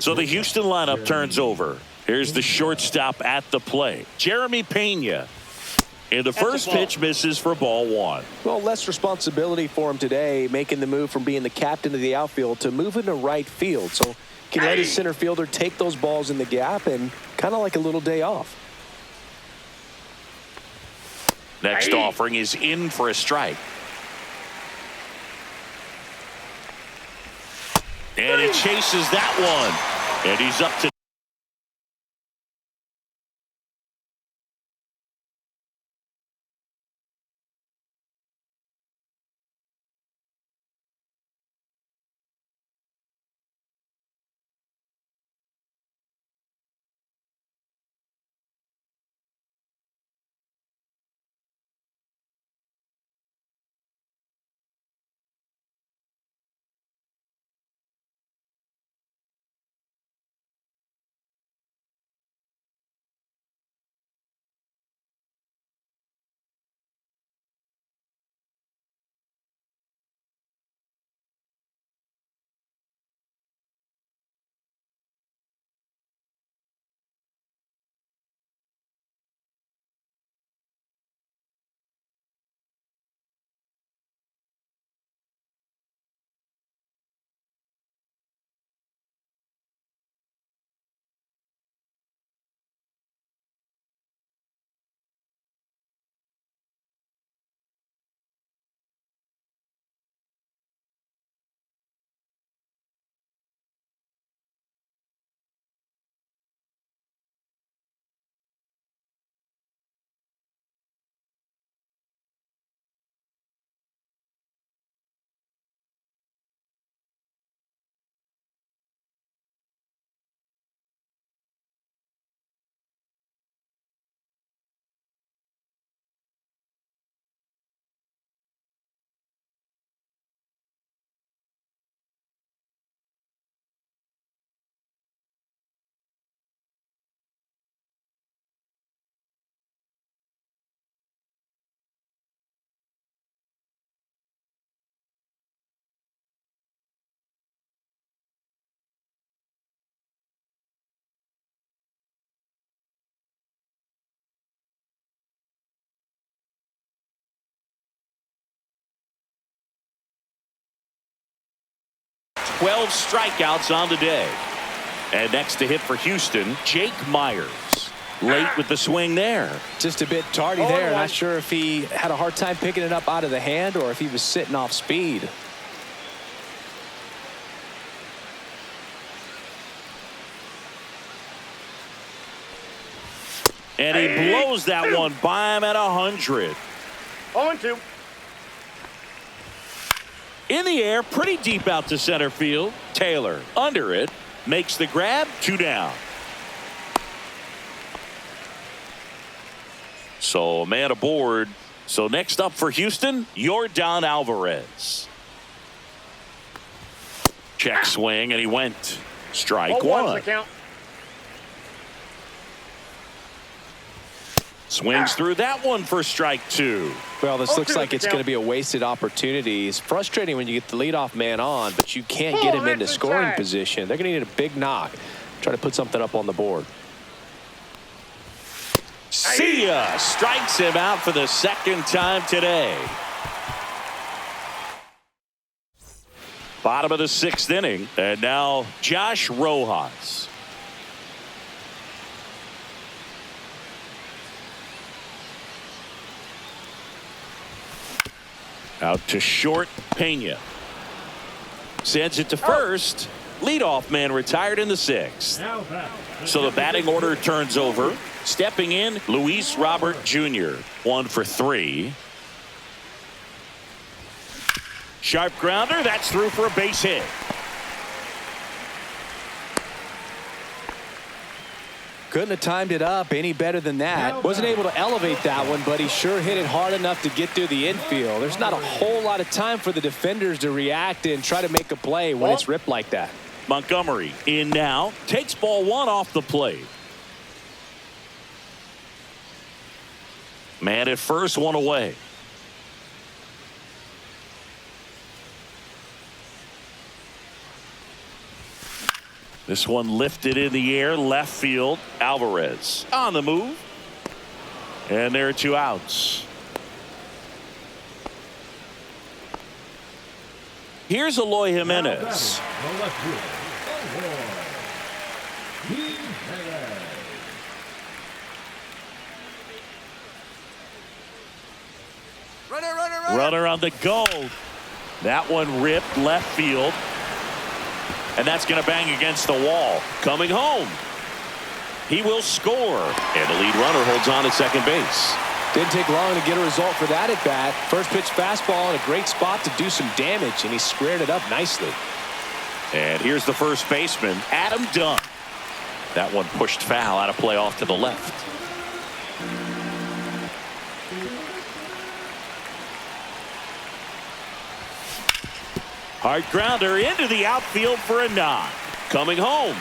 So the Houston lineup turns over. Here's the shortstop at the plate, Jeremy Pena. And the first pitch misses for ball one. Well, less responsibility for him today, making the move from being the captain of the outfield to moving to right field. So can let his center fielder take those balls in the gap and kind of like a little day off. Next offering is in for a strike. And he chases that one. And he's up to $12 strikeouts on the day. And next to hit for Houston, Jake Myers. Late with the swing there. Just a bit tardy there. Not sure if he had a hard time picking it up out of the hand or if he was sitting off speed. And he blows that one by him at 100. 0-2. In the air, pretty deep out to center field. Taylor under it, makes the grab, 2 down. So a man aboard. So next up for Houston, Yordan Alvarez. Check swing, and he went. Strike 1. The count. Swings through that one for strike 2. Well, this looks like it's going to be a wasted opportunity. It's frustrating when you get the leadoff man on, but you can't get him into scoring position. They're going to need a big knock. Try to put something up on the board. See ya! Strikes him out for the second time today. Bottom of the 6th inning. And now Josh Rojas. Out to short, Pena. Sends it to first. Leadoff man retired in the 6th. So the batting order turns over. Stepping in, Luis Robert Jr. 1 for 3. Sharp grounder. That's through for a base hit. Couldn't have timed it up any better than that. Wasn't able to elevate that one, but he sure hit it hard enough to get through the infield. There's not a whole lot of time for the defenders to react and try to make a play when it's ripped like that. Montgomery in now. Takes ball 1 off the plate. Man at first, 1 away. This one lifted in the air, left field. Alvarez on the move. And there are 2 outs. Here's Eloy Jimenez. The left fielder, Jimenez. Runner. Runner on the go. That one ripped left field. And that's going to bang against the wall. Coming home. He will score. And the lead runner holds on at second base. Didn't take long to get a result for that at bat. First pitch fastball in a great spot to do some damage, and he squared it up nicely. And here's the first baseman, Adam Dunn. That one pushed foul out of play off to the left. Hard grounder into the outfield for a knock. Coming home.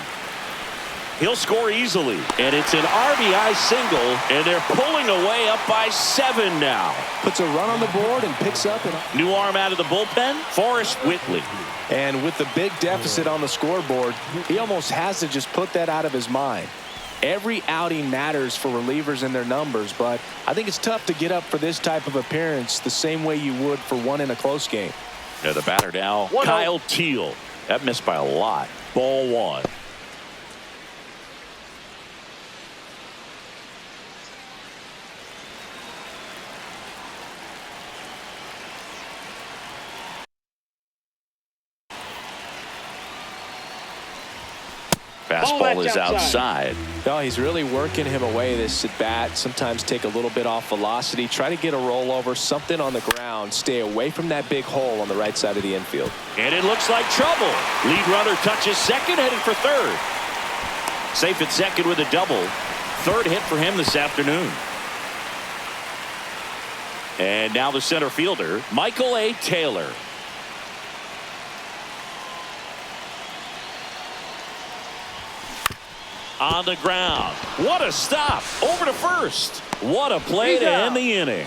He'll score easily. And it's an RBI single. And they're pulling away up by 7 now. Puts a run on the board and picks up. New arm out of the bullpen, Forrest Whitley. And with the big deficit on the scoreboard, he almost has to just put that out of his mind. Every outing matters for relievers and their numbers, but I think it's tough to get up for this type of appearance the same way you would for one in a close game. Yeah, the batter now, Kyle Teal. That missed by a lot. Ball 1. Fastball is outside. No, he's really working him away this at bat. Sometimes take a little bit off velocity. Try to get a rollover, something on the ground. Stay away from that big hole on the right side of the infield. And it looks like trouble. Lead runner touches second, heading for third. Safe at second with a double. Third hit for him this afternoon. And now the center fielder, Michael A. Taylor. On the ground. What a stop. Over to first. What a play to end the inning.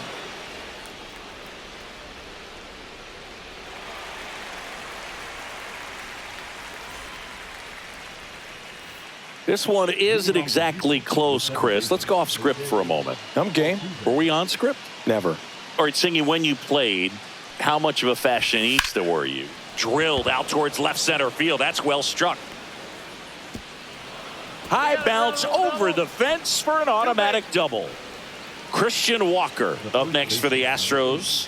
This one isn't exactly close, Chris. Let's go off script for a moment. I'm game. Were we on script? Never. All right, singing when you played, how much of a fashionista were you? Drilled out towards left center field. That's well struck. High bounce over the fence for an automatic double. Christian Walker up next for the Astros.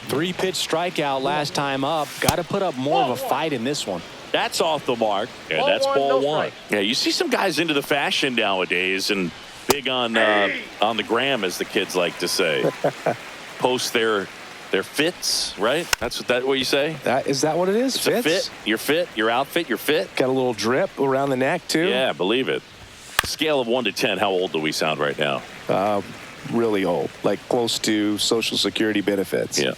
3-pitch strikeout last time up. Got to put up more of a fight in this one. That's off the mark. And that's ball 1. Yeah, you see some guys into the fashion nowadays and big on the gram, as the kids like to say. Post their fits, right? That's what you say? Is that what it is? It's a fit. Your fit, your outfit, your fit. Got a little drip around the neck too. Yeah, believe it. Scale of 1 to 10, how old do we sound right now? Really old, like close to Social Security benefits. Yeah.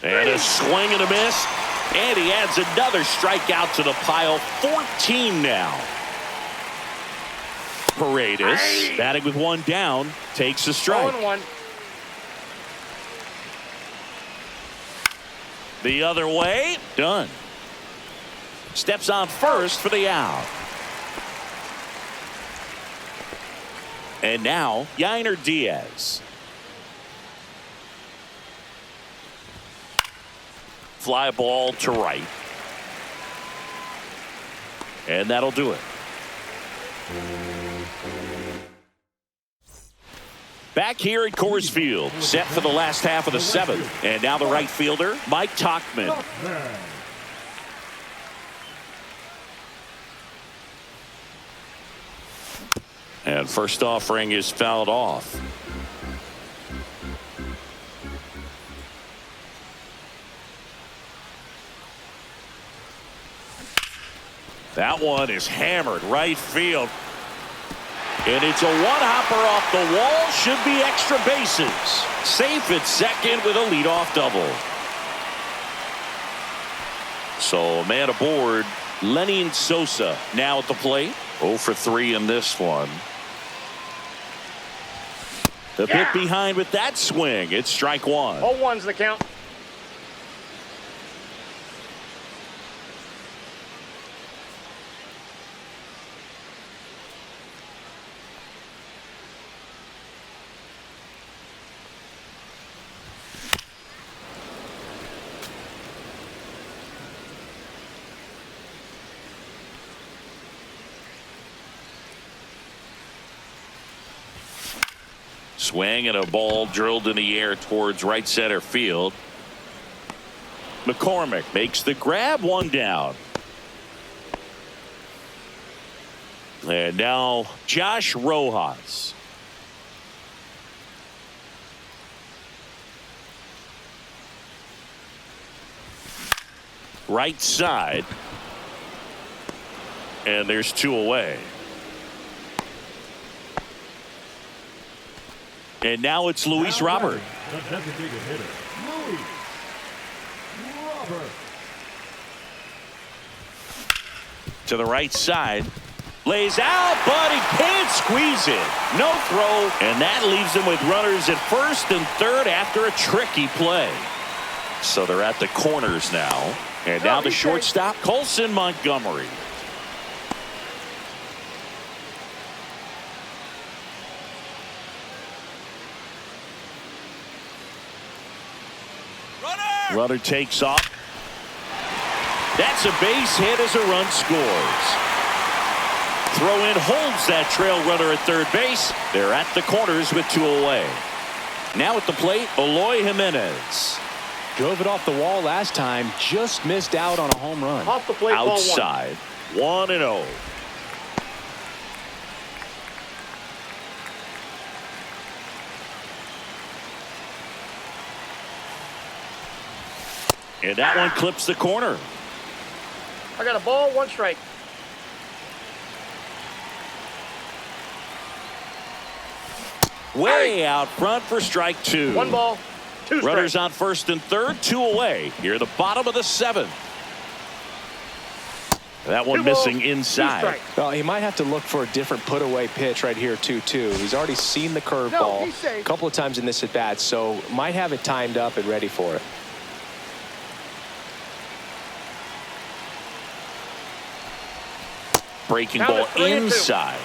And a swing and a miss. And he adds another strikeout to the pile. 14 now. Paredes, batting with 1 down, takes a strike. 0-1. The other way, done. Steps on first for the out. And now, Yainer Diaz. Fly ball to right. And that'll do it. Back here at Coors Field, set for the last half of the 7th. And now the right fielder, Mike Tauchman. And first offering is fouled off. That one is hammered right field. And it's a one-hopper off the wall. Should be extra bases. Safe at second with a leadoff double. So, man aboard, Lenin Sosa now at the plate. 0 for 3 in this one. A bit behind with that swing. It's strike one. 0-1's the count. Swing and a ball drilled in the air towards right center field. McCormick makes the grab, one down. And now Josh Rojas. Right side. And there's two away. And now it's Luis Robert. The designated hitter, Luis Robert. To the right side. Lays out, but he can't squeeze it. No throw, and that leaves him with runners at first and third after a tricky play. So they're at the corners now. And now the shortstop, Colson Montgomery. Runner takes off. That's a base hit as a run scores. Throw in holds that trail runner at third base. They're at the corners with two away. Now at the plate, Eloy Jimenez. Drove it off the wall last time. Just missed out on a home run. Off the plate, Outside. 1-0. And that one clips the corner. I got a ball, one strike. Way out front for strike two. One ball, two Runners strikes. on first and third, two away. Here the bottom of the seventh. That one Two balls, missing two inside. strikes. Well, he might have to look for a different put away pitch right here 2-2. He's already seen the curveball he's safe. a couple of times in this at bat, so might have it timed up and ready for it. Breaking Down to ball 3-2. inside.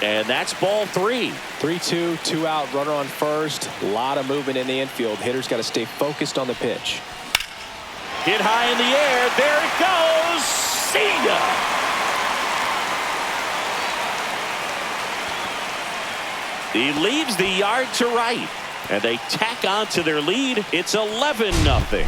And that's ball three. 3-2, 2 out, runner on first. A lot of movement in the infield. Hitter's got to stay focused on the pitch. Hit high in the air. There it goes. See ya. He leaves the yard to right. And they tack on to their lead. It's 11-0.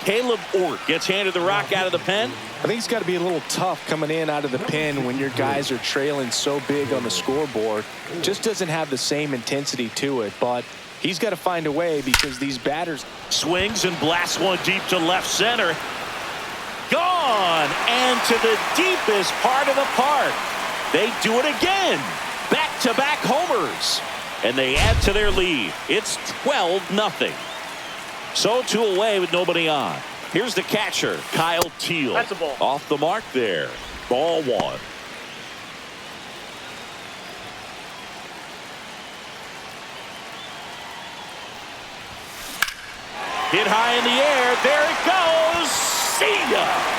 Caleb Ort gets handed the rock out of the pen. I think it's got to be a little tough coming in out of the pen when your guys are trailing so big on the scoreboard. Just doesn't have the same intensity to it, but he's got to find a way because these batters. Swings and blasts one deep to left center. Gone and to the deepest part of the park. They do it again. Back-to-back homers. And they add to their lead. It's 12-0. So two away with nobody on. Here's the catcher, Kyle Teal. That's a ball. Off the mark there. Ball one. Hit high in the air. There it goes. See ya.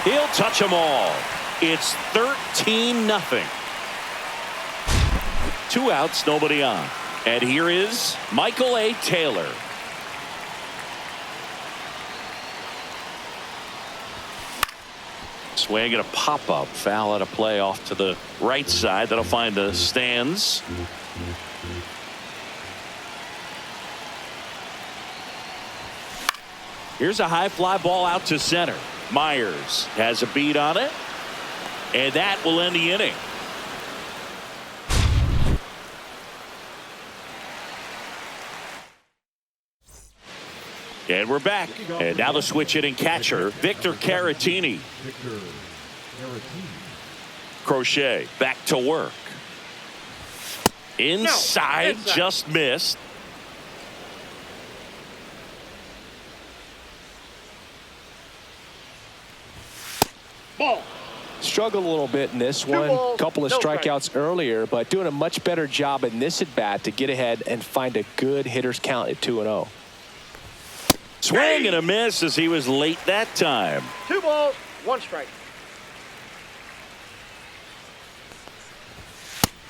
He'll touch them all. It's 13-0. 2 outs, nobody on. And here is Michael A. Taylor. Swing and a pop-up. Foul out of play off to the right side. That'll find the stands. Here's a high fly ball out to center. Myers has a beat on it. And that will end the inning. And we're back. And now the switch hitting catcher, Victor Caratini. Crochet back to work. Inside, just missed. Ball. Struggled a little bit in this one. Couple of strikeouts earlier, but doing a much better job in this at bat to get ahead and find a good hitter's count at 2-0. Swing and a miss as he was late that time. 2 balls, 1 strike.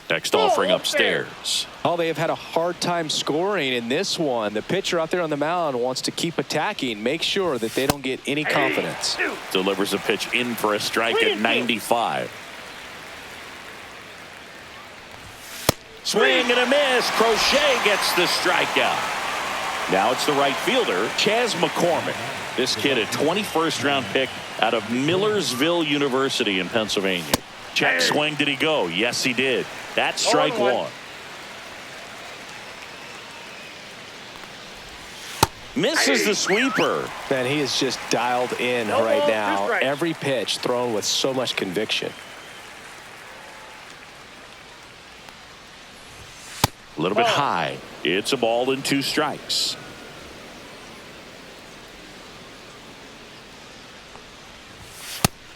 Next offering upstairs. Oh, they have had a hard time scoring in this one. The pitcher out there on the mound wants to keep attacking, make sure that they don't get any confidence. Delivers a pitch in for a strike at 95. Swing and a miss. Crochet gets the strikeout. Now it's the right fielder, Chas McCormick. This kid, a 21st round pick out of Millersville University in Pennsylvania. Check swing. Did he go? Yes, he did. That's strike 1. Misses the sweeper. Man, he is just dialed in right now. Every pitch thrown with so much conviction. A little bit high. It's a ball and 2 strikes.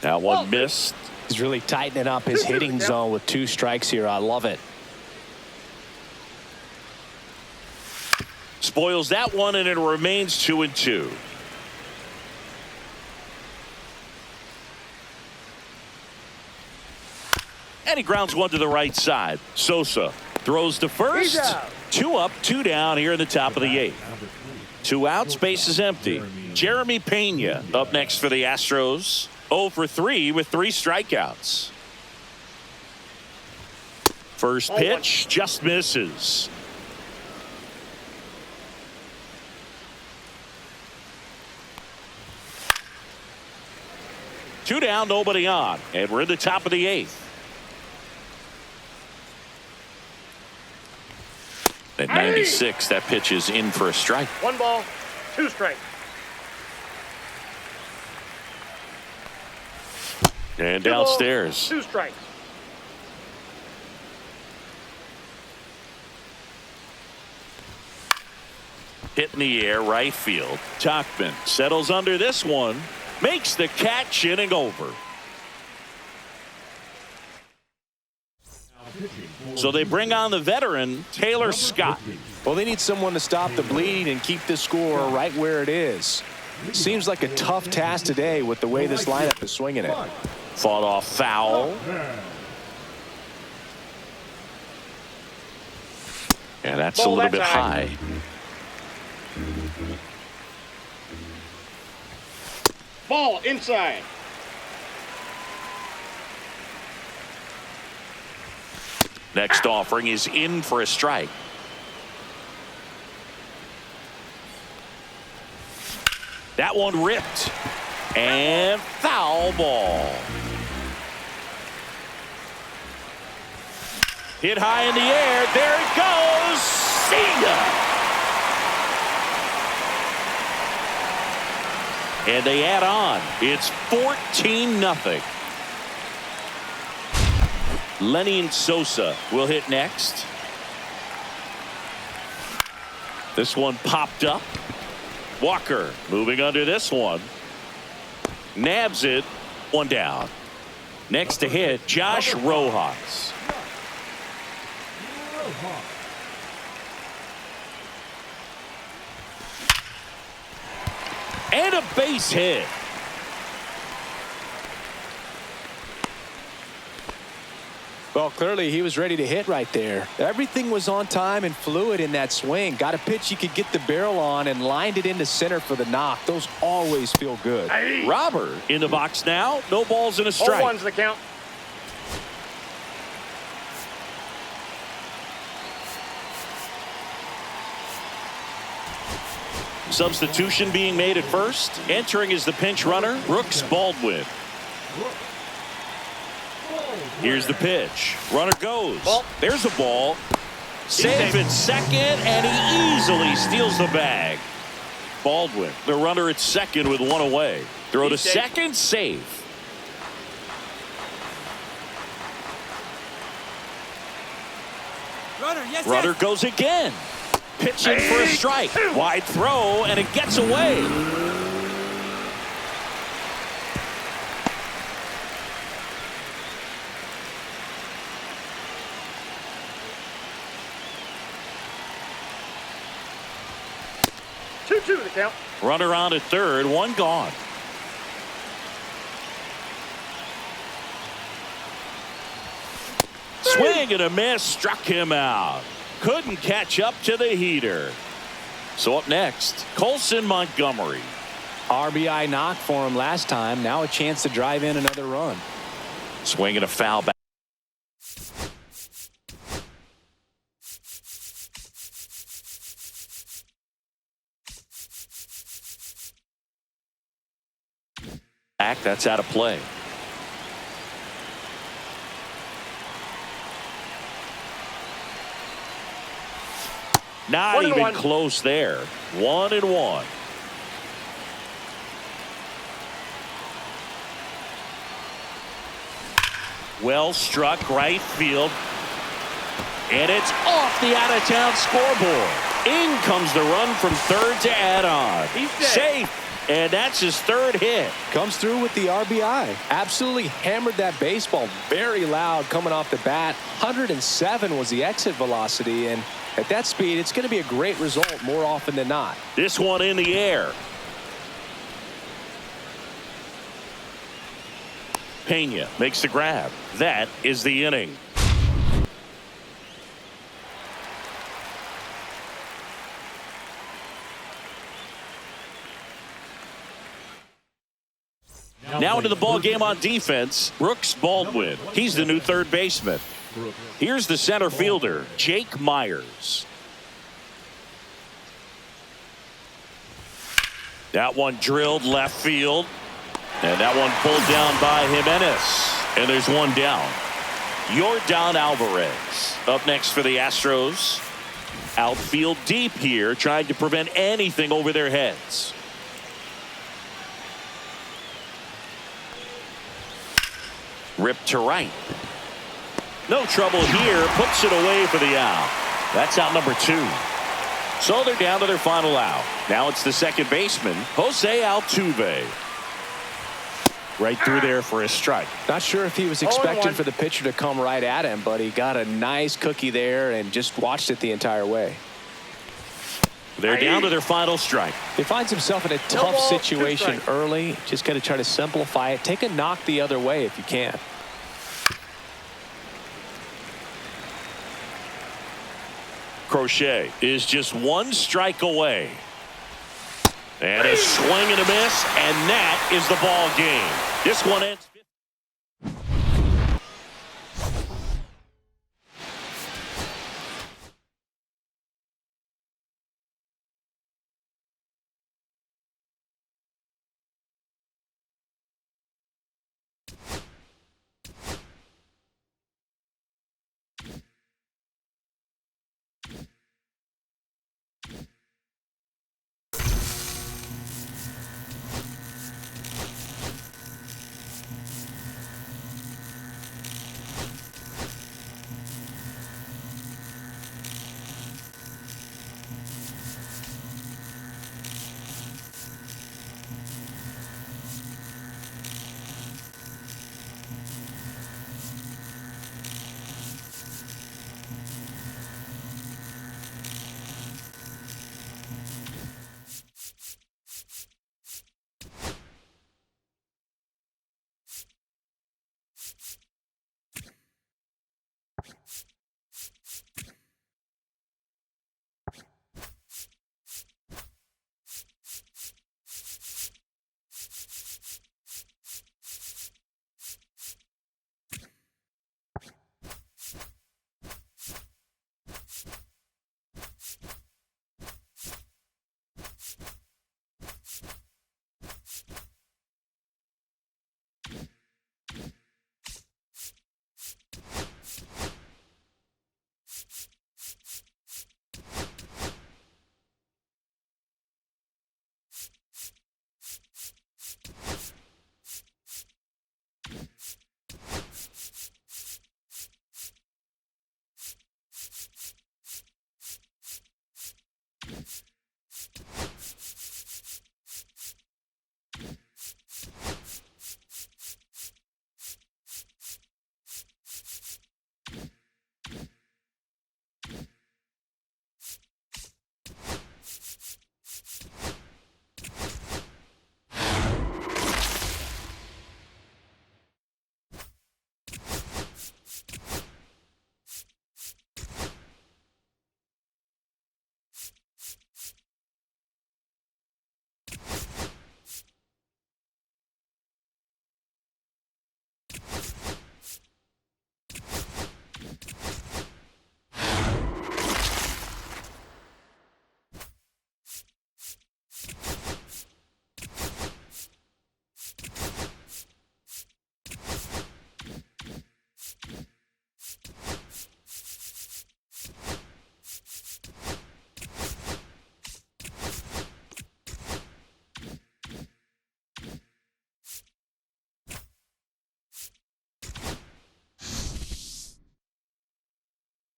Now one missed. He's really tightening up his hitting zone with 2 strikes here. I love it. Spoils that one, and it remains 2-2. And he grounds one to the right side. Sosa throws to first. 2 up, 2 down here in the top of the 8th. 2 outs, base is empty. Jeremy Pena up next for the Astros. 0 for 3 with 3 strikeouts. First pitch just misses. Two down, nobody on, and we're in the top of the 8th. At 96, that pitch is in for a strike. 1 ball, 2 strikes. And downstairs. 2 strikes. Hit in the air, right field. Tauchman settles under this one. Makes the catch, inning over. So they bring on the veteran, Taylor Scott. Well, they need someone to stop the bleeding and keep the score right where it is. Seems like a tough task today with the way this lineup is swinging it. Fought off foul. Yeah, that's a little bit high. Ball inside. Next offering is in for a strike. That one ripped. And foul ball. Hit high in the air. There it goes. See ya. And they add on. It's 14-0. Lenny Sosa will hit next. This one popped up. Walker moving under this one. Nabs it. 1 down. Next to hit, Josh Rojas. And a base hit. Well, clearly he was ready to hit right there. Everything was on time and fluid in that swing. Got a pitch he could get the barrel on and lined it into center for the knock. Those always feel good. Hey. Robert in the box now. No balls and a strike. 0-1's the count. Substitution being made at first. Entering is the pinch runner, Brooks Baldwin. Here's the pitch. Runner goes. Ball. There's a ball. Safe at second, and he easily steals the bag. Baldwin, the runner at second with one away. Throw to second, safe. Runner, yes, Runner yes. goes again. Pitching for a strike. Wide throw, and it gets away. Two the count. Runner on at third, one gone. Swing and a miss, struck him out. Couldn't catch up to the heater. So up next, Colson Montgomery. RBI knock for him last time. Now a chance to drive in another run. Swing and a foul back. That's out of play. Not 1-1. even close there. 1-1. Well struck right field. And it's off the out-of-town scoreboard. In comes the run from third to add on. He's dead. Safe. And that's his third hit. Comes through with the RBI. Absolutely hammered that baseball. Very loud coming off the bat. 107 was the exit velocity. And at that speed, it's going to be a great result more often than not. This one in the air. Pena makes the grab. That is the inning. Now into the ball game on defense, Brooks Baldwin. He's the new third baseman. Here's the center fielder, Jake Myers. That one drilled left field. And that one pulled down by Jimenez. And there's one down. Yordan Alvarez up next for the Astros. Outfield deep here, trying to prevent anything over their heads. Ripped to right. No trouble here. Puts it away for the out. That's out number 2. So they're down to their final out. Now it's the second baseman, Jose Altuve. Right through there for a strike. Not sure if he was expecting 0-1. for the pitcher to come right at him, but he got a nice cookie there and just watched it the entire way. They're down to their final strike. He finds himself in a tough ball, 2 situation strikes. early. Just got to try to simplify it. Take a knock the other way if you can. Crochet is just one strike away. And a swing and a miss, and that is the ball game. This one ends.